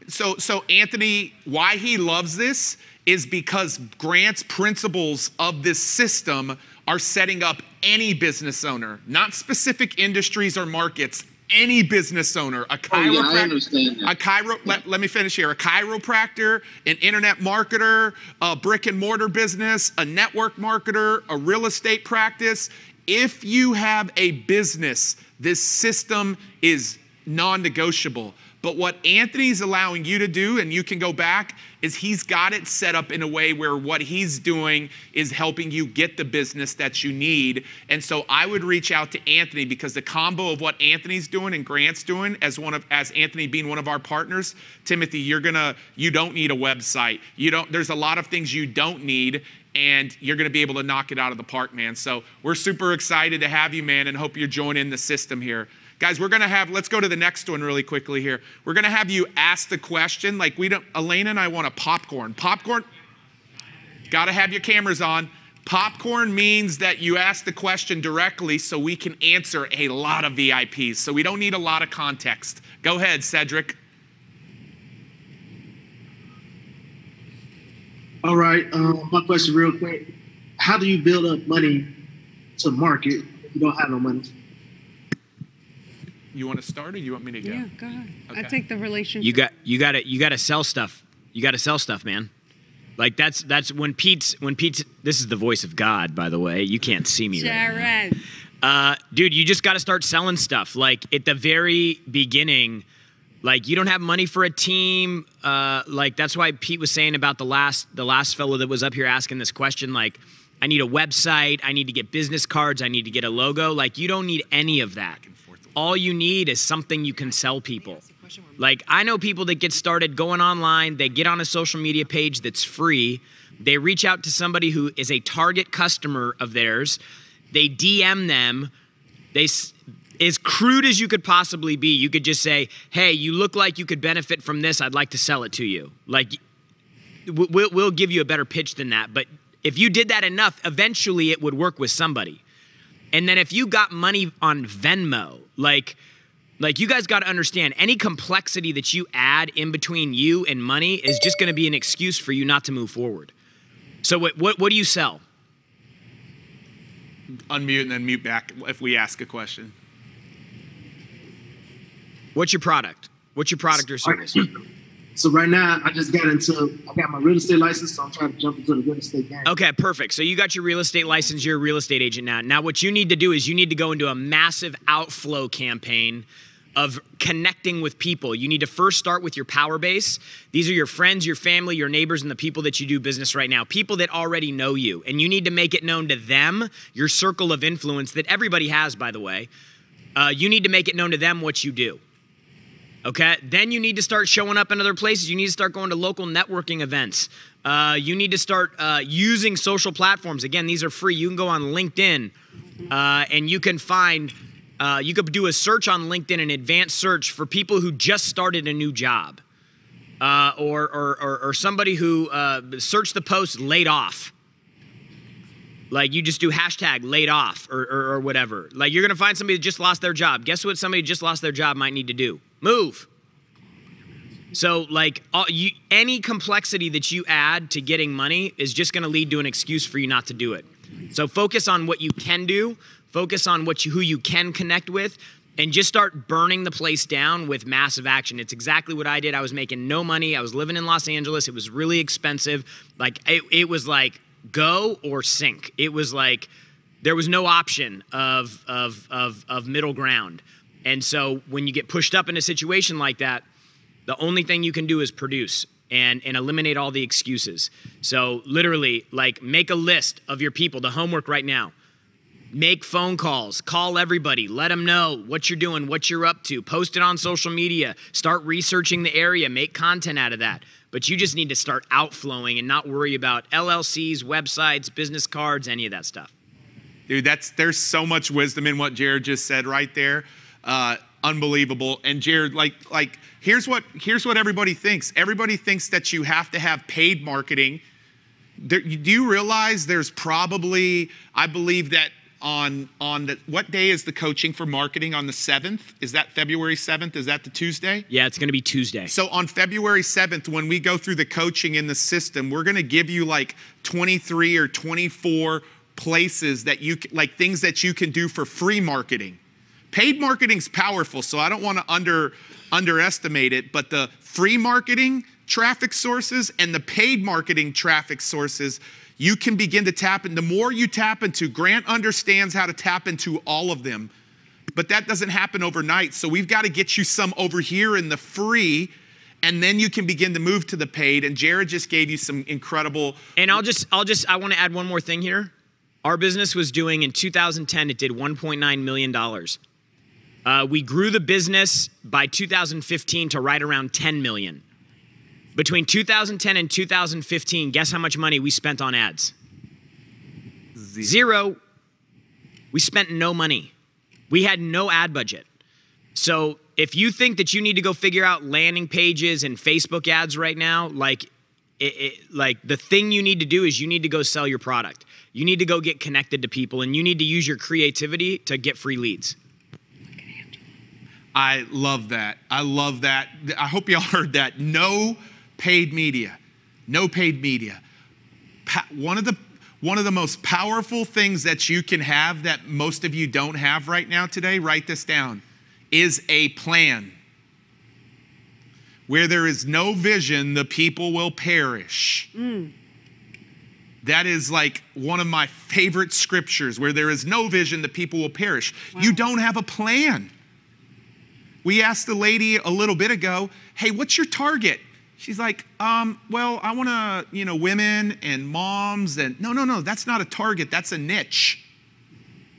So Anthony, why he loves this is because Grant's principles of this system are setting up any business owner, not specific industries or markets, any business owner, a chiropractor, I understand that. Let me finish here. A chiropractor, an internet marketer, a brick and mortar business, a network marketer, a real estate practice. If you have a business, this system is non-negotiable. But what Anthony's allowing you to do, and you can go back, is he's got it set up in a way where what he's doing is helping you get the business that you need. And so I would reach out to Anthony because the combo of what Anthony's doing and Grant's doing as Anthony being one of our partners, Timothy, you don't need a website. There's a lot of things you don't need, and you're going to be able to knock it out of the park, man. So we're super excited to have you, man, and hope you're joining the system here. Guys, let's go to the next one really quickly here. We're going to have you ask the question. Elena and I want a popcorn. Popcorn, got to have your cameras on. Popcorn means that you ask the question directly so we can answer a lot of VIPs. So we don't need a lot of context. Go ahead, Cedric. All right, my question real quick. How do you build up money to market if you don't have no money? You want to start, or you want me to go? Yeah, go ahead. Okay. I take the relationship. You got to sell stuff. You got to sell stuff, man. Like that's when Pete's. This is the voice of God, by the way. You can't see me right now. Dude, you just got to start selling stuff. Like at the very beginning, like you don't have money for a team. Like that's why Pete was saying about the last fellow that was up here asking this question. Like, I need a website. I need to get business cards. I need to get a logo. Like you don't need any of that. All you need is something you can sell people. Like I know people that get started going online, they get on a social media page that's free, they reach out to somebody who is a target customer of theirs, they DM them, as crude as you could possibly be, you could just say, hey, you look like you could benefit from this, I'd like to sell it to you. Like we'll give you a better pitch than that, but if you did that enough, eventually it would work with somebody. And then if you got money on Venmo, like you guys got to understand, any complexity that you add in between you and money is just going to be an excuse for you not to move forward. So what do you sell? Unmute and then mute back if we ask a question. What's your product? What's your product or service? So right now, I got my real estate license, so I'm trying to jump into the real estate game. Okay, perfect. So you got your real estate license, you're a real estate agent now. Now what you need to do is you need to go into a massive outflow campaign of connecting with people. You need to first start with your power base. These are your friends, your family, your neighbors, and the people that you do business right now. People that already know you. And you need to make it known to them, your circle of influence that everybody has, by the way. You need to make it known to them what you do. Okay, then you need to start showing up in other places. You need to start going to local networking events. You need to start using social platforms. Again, these are free. You can go on LinkedIn and you can find You could do a search on LinkedIn, an advanced search for people who just started a new job, or somebody who searched the post laid off. Like you just do hashtag laid off or whatever. Like you're gonna find somebody that just lost their job. Guess what? Somebody who just lost their job might need to do? Move. So like any complexity that you add to getting money is just gonna lead to an excuse for you not to do it. So focus on what you can do. Focus on who you can connect with, and just start burning the place down with massive action. It's exactly what I did. I was making no money. I was living in Los Angeles. It was really expensive. Like it was like go or sink. It was like there was no option of middle ground. And so when you get pushed up in a situation like that, the only thing you can do is produce and eliminate all the excuses. So literally, like make a list of your people, the homework right now. Make phone calls, call everybody, let them know what you're doing, what you're up to, post it on social media, start researching the area, make content out of that. But you just need to start outflowing and not worry about LLCs, websites, business cards, any of that stuff. Dude, there's so much wisdom in what Jared just said right there. Unbelievable. And Jared, like here's what everybody thinks. Everybody thinks that you have to have paid marketing. Do you realize there's probably, I believe that what day is the coaching for marketing? On the 7th? Is that February 7th? Is that the Tuesday? Yeah, it's going to be Tuesday. So on February 7th, when we go through the coaching in the system, we're going to give you like 23 or 24 places that like things that you can do for free marketing. Paid marketing's powerful, so I don't want to underestimate it, but the free marketing traffic sources and the paid marketing traffic sources, you can begin to tap in. The more you tap into, Grant understands how to tap into all of them, but that doesn't happen overnight. So we've got to get you some over here in the free, and then you can begin to move to the paid. And Jared just gave you some incredible. And I want to add one more thing here. Our business was doing in 2010, it did $1.9 million. We grew the business by 2015 to right around 10 million. Between 2010 and 2015, guess how much money we spent on ads? Zero. We spent no money. We had no ad budget. So if you think that you need to go figure out landing pages and Facebook ads right now, like the thing you need to do is you need to go sell your product. You need to go get connected to people, and you need to use your creativity to get free leads. I love that. I love that. I hope y'all heard that. No paid media. No paid media. One of the most powerful things that you can have that most of you don't have right now today, write this down, is a plan. Where there is no vision, the people will perish. That is like one of my favorite scriptures. Where there is no vision, the people will perish. Wow. You don't have a plan. We asked the lady a little bit ago, hey, what's your target? She's like, well, I want to, women and moms. And no, that's not a target. That's a niche.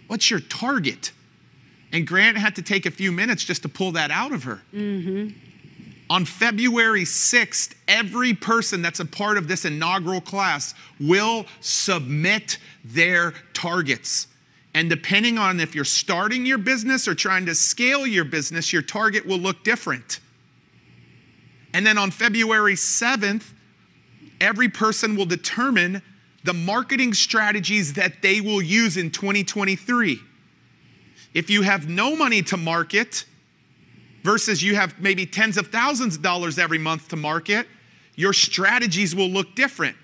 What's your target? And Grant had to take a few minutes just to pull that out of her. Mm-hmm. On February 6th, every person that's a part of this inaugural class will submit their targets. And depending on if you're starting your business or trying to scale your business, your target will look different. And then on February 7th, every person will determine the marketing strategies that they will use in 2023. If you have no money to market versus you have maybe tens of thousands of dollars every month to market, your strategies will look different.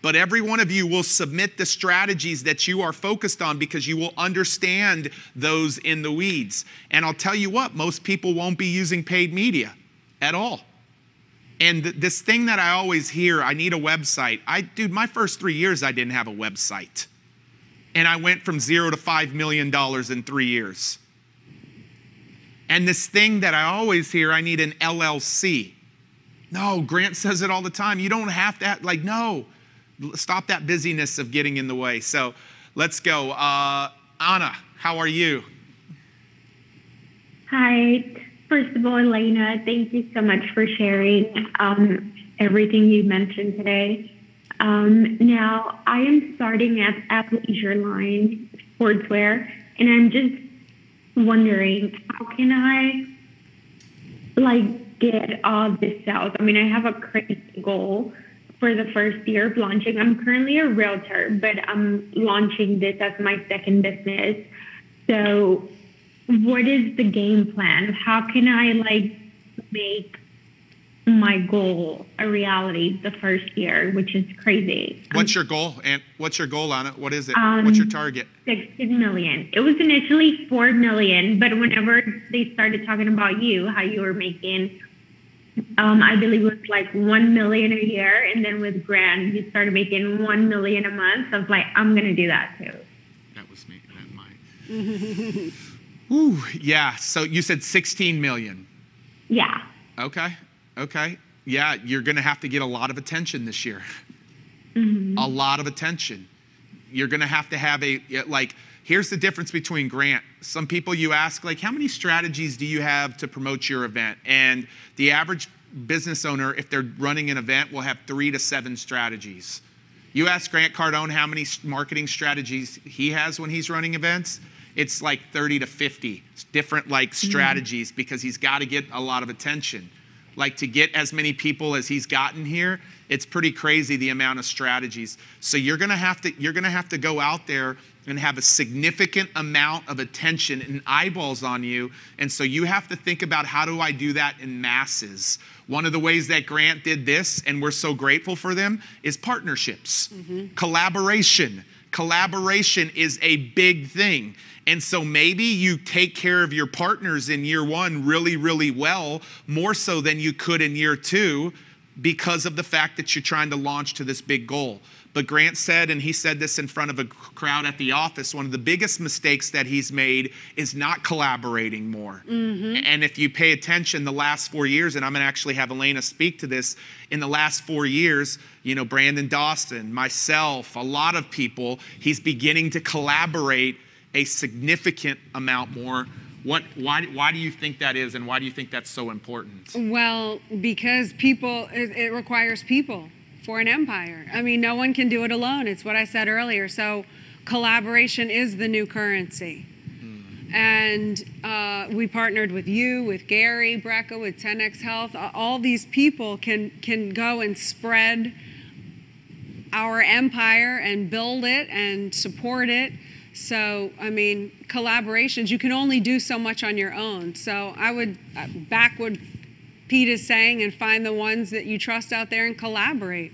But every one of you will submit the strategies that you are focused on because you will understand those in the weeds. And I'll tell you what, most people won't be using paid media at all. And this thing that I always hear, I need a website. Dude, my first 3 years, I didn't have a website. And I went from 0 to $5 million in 3 years. And this thing that I always hear, I need an LLC. No, Grant says it all the time. You don't have to, no. Stop that busyness of getting in the way. So let's go. Anna, how are you? Hi. First of all, Elena, thank you so much for sharing everything you mentioned today. Now, I am starting at athleisure line sportswear, and I'm just wondering, how can I like get all this sales? I mean, I have a crazy goal for the first year of launching. I'm currently a realtor, but I'm launching this as my second business. So what is the game plan? How can I like make my goal a reality the first year, which is crazy? What's your goal? And what's your goal on it? What is it? What's your target? 16 million. It was initially 4 million, but whenever they started talking about you, how you were making, I believe it was like 1 million a year. And then with Grant, you started making 1 million a month. I was like, I'm going to do that too. That was me. That mine. Ooh, yeah. So you said 16 million. Yeah. Okay. Yeah, you're going to have to get a lot of attention this year. Mm-hmm. A lot of attention. You're going to have like, here's the difference between Grant. Some people you ask, like, how many strategies do you have to promote your event? And the average business owner, if they're running an event, will have 3 to 7 strategies. You ask Grant Cardone how many marketing strategies he has when he's running events, it's like 30 to 50 different like strategies, because he's got to get a lot of attention. Like, to get as many people as he's gotten here, it's pretty crazy the amount of strategies. So you're gonna have to go out there and have a significant amount of attention and eyeballs on you. And so you have to think about, how do I do that in masses? One of the ways that Grant did this, and we're so grateful for them, is partnerships. Collaboration. Collaboration is a big thing. And so maybe you take care of your partners in year 1 really, really well, more so than you could in year 2, because of the fact that you're trying to launch to this big goal. But Grant said, and he said this in front of a crowd at the office, one of the biggest mistakes that he's made is not collaborating more. And if you pay attention, the last 4 years, and I'm going to actually have Elena speak to this, in the last 4 years, you know, Brandon Dawson, myself, a lot of people, he's beginning to collaborate a significant amount more. Why do you think that is, and why do you think that's so important? Well, because it requires people for an empire. I mean, no one can do it alone. It's what I said earlier. So collaboration is the new currency. And we partnered with you, with Gary Brecka, with 10X Health. All these people can go and spread our empire and build it and support it. So, I mean, collaborations, you can only do so much on your own. So I would back what Pete is saying and find the ones that you trust out there and collaborate.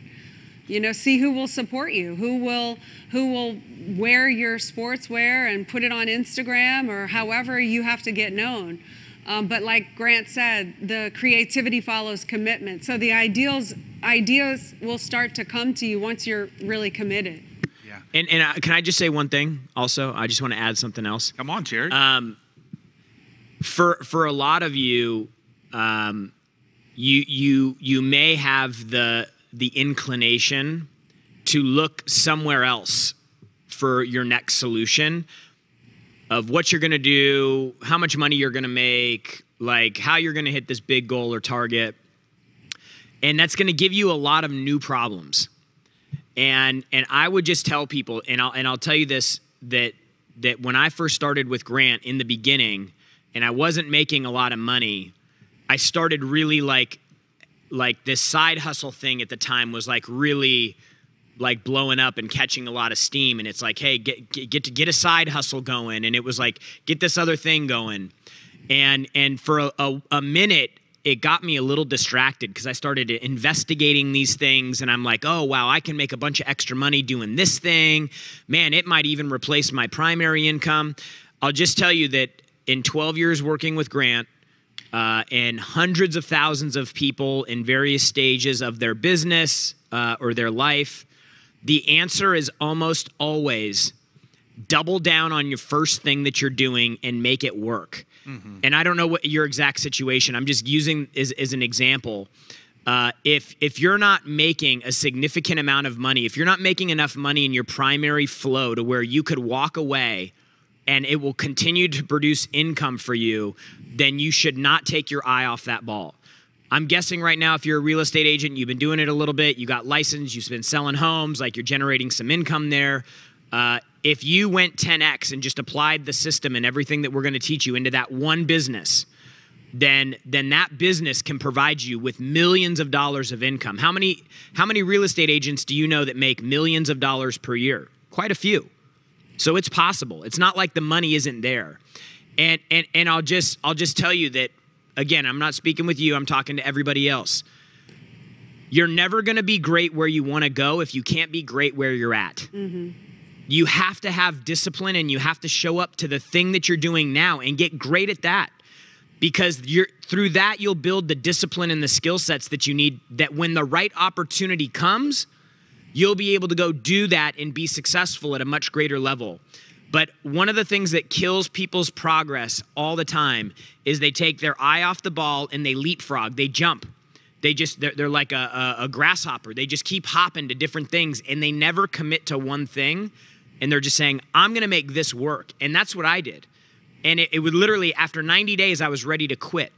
You know, see who will support you, who will wear your sportswear and put it on Instagram, or however you have to get known. But like Grant said, the creativity follows commitment. So the ideas will start to come to you once you're really committed. And can I just say one thing also? I just want to add something else. Come on, Jared. For a lot of you, you may have the inclination to look somewhere else for your next solution of what you're going to do, how much money you're going to make, like how you're going to hit this big goal or target. And that's going to give you a lot of new problems. And I would just tell people, and I'll tell you this, that when I first started with Grant in the beginning, and I wasn't making a lot of money, I started really like this side hustle thing at the time was like really like blowing up and catching a lot of steam. And it's like, hey, get a side hustle going. And it was like, get this other thing going. And for a minute, it got me a little distracted because I started investigating these things, and I'm like, oh, wow, I can make a bunch of extra money doing this thing. Man, it might even replace my primary income. I'll just tell you that in 12 years working with Grant, and hundreds of thousands of people in various stages of their business or their life, the answer is almost always double down on your first thing that you're doing and make it work. And I don't know what your exact situation, I'm just using as an example. If you're not making a significant amount of money, if you're not making enough money in your primary flow to where you could walk away and it will continue to produce income for you, then you should not take your eye off that ball. I'm guessing right now, if you're a real estate agent, you've been doing it a little bit, you got licensed, you've been selling homes, like you're generating some income there. If you went 10x and just applied the system and everything that we're going to teach you into that one business, then that business can provide you with millions of dollars of income. How many real estate agents do you know that make millions of dollars per year? Quite a few. So it's possible. It's not like the money isn't there. And I'll just tell you that, again, I'm not speaking with you, I'm talking to everybody else. You're never going to be great where you want to go if you can't be great where you're at. Mm-hmm. You have to have discipline, and you have to show up to the thing that you're doing now and get great at that. Because through that, you'll build the discipline and the skill sets that you need, that when the right opportunity comes, you'll be able to go do that and be successful at a much greater level. But one of the things that kills people's progress all the time is they take their eye off the ball and they leapfrog, they jump. They're like a grasshopper. They just keep hopping to different things, and they never commit to one thing. And they're just saying, I'm going to make this work. And that's what I did. And it would literally, after 90 days, I was ready to quit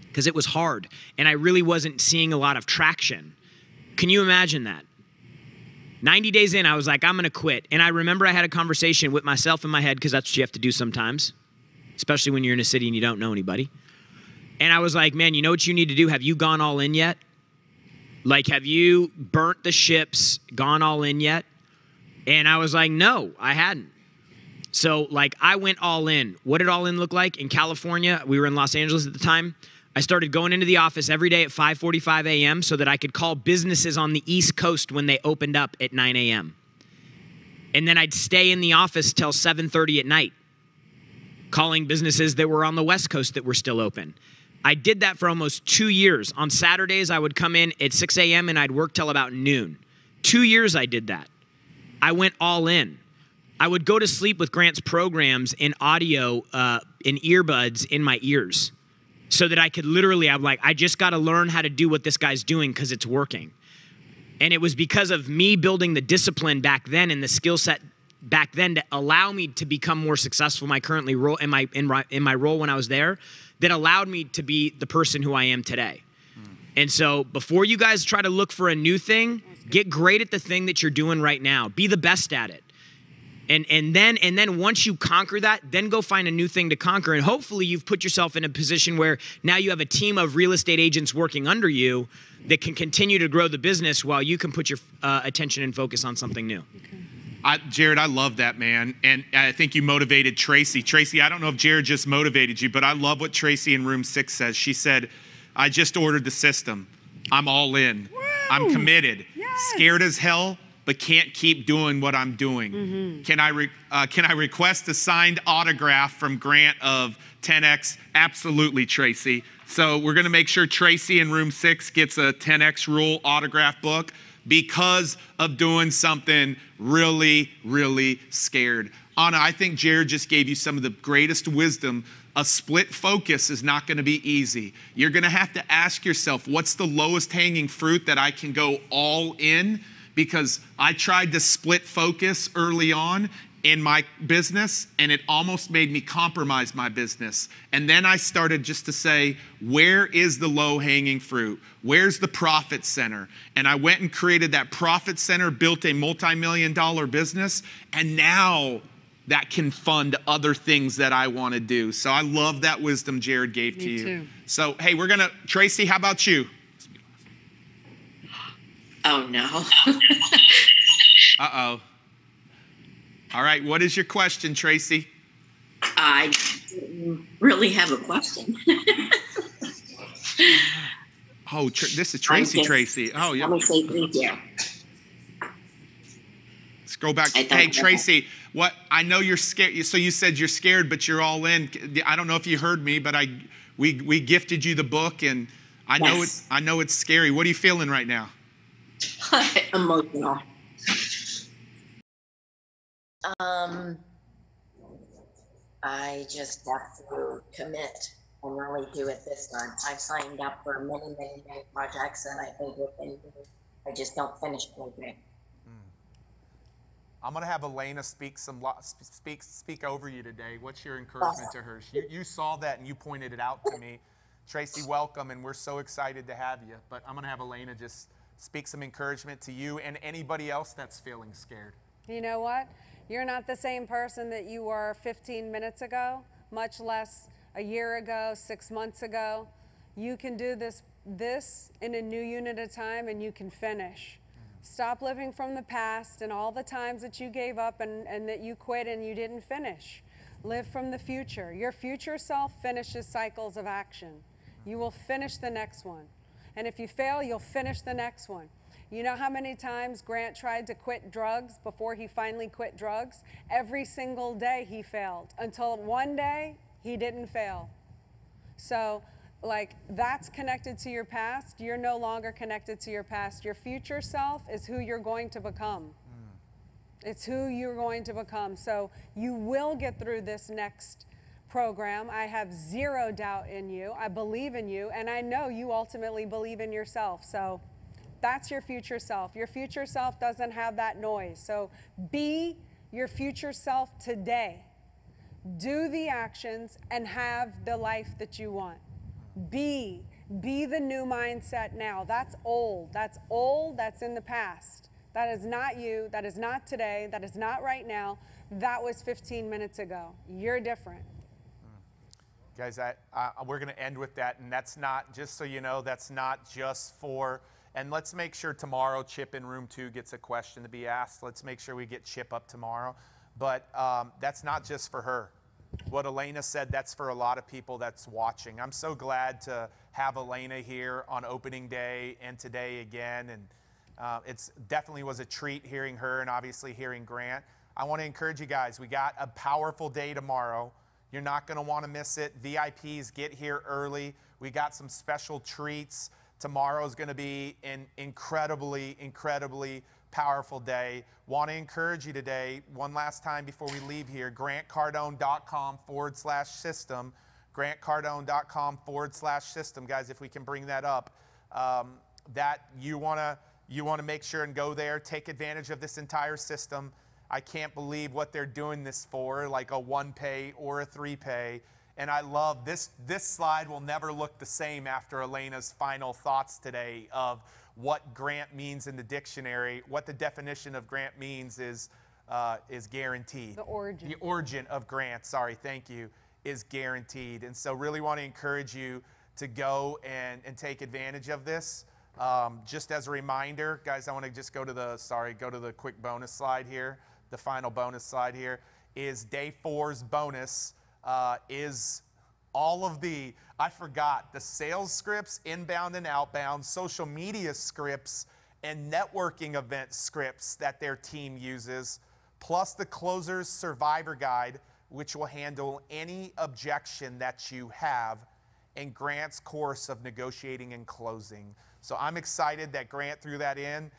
because it was hard. And I really wasn't seeing a lot of traction. Can you imagine that? 90 days in, I was like, I'm going to quit. And I remember I had a conversation with myself in my head, because that's what you have to do sometimes, especially when you're in a city and you don't know anybody. And I was like, man, you know what you need to do? Have you gone all in yet? Like, have you burnt the ships, gone all in yet? And I was like, no, I hadn't. So, like, I went all in. What did all in look like? In California, we were in Los Angeles at the time. I started going into the office every day at 5:45 a.m. so that I could call businesses on the East Coast when they opened up at 9 a.m. And then I'd stay in the office till 7:30 at night, calling businesses that were on the West Coast that were still open. I did that for almost 2 years. On Saturdays, I would come in at 6 a.m. and I'd work till about noon. 2 years I did that. I went all in. I would go to sleep with Grant's programs in audio, in earbuds in my ears, so that I could literally, I'm like, I just got to learn how to do what this guy's doing because it's working. And it was because of me building the discipline back then and the skill set back then to allow me to become more successful in my currently role, in my role when I was there, that allowed me to be the person who I am today. And so before you guys try to look for a new thing, get great at the thing that you're doing right now. Be the best at it. And then once you conquer that, then go find a new thing to conquer. And hopefully you've put yourself in a position where now you have a team of real estate agents working under you that can continue to grow the business while you can put your attention and focus on something new. Okay. Jared, I love that, man. And I think you motivated Tracy. Tracy, I don't know if Jared just motivated you, but I love what Tracy in room 6 says. She said, I just ordered the system. I'm all in. Woo! I'm committed. Yes. Scared as hell, but can't keep doing what I'm doing. Mm-hmm. Can I request a signed autograph from Grant of 10X? Absolutely, Tracy. So we're going to make sure Tracy in room 6 gets a 10X rule autograph book because of doing something really, really scared. Anna, I think Jared just gave you some of the greatest wisdom. A split focus is not going to be easy. You're going to have to ask yourself, what's the lowest hanging fruit that I can go all in? Because I tried to split focus early on in my business, and it almost made me compromise my business. And then I started just to say, where is the low-hanging fruit? Where's the profit center? And I went and created that profit center, built a multi-million-dollar business, and now that can fund other things that I want to do. So I love that wisdom Jared gave to you. Too. So, hey, Tracy, how about you? Oh, no. Uh-oh. All right, what is your question, Tracy? I didn't really have a question. Oh, this is Tracy. Oh, yeah. Let me say thank you. Let's go back. Hey, Tracy, I know you're scared. So you said you're scared, but you're all in. I don't know if you heard me, but we gifted you the book, and I know it's scary. What are you feeling right now? Emotional. I just have to commit and really do it this time. I've signed up for many, many, many projects, and I think I just don't finish anything. I'm gonna have Elena speak over you today. What's your encouragement to her? You saw that and you pointed it out to me. Tracy, welcome, and we're so excited to have you. But I'm gonna have Elena just speak some encouragement to you and anybody else that's feeling scared. You know what? You're not the same person that you were 15 minutes ago, much less a year ago, 6 months ago. You can do this in a new unit at a time, and you can finish. Stop living from the past and all the times that you gave up and that you quit and you didn't finish. Live from the future. Your future self finishes cycles of action. You will finish the next one. And if you fail, you'll finish the next one. You know how many times Grant tried to quit drugs before he finally quit drugs? Every single day he failed, until one day he didn't fail. So, like, that's connected to your past. You're no longer connected to your past. Your future self is who you're going to become. It's who you're going to become. So you will get through this next program. I have zero doubt in you. I believe in you, and I know you ultimately believe in yourself. So that's your future self. Your future self doesn't have that noise. So be your future self today. Do the actions and have the life that you want. Be the new mindset now. That's old. That's old. That's in the past. That is not you. That is not today. That is not right now. That was 15 minutes ago. You're different. Guys, we're going to end with that. And that's not, just so you know, that's not just for, and let's make sure tomorrow Chip in room 2 gets a question to be asked. Let's make sure we get Chip up tomorrow. But that's not just for her. What Elena said, that's for a lot of people that's watching. I'm so glad to have Elena here on opening day and today again. And it's definitely was a treat hearing her and obviously hearing Grant. I want to encourage you guys, we got a powerful day tomorrow. You're not going to want to miss it. VIPs, get here early. We got some special treats. Tomorrow is going to be an incredibly, incredibly powerful day. Want to encourage you today, one last time before we leave here, grantcardone.com/system. grantcardone.com/system. Guys, if we can bring that up, that you want to make sure and go there, take advantage of this entire system. I can't believe what they're doing this for, like a 1-pay or a 3-pay. And I love this. This slide will never look the same after Elena's final thoughts today of what grant means in the dictionary. What the definition of grant means is guaranteed. The origin. The origin of grant, sorry, thank you, is guaranteed. And so really want to encourage you to go and take advantage of this. Just as a reminder, guys, I want to just go to the quick bonus slide here. The final bonus slide here is day 4's bonus is all of the, I forgot, the sales scripts, inbound and outbound, social media scripts, and networking event scripts that their team uses, plus the Closer's Survivor Guide, which will handle any objection that you have, and Grant's course of negotiating and closing. So I'm excited that Grant threw that in.